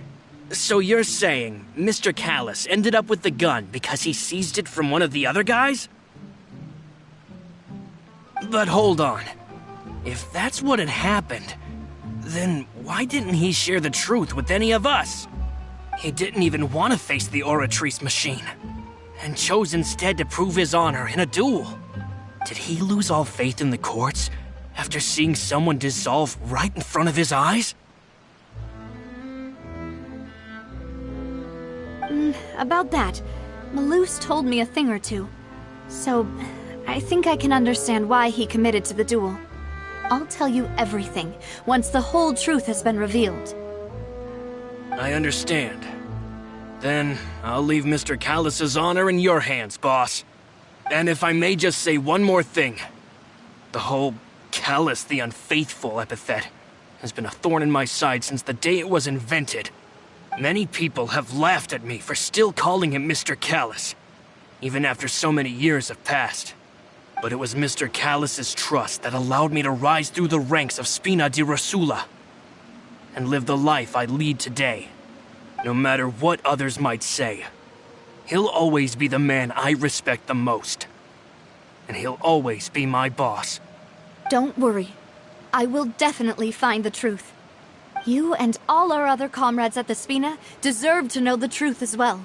So you're saying Mr. Callis ended up with the gun because he seized it from one of the other guys? But hold on. If that's what had happened, then why didn't he share the truth with any of us? He didn't even want to face the Oratrice machine, and chose instead to prove his honor in a duel. Did he lose all faith in the courts after seeing someone dissolve right in front of his eyes? About that, Malouse told me a thing or two, so I think I can understand why he committed to the duel. I'll tell you everything once the whole truth has been revealed. I understand. Then I'll leave Mr. Callis's honor in your hands, boss. And if I may just say one more thing. The whole Callis the Unfaithful epithet has been a thorn in my side since the day it was invented. Many people have laughed at me for still calling him Mr. Callis. even after so many years have passed. But it was Mr. Callus's trust that allowed me to rise through the ranks of Spina di Rosula and live the life I lead today. No matter what others might say, he'll always be the man I respect the most. And he'll always be my boss. Don't worry. I will definitely find the truth. You and all our other comrades at the Spina deserve to know the truth as well.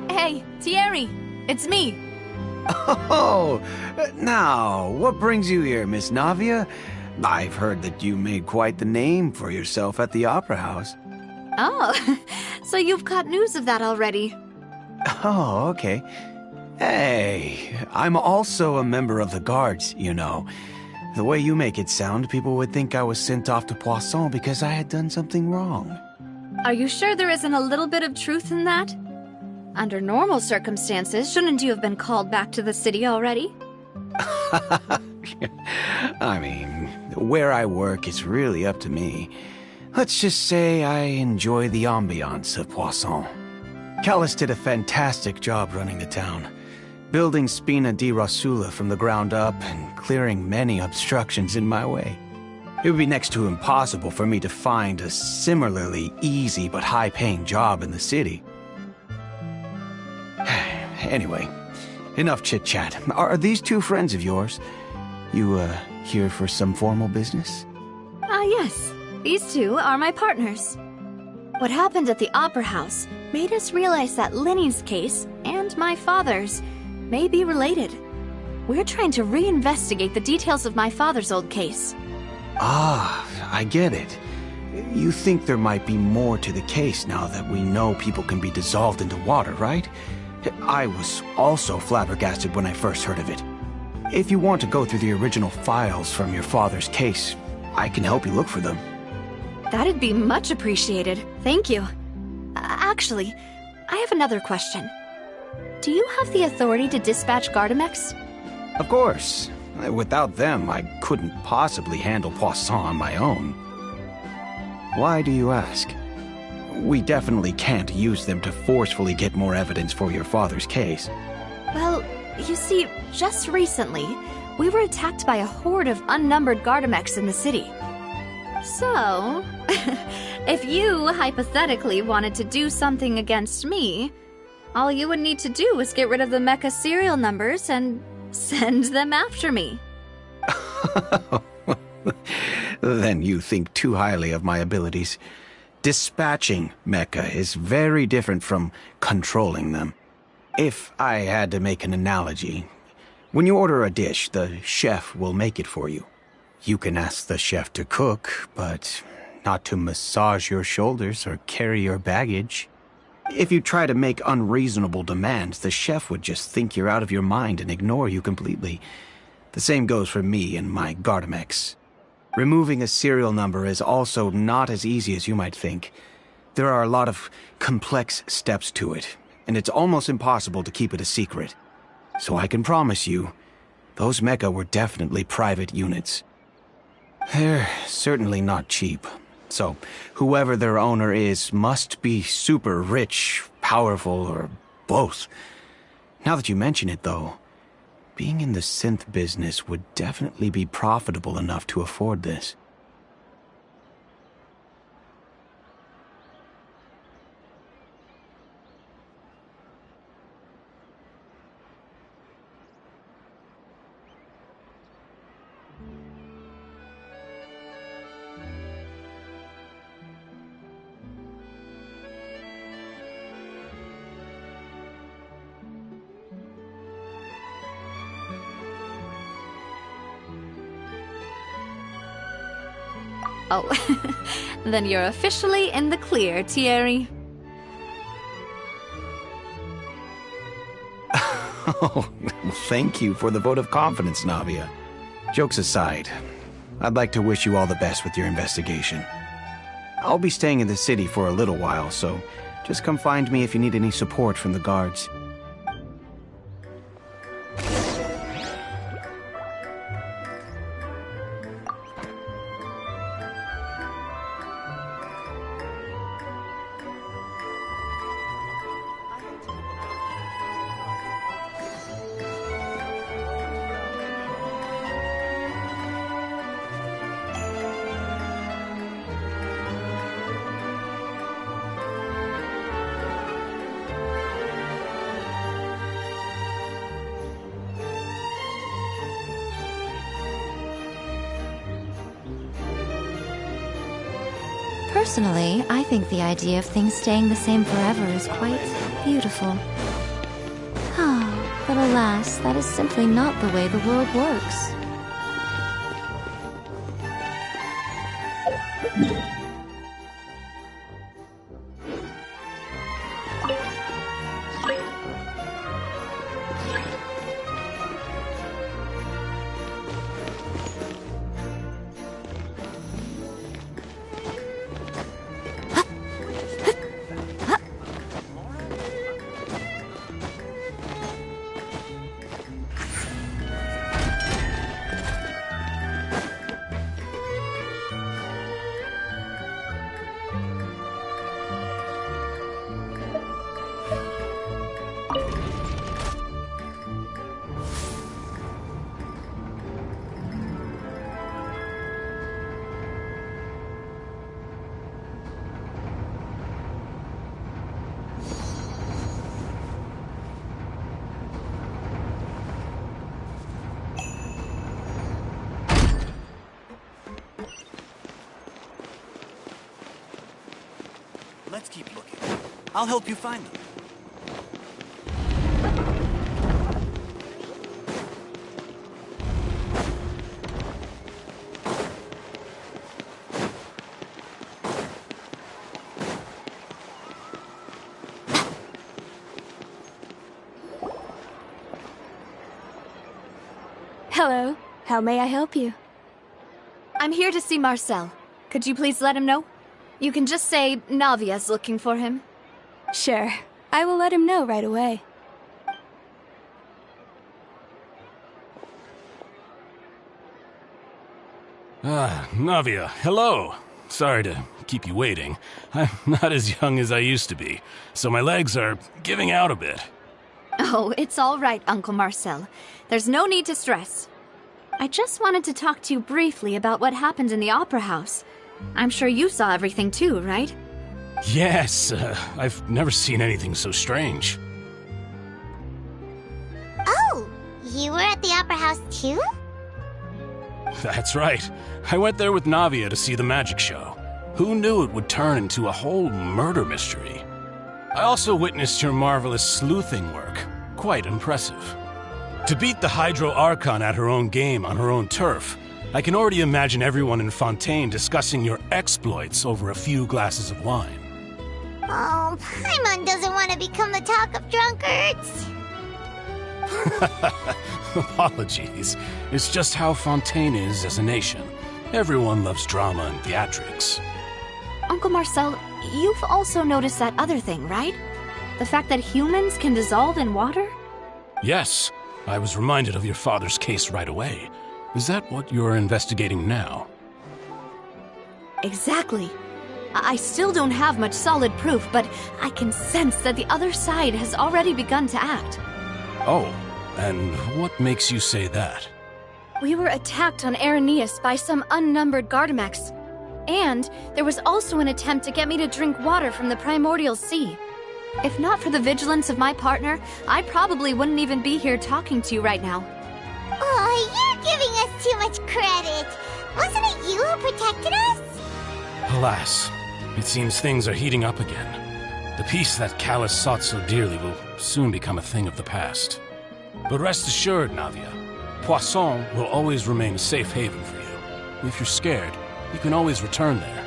Hey, Thierry! It's me! Oh, now, what brings you here, Miss Navia? I've heard that you made quite the name for yourself at the Opera House. Oh, so you've got news of that already. Oh, okay. Hey, I'm also a member of the Guards, you know. The way you make it sound, people would think I was sent off to Poisson because I had done something wrong. Are you sure there isn't a little bit of truth in that? Under normal circumstances, shouldn't you have been called back to the city already? I mean, where I work is really up to me. Let's just say I enjoy the ambiance of Poisson. Callus did a fantastic job running the town, building Spina di Rosula from the ground up and clearing many obstructions in my way. It would be next to impossible for me to find a similarly easy but high-paying job in the city. Anyway, enough chit-chat. Are these two friends of yours? You, here for some formal business? Yes. These two are my partners. What happened at the Opera House made us realize that Linny's case and my father's may be related. We're trying to reinvestigate the details of my father's old case. Ah, I get it. You think there might be more to the case now that we know people can be dissolved into water, right? I was also flabbergasted when I first heard of it. If you want to go through the original files from your father's case, I can help you look for them. That'd be much appreciated. Thank you. Actually, I have another question. Do you have the authority to dispatch Gardamex? Of course. Without them, I couldn't possibly handle Poisson on my own. Why do you ask? We definitely can't use them to forcefully get more evidence for your father's case. Well, you see, just recently, we were attacked by a horde of unnumbered Gardamex in the city. So, if you hypothetically wanted to do something against me, all you would need to do was get rid of the mecha serial numbers and send them after me. Then you think too highly of my abilities. Dispatching mecha is very different from controlling them. If I had to make an analogy, when you order a dish, the chef will make it for you. You can ask the chef to cook, but not to massage your shoulders or carry your baggage. If you try to make unreasonable demands, the chef would just think you're out of your mind and ignore you completely. The same goes for me and my Gardamex. Removing a serial number is also not as easy as you might think. There are a lot of complex steps to it, and it's almost impossible to keep it a secret. So I can promise you, those mecha were definitely private units. They're certainly not cheap. So, whoever their owner is must be super rich, powerful, or both. Now that you mention it, though, being in the synth business would definitely be profitable enough to afford this. Oh, then you're officially in the clear, Thierry. Oh, thank you for the vote of confidence, Navia. Jokes aside, I'd like to wish you all the best with your investigation. I'll be staying in the city for a little while, so just come find me if you need any support from the guards. Personally, I think the idea of things staying the same forever is quite beautiful. But alas, that is simply not the way the world works. Let's keep looking. I'll help you find them. Hello. How may I help you? I'm here to see Marcel. Could you please let him know? You can just say Navia's looking for him. Sure. I will let him know right away. Navia, hello. Sorry to keep you waiting. I'm not as young as I used to be, so my legs are giving out a bit. Oh, it's all right, Uncle Marcel. There's no need to stress. I just wanted to talk to you briefly about what happened in the Opera House. I'm sure you saw everything too, right? Yes, I've never seen anything so strange. Oh, you were at the Opera House too? That's right. I went there with Navia to see the magic show. Who knew it would turn into a whole murder mystery? I also witnessed your marvelous sleuthing work. Quite impressive. To beat the Hydro Archon at her own game on her own turf, I can already imagine everyone in Fontaine discussing your exploits over a few glasses of wine. Oh, Paimon doesn't want to become the talk of drunkards. Apologies. It's just how Fontaine is as a nation. Everyone loves drama and theatrics. Uncle Marcel, you've also noticed that other thing, right? The fact that humans can dissolve in water? Yes, I was reminded of your father's case right away. Is that what you're investigating now? Exactly. I still don't have much solid proof, but I can sense that the other side has already begun to act. Oh, and what makes you say that? We were attacked on Araneus by some unnumbered Gardamex. And there was also an attempt to get me to drink water from the primordial sea. If not for the vigilance of my partner, I probably wouldn't even be here talking to you right now. Oh, you're giving us too much credit. Wasn't it you who protected us? Alas, it seems things are heating up again. The peace that Callus sought so dearly will soon become a thing of the past. But rest assured, Navia, Poisson will always remain a safe haven for you. If you're scared, you can always return there.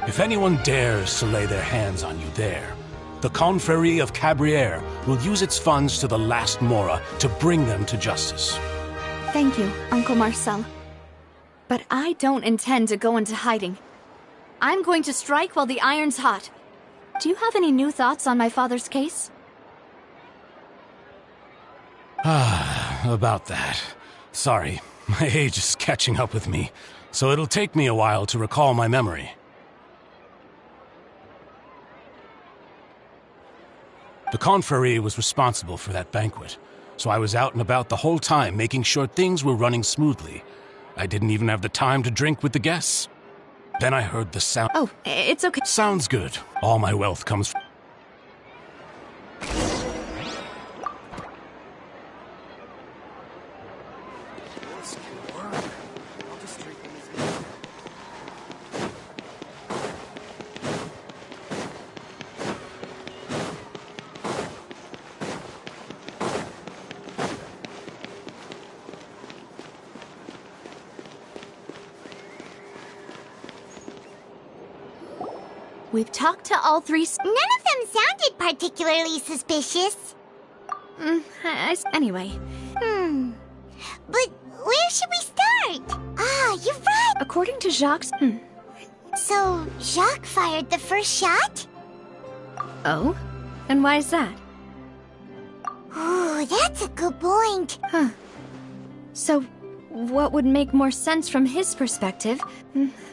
If anyone dares to lay their hands on you there, the Confrérie of Cabriere will use its funds to the last Mora to bring them to justice. Thank you, Uncle Marcel. But I don't intend to go into hiding. I'm going to strike while the iron's hot. Do you have any new thoughts on my father's case? About that. Sorry, my age is catching up with me, so it'll take me a while to recall my memory. The Confrérie was responsible for that banquet, so I was out and about the whole time making sure things were running smoothly. I didn't even have the time to drink with the guests. Then I heard the sound. Oh, it's okay. Sounds good. All my wealth comes from... We've talked to all three. None of them sounded particularly suspicious. Anyway. But where should we start? Ah, you're right. According to Jacques. So, Jacques fired the first shot? Oh? And why is that? Ooh, that's a good point. Huh. So, what would make more sense from his perspective?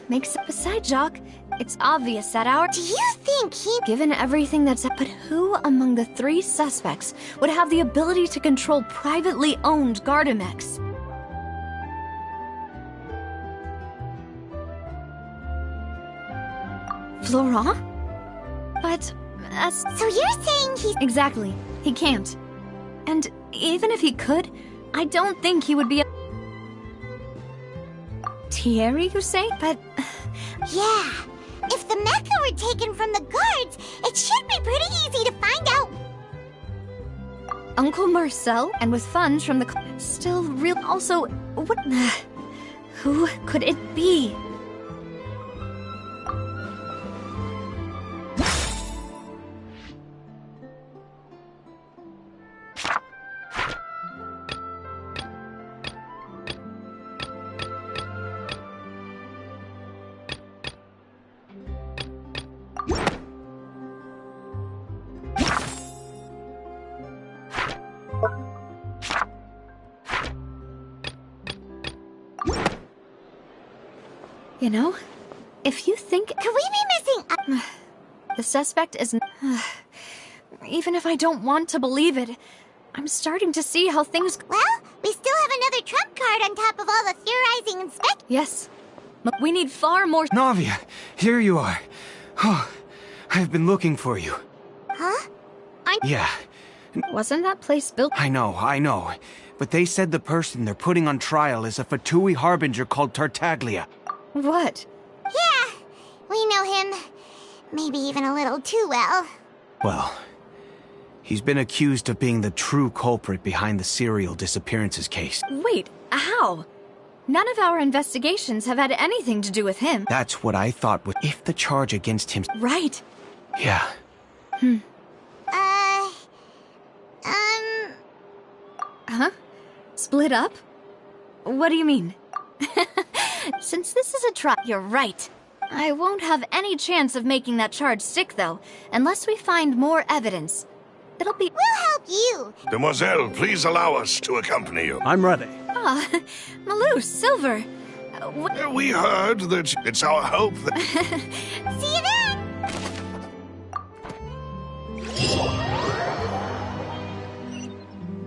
Besides Jacques, it's obvious that our... Do you think he... Given everything that's... But who among the three suspects would have the ability to control privately owned Gardamex? Florent? But... So you're saying he... Exactly. He can't. And even if he could, I don't think he would be... Thierry, you say? But... Yeah. If the mecha were taken from the guards, it should be pretty easy to find out. Uncle Marcel, and with funds from the... Still real... Also, what... Who could it be? You know, if you think... Could we be missing... The suspect is... Even if I don't want to believe it, I'm starting to see how things... Well, we still have another trump card on top of all the theorizing and spec... Yes. But we need far more... Navia, here you are. Oh, I've been looking for you. Huh? Yeah. Wasn't that place built... I know. But they said the person they're putting on trial is a Fatui harbinger called Tartaglia. What? Yeah, we know him. Maybe even a little too well. Well, he's been accused of being the true culprit behind the serial disappearances case. Wait, how? None of our investigations have had anything to do with him. That's what I thought would... If the charge against him... Right. Yeah. Huh? Split up? What do you mean? Since this is a trial, you're right. I won't have any chance of making that charge stick, though, unless we find more evidence. It'll be... We'll help you! Demoiselle, please allow us to accompany you. I'm ready. Ah, Malou, Silver. We heard that it's our hope that... See you then!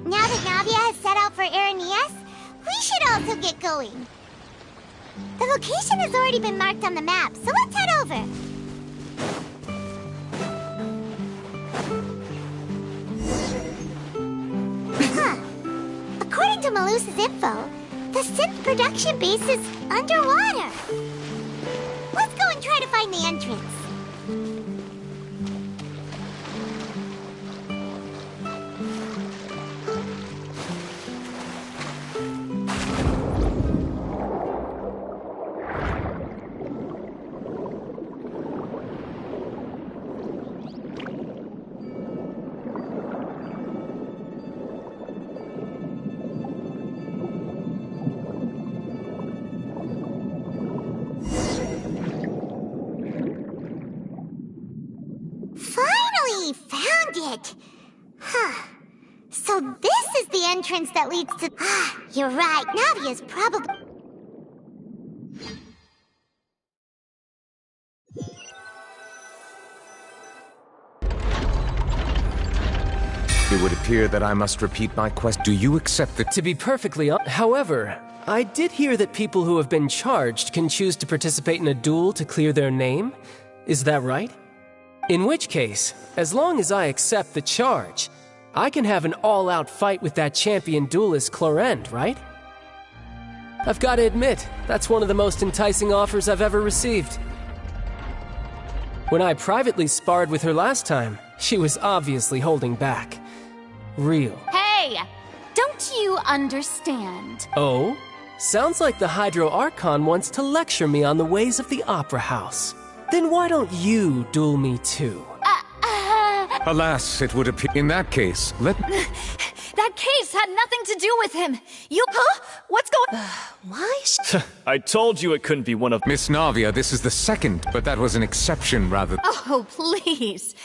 Now that Navia has set out for Aranias, we should also get going. The location has already been marked on the map, so let's head over. According to Malus's info, the synth production base is underwater. Let's go and try to find the entrance. it. Huh. So this is the entrance that leads to... You're right, Navia's probably... It would appear that I must repeat my quest. Do you accept the... To be perfectly honest, however, I did hear that people who have been charged can choose to participate in a duel to clear their name. Is that right? In which case, as long as I accept the charge, I can have an all-out fight with that champion duelist Clorend, right? I've got to admit, that's one of the most enticing offers I've ever received. When I privately sparred with her last time, she was obviously holding back. Real. Hey! Don't you understand? Oh? Sounds like the Hydro Archon wants to lecture me on the ways of the Opera House. Then why don't you duel me too? Alas, it would appear... In that case, let... That case had nothing to do with him. You... Huh? What's going... Why? I told you it couldn't be one of... Miss Navia, this is the second, but that was an exception rather... Oh, please.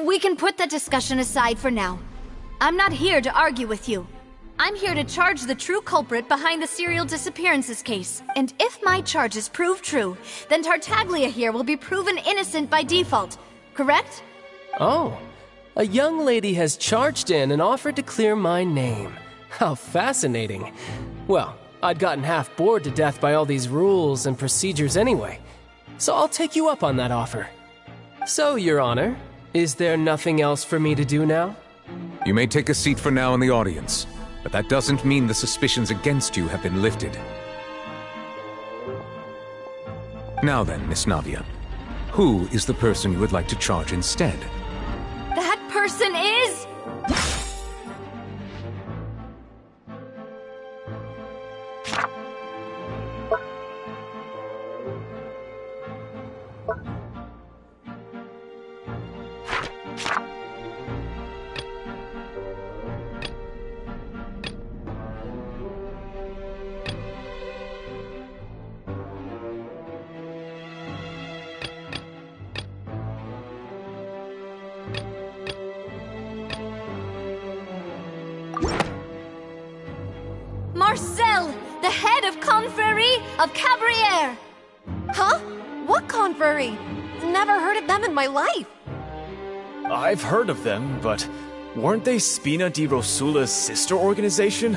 We can put that discussion aside for now. I'm not here to argue with you. I'm here to charge the true culprit behind the serial disappearances case. And if my charges prove true, then Tartaglia here will be proven innocent by default. Correct? Oh, a young lady has charged in and offered to clear my name. How fascinating. Well, I'd gotten half bored to death by all these rules and procedures anyway, so I'll take you up on that offer. So, Your Honor, is there nothing else for me to do now? You may take a seat for now in the audience, but that doesn't mean the suspicions against you have been lifted. Now then, Miss Navia, who is the person you would like to charge instead? That person is... Marcel, the head of Confrérie of Cabrières! Huh? What confrérie? Never heard of them in my life. I've heard of them, but weren't they Spina di Rosula's sister organization?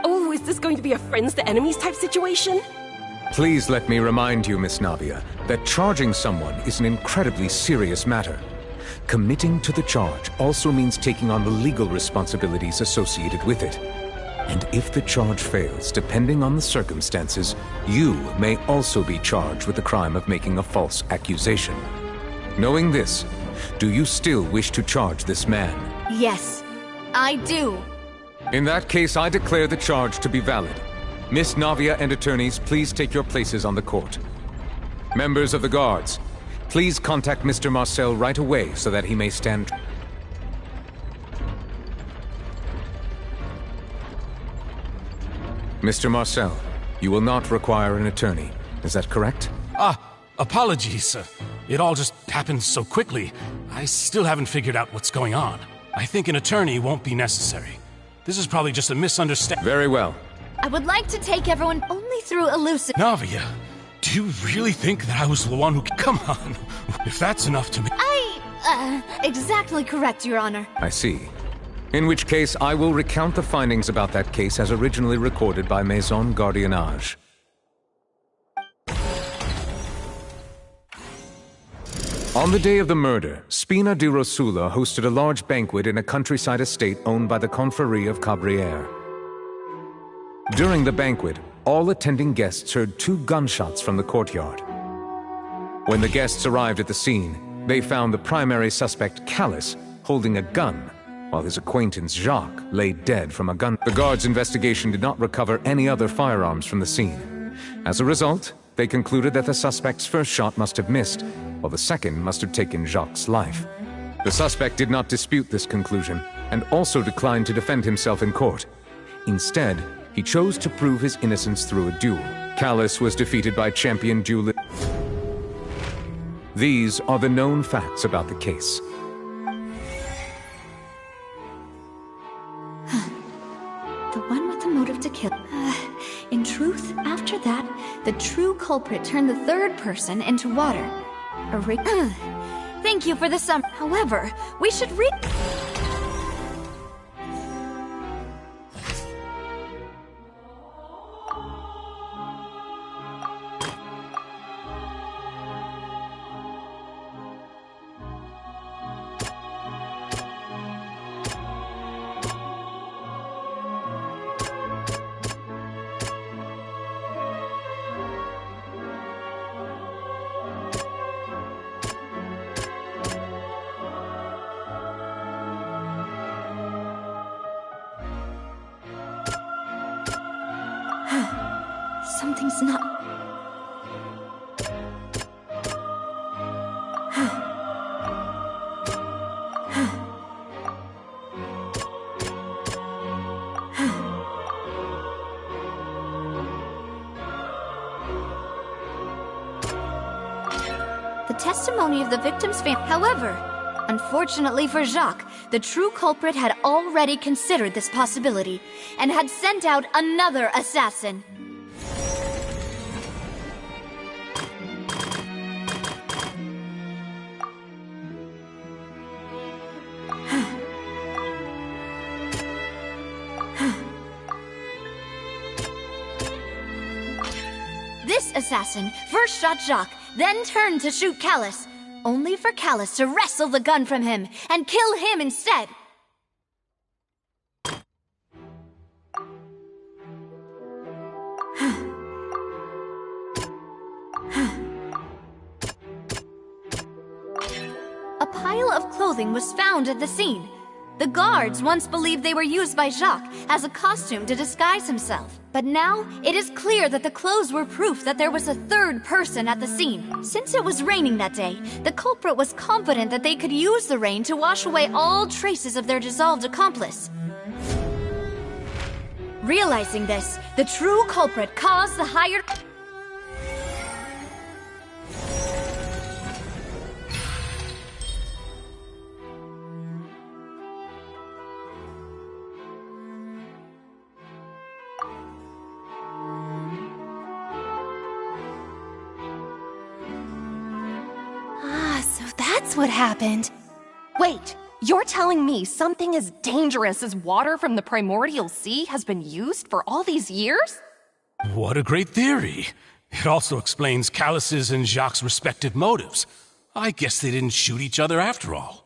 Oh, is this going to be a friends to enemies type situation? Please let me remind you, Miss Navia, that charging someone is an incredibly serious matter. Committing to the charge also means taking on the legal responsibilities associated with it. And if the charge fails, depending on the circumstances, you may also be charged with the crime of making a false accusation. Knowing this, do you still wish to charge this man? Yes, I do. In that case, I declare the charge to be valid. Miss Navia and attorneys, please take your places on the court. Members of the guards, please contact Mr. Marcel right away so that he may stand... Mr. Marcel, you will not require an attorney. Is that correct? Apologies. It all just happened so quickly. I still haven't figured out what's going on. I think an attorney won't be necessary. This is probably just a misunderstanding. Very well. I would like to take everyone only through elusive... Navia, do you really think that I was the one who... Come on, if that's enough to me... exactly correct, Your Honor. I see. In which case, I will recount the findings about that case as originally recorded by Maison Gardiennage. On the day of the murder, Spina di Rosula hosted a large banquet in a countryside estate owned by the Confrérie of Cabrières. During the banquet, all attending guests heard 2 gunshots from the courtyard. When the guests arrived at the scene, they found the primary suspect, Callus, holding a gun, while his acquaintance Jacques lay dead from a gun. The guards' investigation did not recover any other firearms from the scene. As a result, they concluded that the suspect's first shot must have missed, while the second must have taken Jacques' life. The suspect did not dispute this conclusion, and also declined to defend himself in court. Instead, he chose to prove his innocence through a duel. Callus was defeated by champion duelist. These are the known facts about the case. to kill. In truth, after that, the true culprit turned the third person into water. Thank you for the sum. However, we should Something's not... The testimony of the victim's family. However, unfortunately for Jacques, the true culprit had already considered this possibility and had sent out another assassin. This assassin first shot Jacques, then turned to shoot Callus, only for Callus to wrestle the gun from him and kill him instead. A pile of clothing was found at the scene. The guards once believed they were used by Jacques as a costume to disguise himself. But now, it is clear that the clothes were proof that there was a third person at the scene. Since it was raining that day, the culprit was confident that they could use the rain to wash away all traces of their dissolved accomplice. Realizing this, the true culprit caused the hired... That's what happened. Wait, you're telling me something as dangerous as water from the primordial sea has been used for all these years? What a great theory. It also explains Callus's and Jacques' respective motives. I guess they didn't shoot each other after all.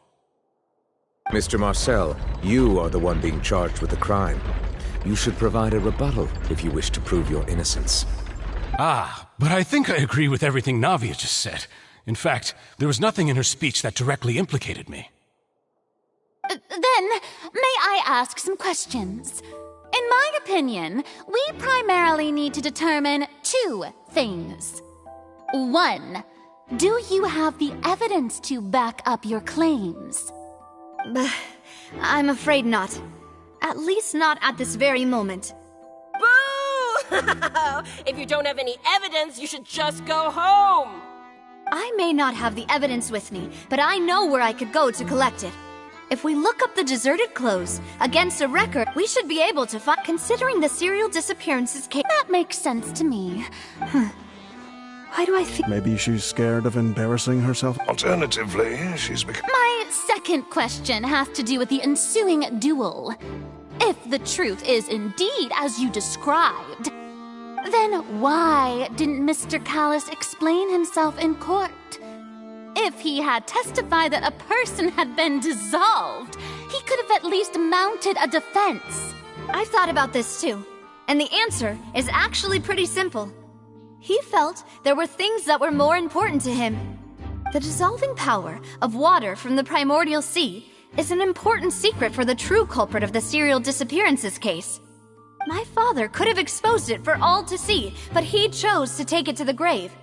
Mr. Marcel, you are the one being charged with the crime. You should provide a rebuttal if you wish to prove your innocence. Ah, but I think I agree with everything Navia just said. In fact, there was nothing in her speech that directly implicated me. Then, may I ask some questions? In my opinion, we primarily need to determine two things. One, do you have the evidence to back up your claims? I'm afraid not. At least not at this very moment. Boo! If you don't have any evidence, you should just go home! I may not have the evidence with me, but I know where I could go to collect it. If we look up the deserted clothes against a record, we should be able to find... Considering the serial disappearances case... That makes sense to me. Why do I feel... Maybe she's scared of embarrassing herself? Alternatively, she's become... My second question has to do with the ensuing duel. If the truth is indeed as you described, then why didn't Mr. Callus explain himself in court? If he had testified that a person had been dissolved, he could have at least mounted a defense. I've thought about this too, and the answer is actually pretty simple. He felt there were things that were more important to him. The dissolving power of water from the primordial sea is an important secret for the true culprit of the serial disappearances case. My father could have exposed it for all to see, but he chose to take it to the grave.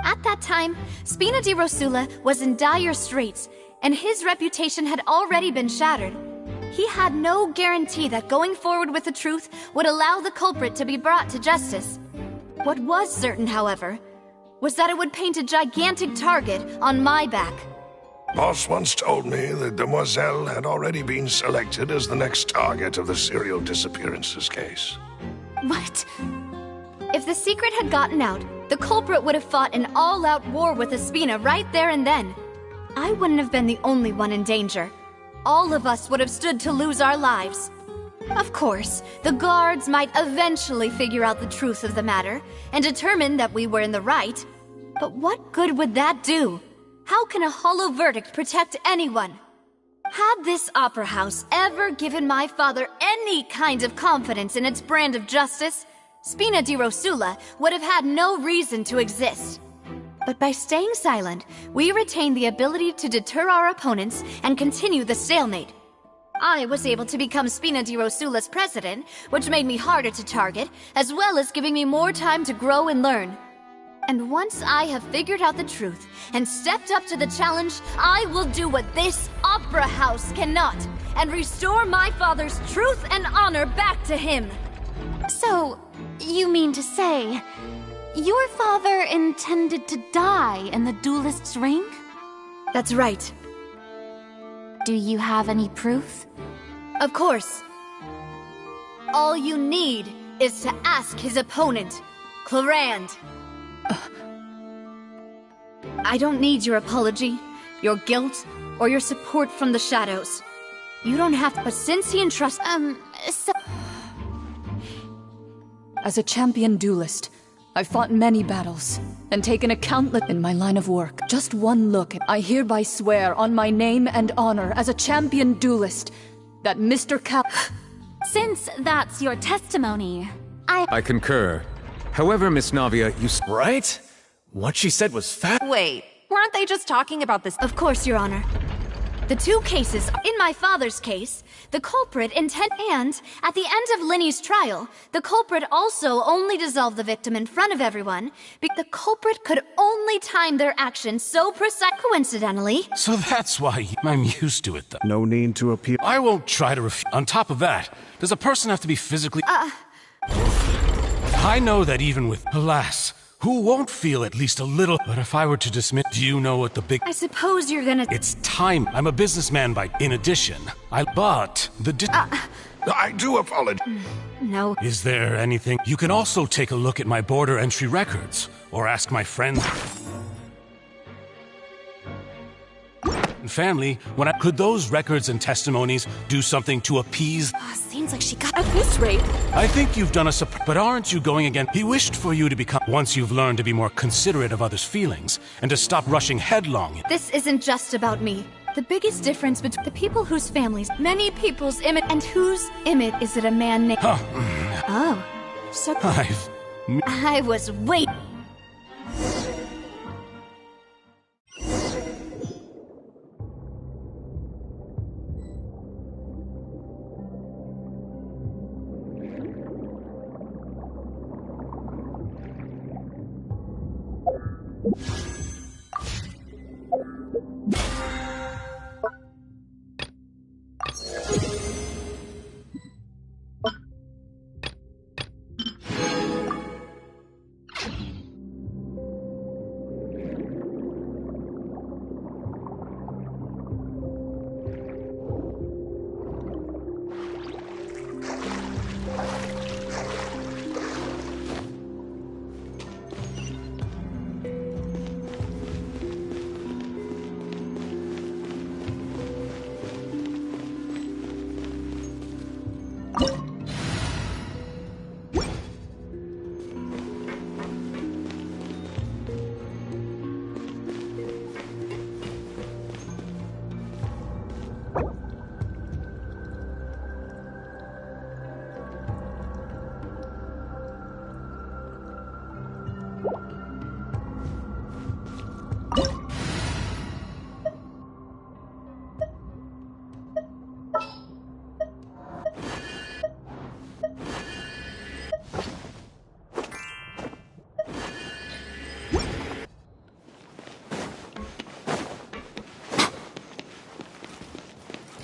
At that time, Spina di Rosula was in dire straits, and his reputation had already been shattered. He had no guarantee that going forward with the truth would allow the culprit to be brought to justice. What was certain, however, was that it would paint a gigantic target on my back. Boss once told me that Demoiselle had already been selected as the next target of the serial disappearances case. What? If the secret had gotten out, the culprit would have fought an all-out war with Espina right there and then. I wouldn't have been the only one in danger. All of us would have stood to lose our lives. Of course, the guards might eventually figure out the truth of the matter and determine that we were in the right. But what good would that do? How can a hollow verdict protect anyone? Had this opera house ever given my father any kind of confidence in its brand of justice, Spina di Rosula would have had no reason to exist. But by staying silent, we retained the ability to deter our opponents and continue the stalemate. I was able to become Spina di Rosula's president, which made me harder to target, as well as giving me more time to grow and learn. And once I have figured out the truth and stepped up to the challenge, I will do what this opera house cannot, and restore my father's truth and honor back to him. So, you mean to say, your father intended to die in the duelist's ring? That's right. Do you have any proof? Of course. All you need is to ask his opponent, Clorand. I don't need your apology, your guilt, or your support from the shadows. You don't have to, but since he entrusts— so— As a champion duelist, I've fought many battles and taken a countless in my line of work. Just one look, I hereby swear on my name and honor as a champion duelist that Mr. Since that's your testimony, I concur. However, Miss Navia, you— Right? What she said was Wait, weren't they just talking about this? Of course, Your Honor. The two cases, in my father's case, the culprit and at the end of Linny's trial, the culprit also only dissolved the victim in front of everyone, because the culprit could only time their actions so coincidentally. So that's why I'm used to it, though. No need to appeal. I won't try to refute. On top of that, does a person have to be physically— I know that even with— Alas, who won't feel at least a little— But if I were to dismiss— Do you know what the big— I suppose you're gonna— It's time. I'm a businessman by— In addition, but the— I do apologize. No. Is there anything— You can also take a look at my border entry records, or ask my friends and family when Could those records and testimonies do something to appease— Seems like she got— At this rate— I think you've done but aren't you going again? He wished for you to become— Once you've learned to be more considerate of others' feelings, and to stop rushing headlong— This isn't just about me. The biggest difference between the people whose families, many people's image, and whose image is it a man named— Oh. So— I was waiting.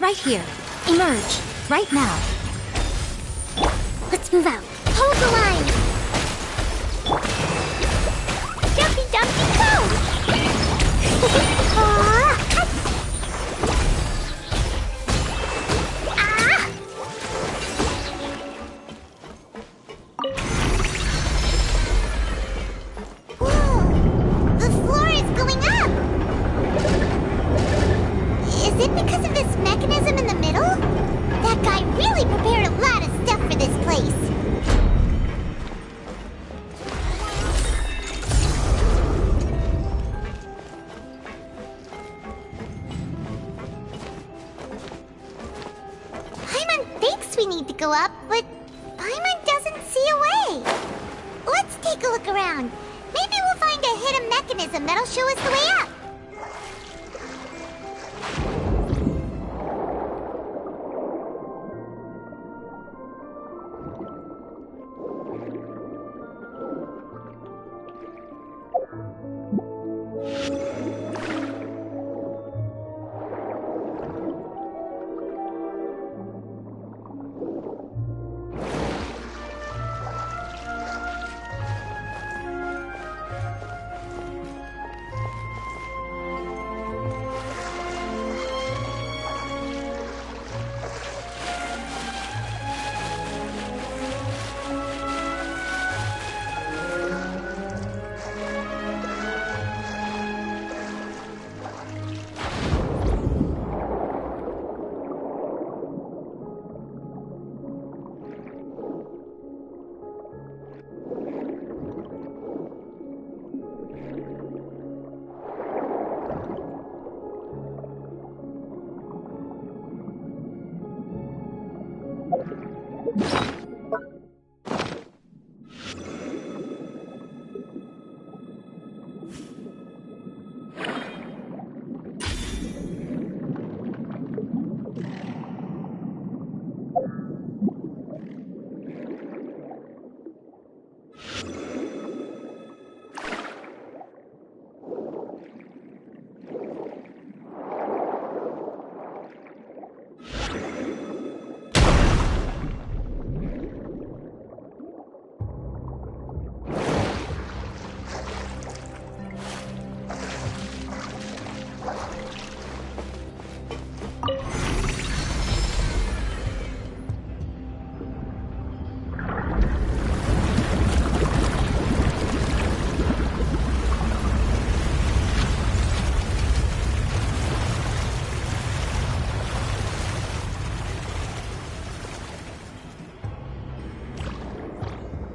Right here. Emerge. Right now. Let's move out. Hold the line! Dumpy, dumpy, go! it because of this mechanism in the middle? That guy really prepared a lot of stuff for this place. Paimon thinks we need to go up, but Paimon doesn't see a way. Let's take a look around. Maybe we'll find a hidden mechanism that'll show us the way up.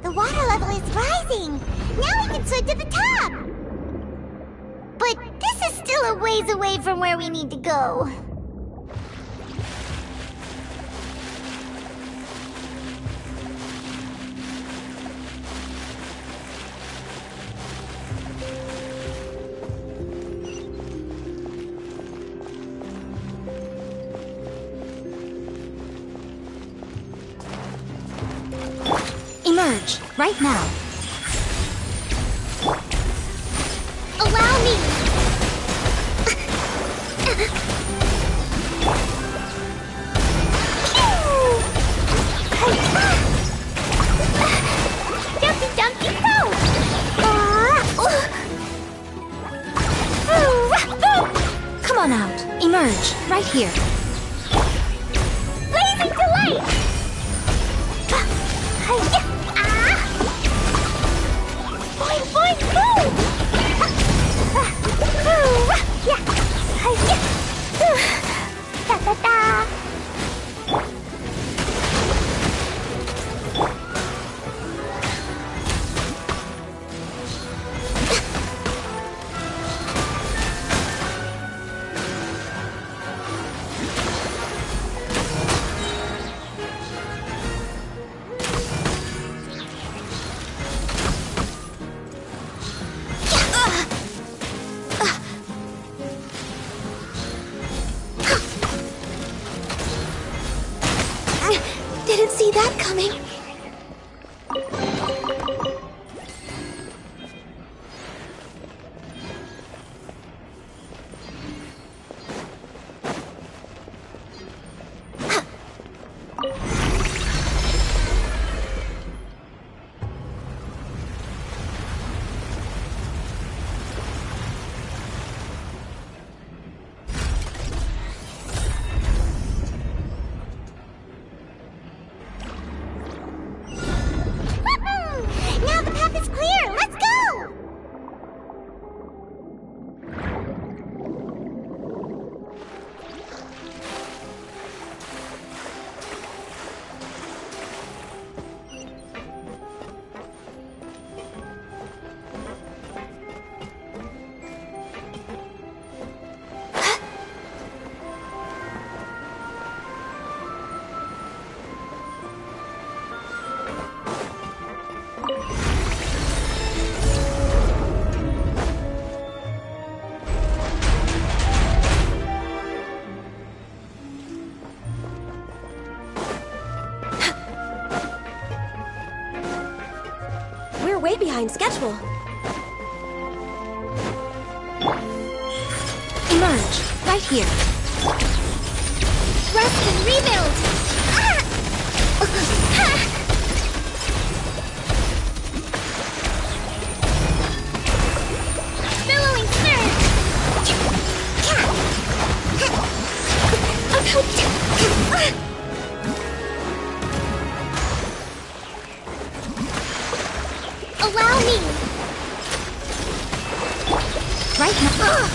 The water level is rising! Now we can swim to the top! But this is still a ways away from where we need to go. Emerge, right now. Allow me! Jumpy, jumpy, go! Come on out. Emerge, right here. Blazing delight! Boing, boing, boom! Da, da, da. Didn't see that coming. way behind schedule. Emerge, right here. Rest and rebuild! Billowing surge! Allow me! Right now.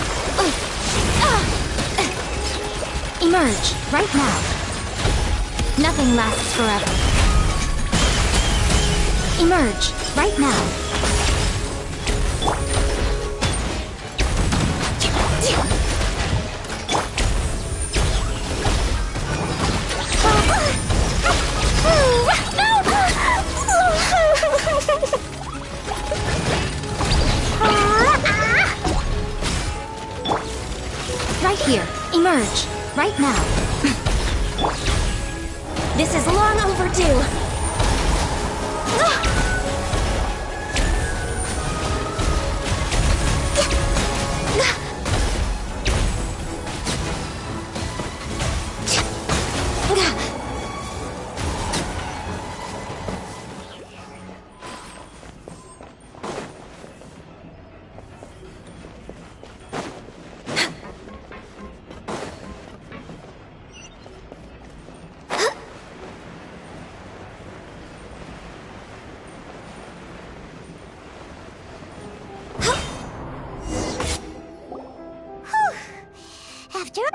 Emerge, right now. Nothing lasts forever. Emerge, right now. Right here. Emerge. Right now. This is long overdue.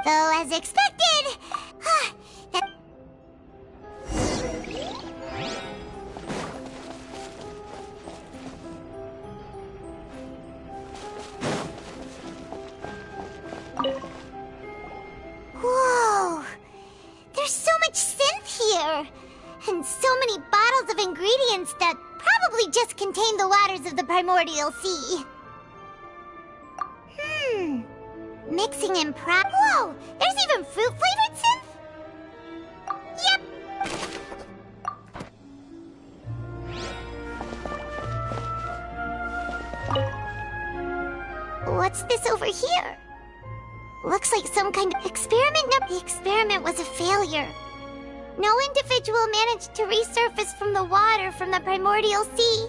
Though, as expected, Whoa! There's so much synth here! And so many bottles of ingredients that probably just contain the waters of the primordial sea. Mixing in Whoa! There's even fruit-flavored synth? Yep! What's this over here? Looks like some kind of experiment. No, the experiment was a failure. No individual managed to resurface from the water from the primordial sea.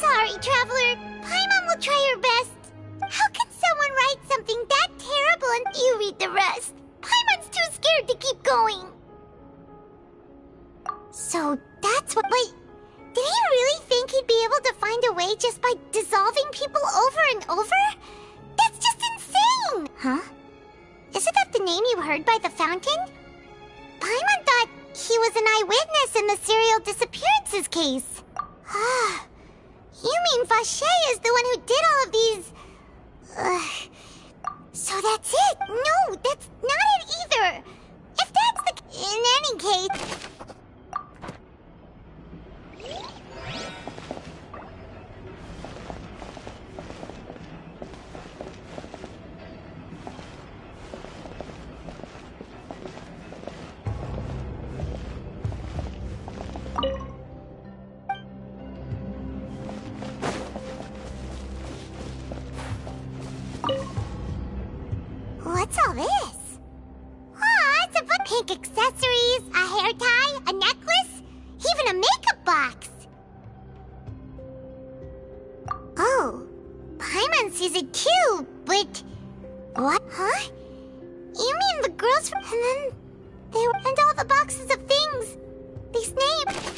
Sorry, Traveler. Paimon will try her best. How can someone write something that terrible and you read the rest? Paimon's too scared to keep going. So that's what... Wait, did he really think he'd be able to find a way just by dissolving people over and over? That's just insane! Huh? Isn't that the name you heard by the fountain? Paimon thought he was an eyewitness in the serial disappearances case. Ah. You mean Vache is the one who did all of these... So that's it? No, that's not it either! If that's the... In any case... What's all this? Aw, it's a pink accessories, a hair tie, a necklace, even a makeup box. Oh, Paimon sees it too, but... What? Huh? You mean the girls from... And then... And all the boxes of things. These names...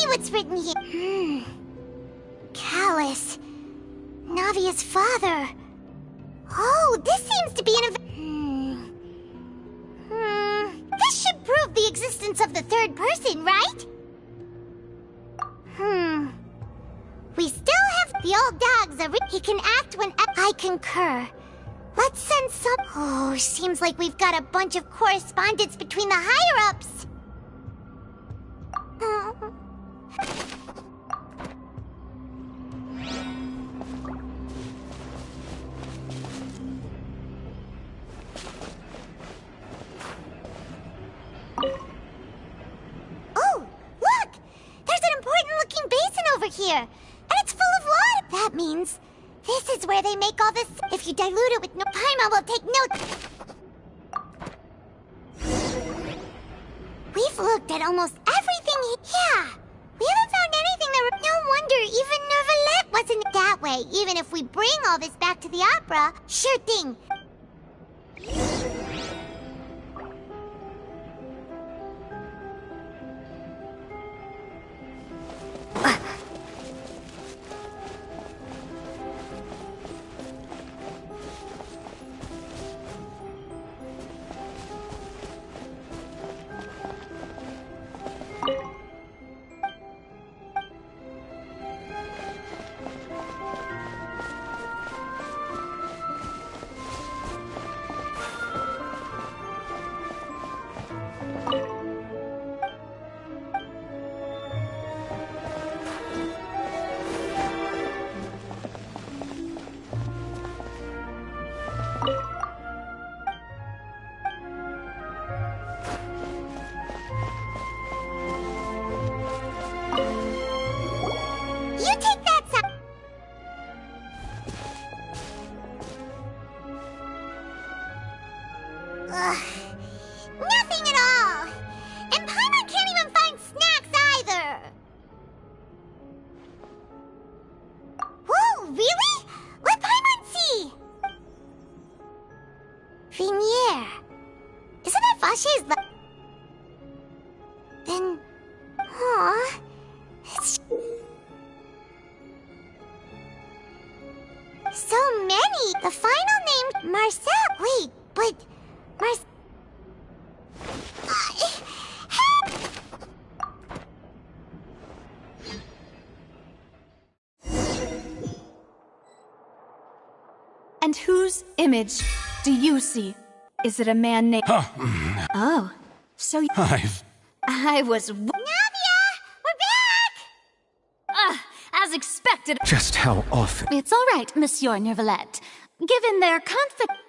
What's written here? Callus. Navia's father. Oh, this seems to be an This should prove the existence of the third person, right? We still have the old dog's he can act when I concur. Let's send some... Oh, seems like we've got a bunch of correspondence between the higher-ups. here, and it's full of water. That means this is where they make all this. If you dilute it with no, Paimon will take notes. We've looked at almost everything. Yeah, we haven't found anything that. No wonder even Nervalet wasn't that way. Even if we bring all this back to the opera, sure thing. Nothing at all! And Paimon can't even find snacks either! Whoa, really? Let Paimon see! Vinier. Isn't that Vache's Then... Aw... It's... So many! The final name... Marcel... Wait, but... And whose image do you see? Is it a man named... Oh, so you... I was... Navia! We're back! As expected... Just how often? It's all right, Monsieur Nervalet. Given their confidence...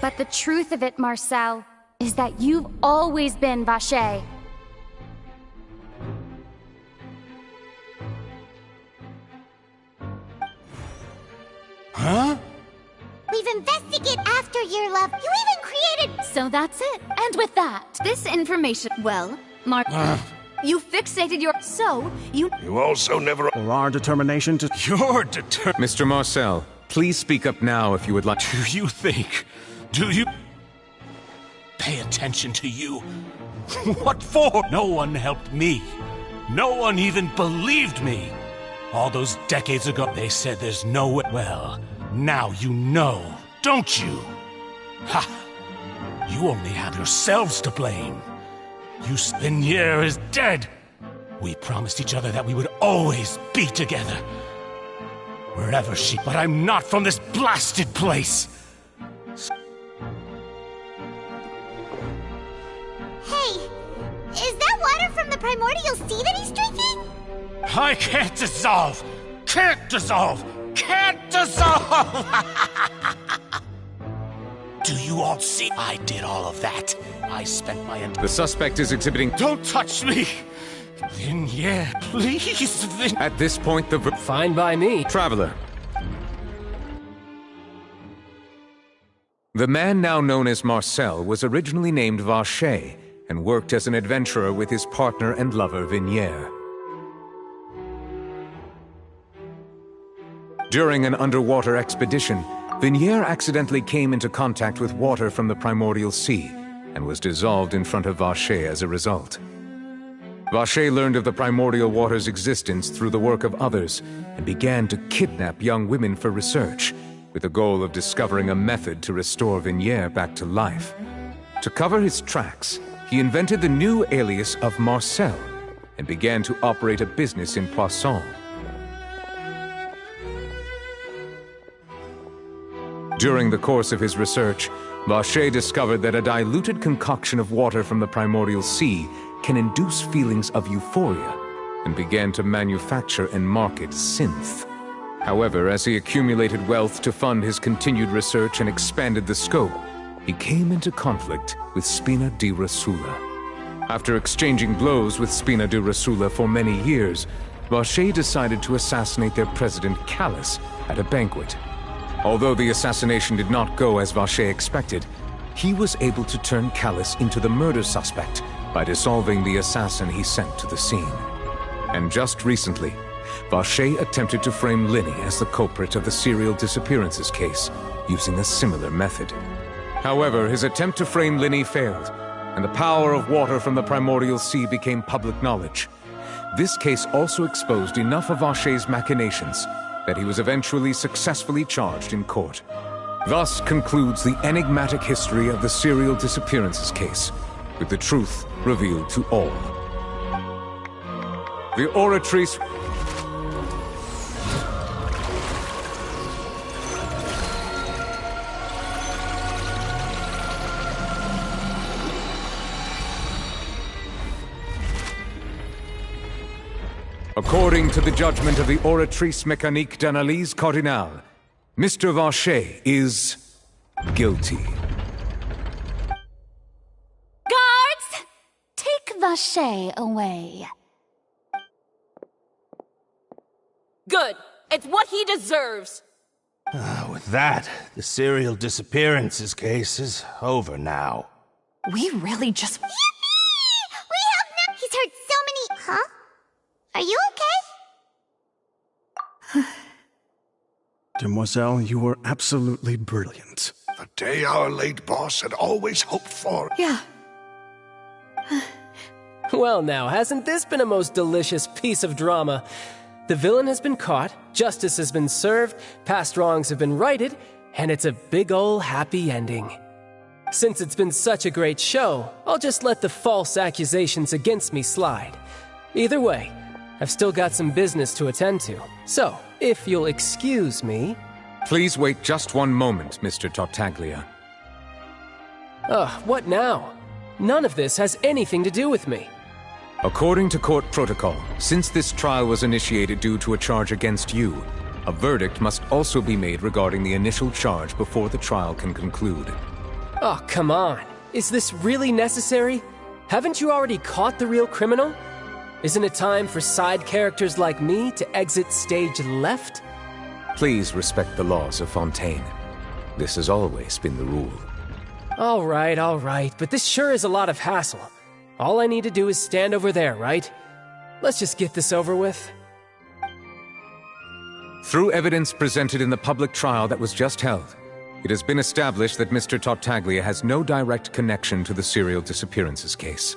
But the truth of it, Marcel, is that you've always been Vache. Huh? We've investigated after your love. You even created... So that's it. And with that, this information... Well, Mark... You fixated your... So, you... You also never... For our determination to... You're determined. Mr. Marcel, please speak up now if you would like... Do you think... Do you... Pay attention to you? What for? No one helped me. No one even believed me. All those decades ago, they said there's no way... Well, now you know, don't you? Ha! You only have yourselves to blame. Vinier is dead. We promised each other that we would always be together. Wherever she... But I'm not from this blasted place. Hey, is that water from the primordial sea that he's drinking? I can't dissolve! Can't dissolve! Can't dissolve! Do you all see? I did all of that. I spent my entire... The suspect is exhibiting... Don't touch me! Vinier, please, At this point, the... Fine by me. Traveler. The man now known as Marcel was originally named Vache and worked as an adventurer with his partner and lover, Vinier. During an underwater expedition, Vinier accidentally came into contact with water from the primordial sea and was dissolved in front of Vache as a result. Vache learned of the primordial water's existence through the work of others and began to kidnap young women for research, with the goal of discovering a method to restore Vinier back to life. To cover his tracks, he invented the new alias of Marcel and began to operate a business in Poisson. During the course of his research, Vacher discovered that a diluted concoction of water from the primordial sea can induce feelings of euphoria, and began to manufacture and market synth. However, as he accumulated wealth to fund his continued research and expanded the scope, he came into conflict with Spina di Rosula. After exchanging blows with Spina di Rosula for many years, Vacher decided to assassinate their president Callus at a banquet. Although the assassination did not go as Vacher expected, he was able to turn Callus into the murder suspect by dissolving the assassin he sent to the scene. And just recently, Vacher attempted to frame Linny as the culprit of the serial disappearances case, using a similar method. However, his attempt to frame Linny failed, and the power of water from the primordial sea became public knowledge. This case also exposed enough of Vacher's machinations that he was eventually successfully charged in court. Thus concludes the enigmatic history of the serial disappearances case, with the truth revealed to all. The Oratrice... According to the judgment of the Oratrice Mécanique d'Analyse Cardinale, Mr. Vacher is guilty. Guards! Take Vacher away. Good. It's what he deserves. With that, the serial disappearances case is over now. We really just... Yippee! We have no... He's heard so many... Huh? Are you okay? Demoiselle, you were absolutely brilliant. The day our late boss had always hoped for. Yeah. Well now, hasn't this been a most delicious piece of drama? The villain has been caught, justice has been served, past wrongs have been righted, and it's a big ol' happy ending. Since it's been such a great show, I'll just let the false accusations against me slide. Either way, I've still got some business to attend to, so if you'll excuse me... Please wait just one moment, Mr. Tartaglia. What now? None of this has anything to do with me. According to court protocol, since this trial was initiated due to a charge against you, a verdict must also be made regarding the initial charge before the trial can conclude. Oh, come on. Is this really necessary? Haven't you already caught the real criminal? Isn't it time for side characters like me to exit stage left? Please respect the laws of Fontaine. This has always been the rule. All right, but this sure is a lot of hassle. All I need to do is stand over there, right? Let's just get this over with. Through evidence presented in the public trial that was just held, it has been established that Mr. Tartaglia has no direct connection to the serial disappearances case.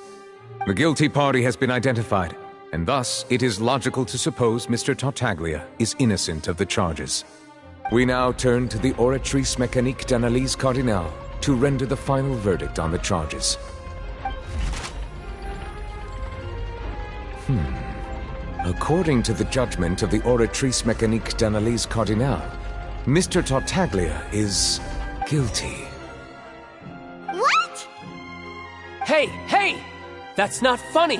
The guilty party has been identified, and thus it is logical to suppose Mr. Tartaglia is innocent of the charges. We now turn to the Oratrice Mécanique d'Analyse Cardinale to render the final verdict on the charges. According to the judgment of the Oratrice Mécanique d'Analyse Cardinale, Mr. Tartaglia is guilty. What? Hey! That's not funny!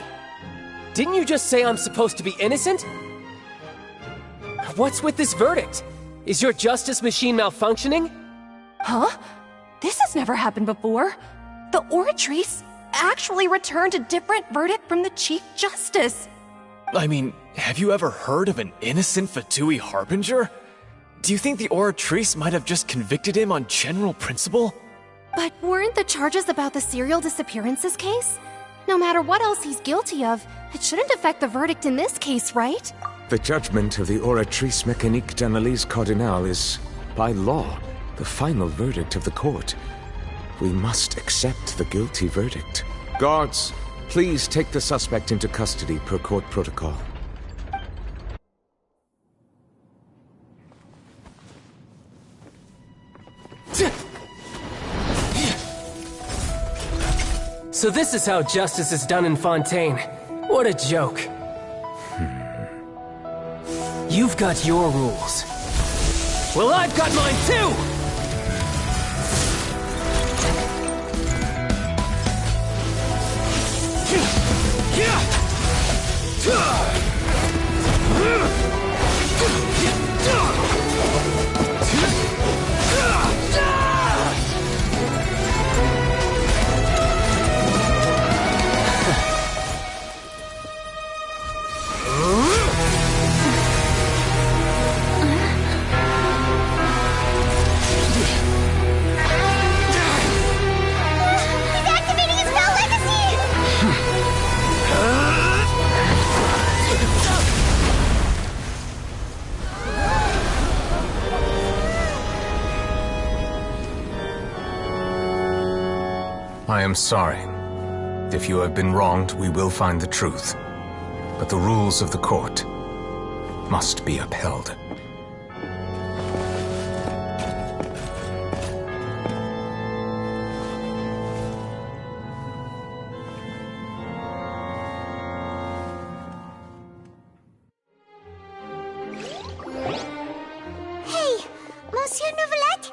Didn't you just say I'm supposed to be innocent? What's with this verdict? Is your justice machine malfunctioning? Huh? This has never happened before. The Oratrice actually returned a different verdict from the Chief Justice. I mean, have you ever heard of an innocent Fatui Harbinger? Do you think the Oratrice might have just convicted him on general principle? But weren't the charges about the serial disappearances case? No matter what else he's guilty of, it shouldn't affect the verdict in this case, right? The judgment of the Oratrice Mécanique d'Analyse Cardinale is, by law, the final verdict of the court. We must accept the guilty verdict. Guards, please take the suspect into custody per court protocol. So this is how justice is done in Fontaine. What a joke. You've got your rules. Well, I've got mine too! I am sorry. If you have been wronged, we will find the truth. But the rules of the court must be upheld. Hey, Monsieur Novelette,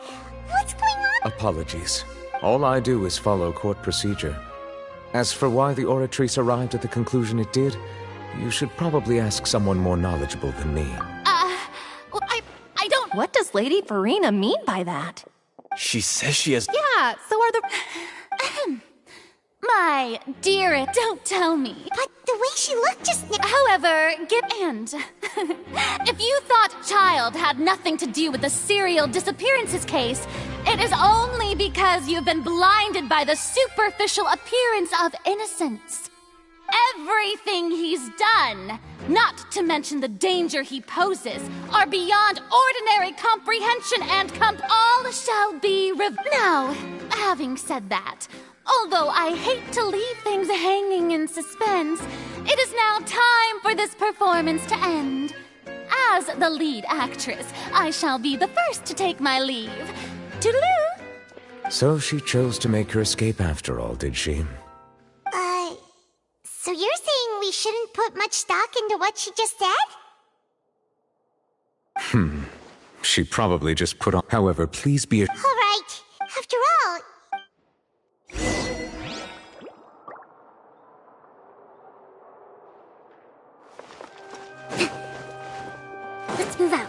what's going on? Apologies. All I do is follow court procedure. As for why the Oratrice arrived at the conclusion it did, you should probably ask someone more knowledgeable than me. Well, I don't... What does Lady Farina mean by that? She says she has... Yeah, so are the... My dear, don't tell me. But the way she looked just now... However, if you thought Child had nothing to do with the serial disappearances case, it is only because you've been blinded by the superficial appearance of innocence. Everything he's done, not to mention the danger he poses, are beyond ordinary comprehension and all shall be Now, having said that, although I hate to leave things hanging in suspense, it is now time for this performance to end. As the lead actress, I shall be the first to take my leave. Toodaloo! So she chose to make her escape after all, did she? So you're saying we shouldn't put much stock into what she just said? She probably just put on... However, please be... All right. After all... Let's move out.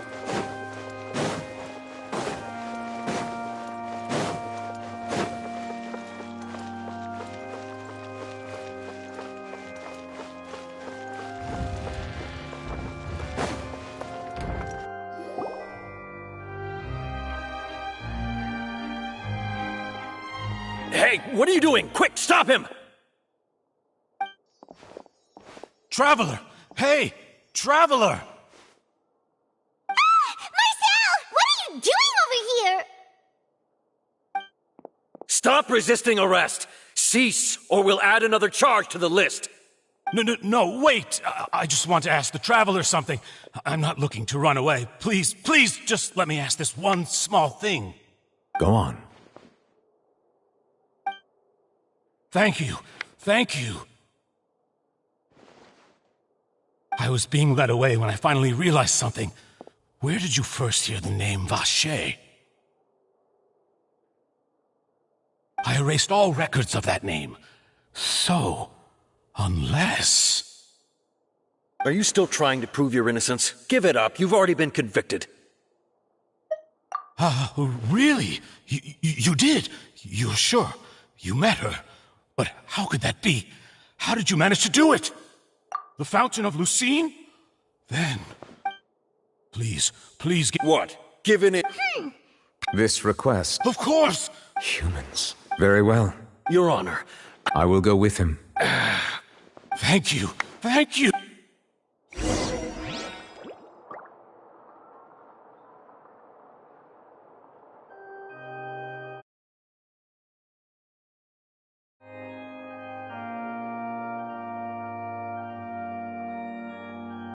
Hey, what are you doing? Quick, stop him! Traveler! Hey! Traveler! Marcel! What are you doing over here? Stop resisting arrest! Cease, or we'll add another charge to the list! No, wait! I just want to ask the Traveler something. I'm not looking to run away. Please, just let me ask this one small thing. Go on. Thank you. I was being led away when I finally realized something. Where did you first hear the name Vacher? I erased all records of that name. So, unless... Are you still trying to prove your innocence? Give it up. You've already been convicted. Really? You did? You're sure? You met her? But how could that be? How did you manage to do it? The Fountain of Lucine? Then... Please get... What? Given it... This request... Of course! Humans. Very well. Your Honor. I will go with him. Thank you.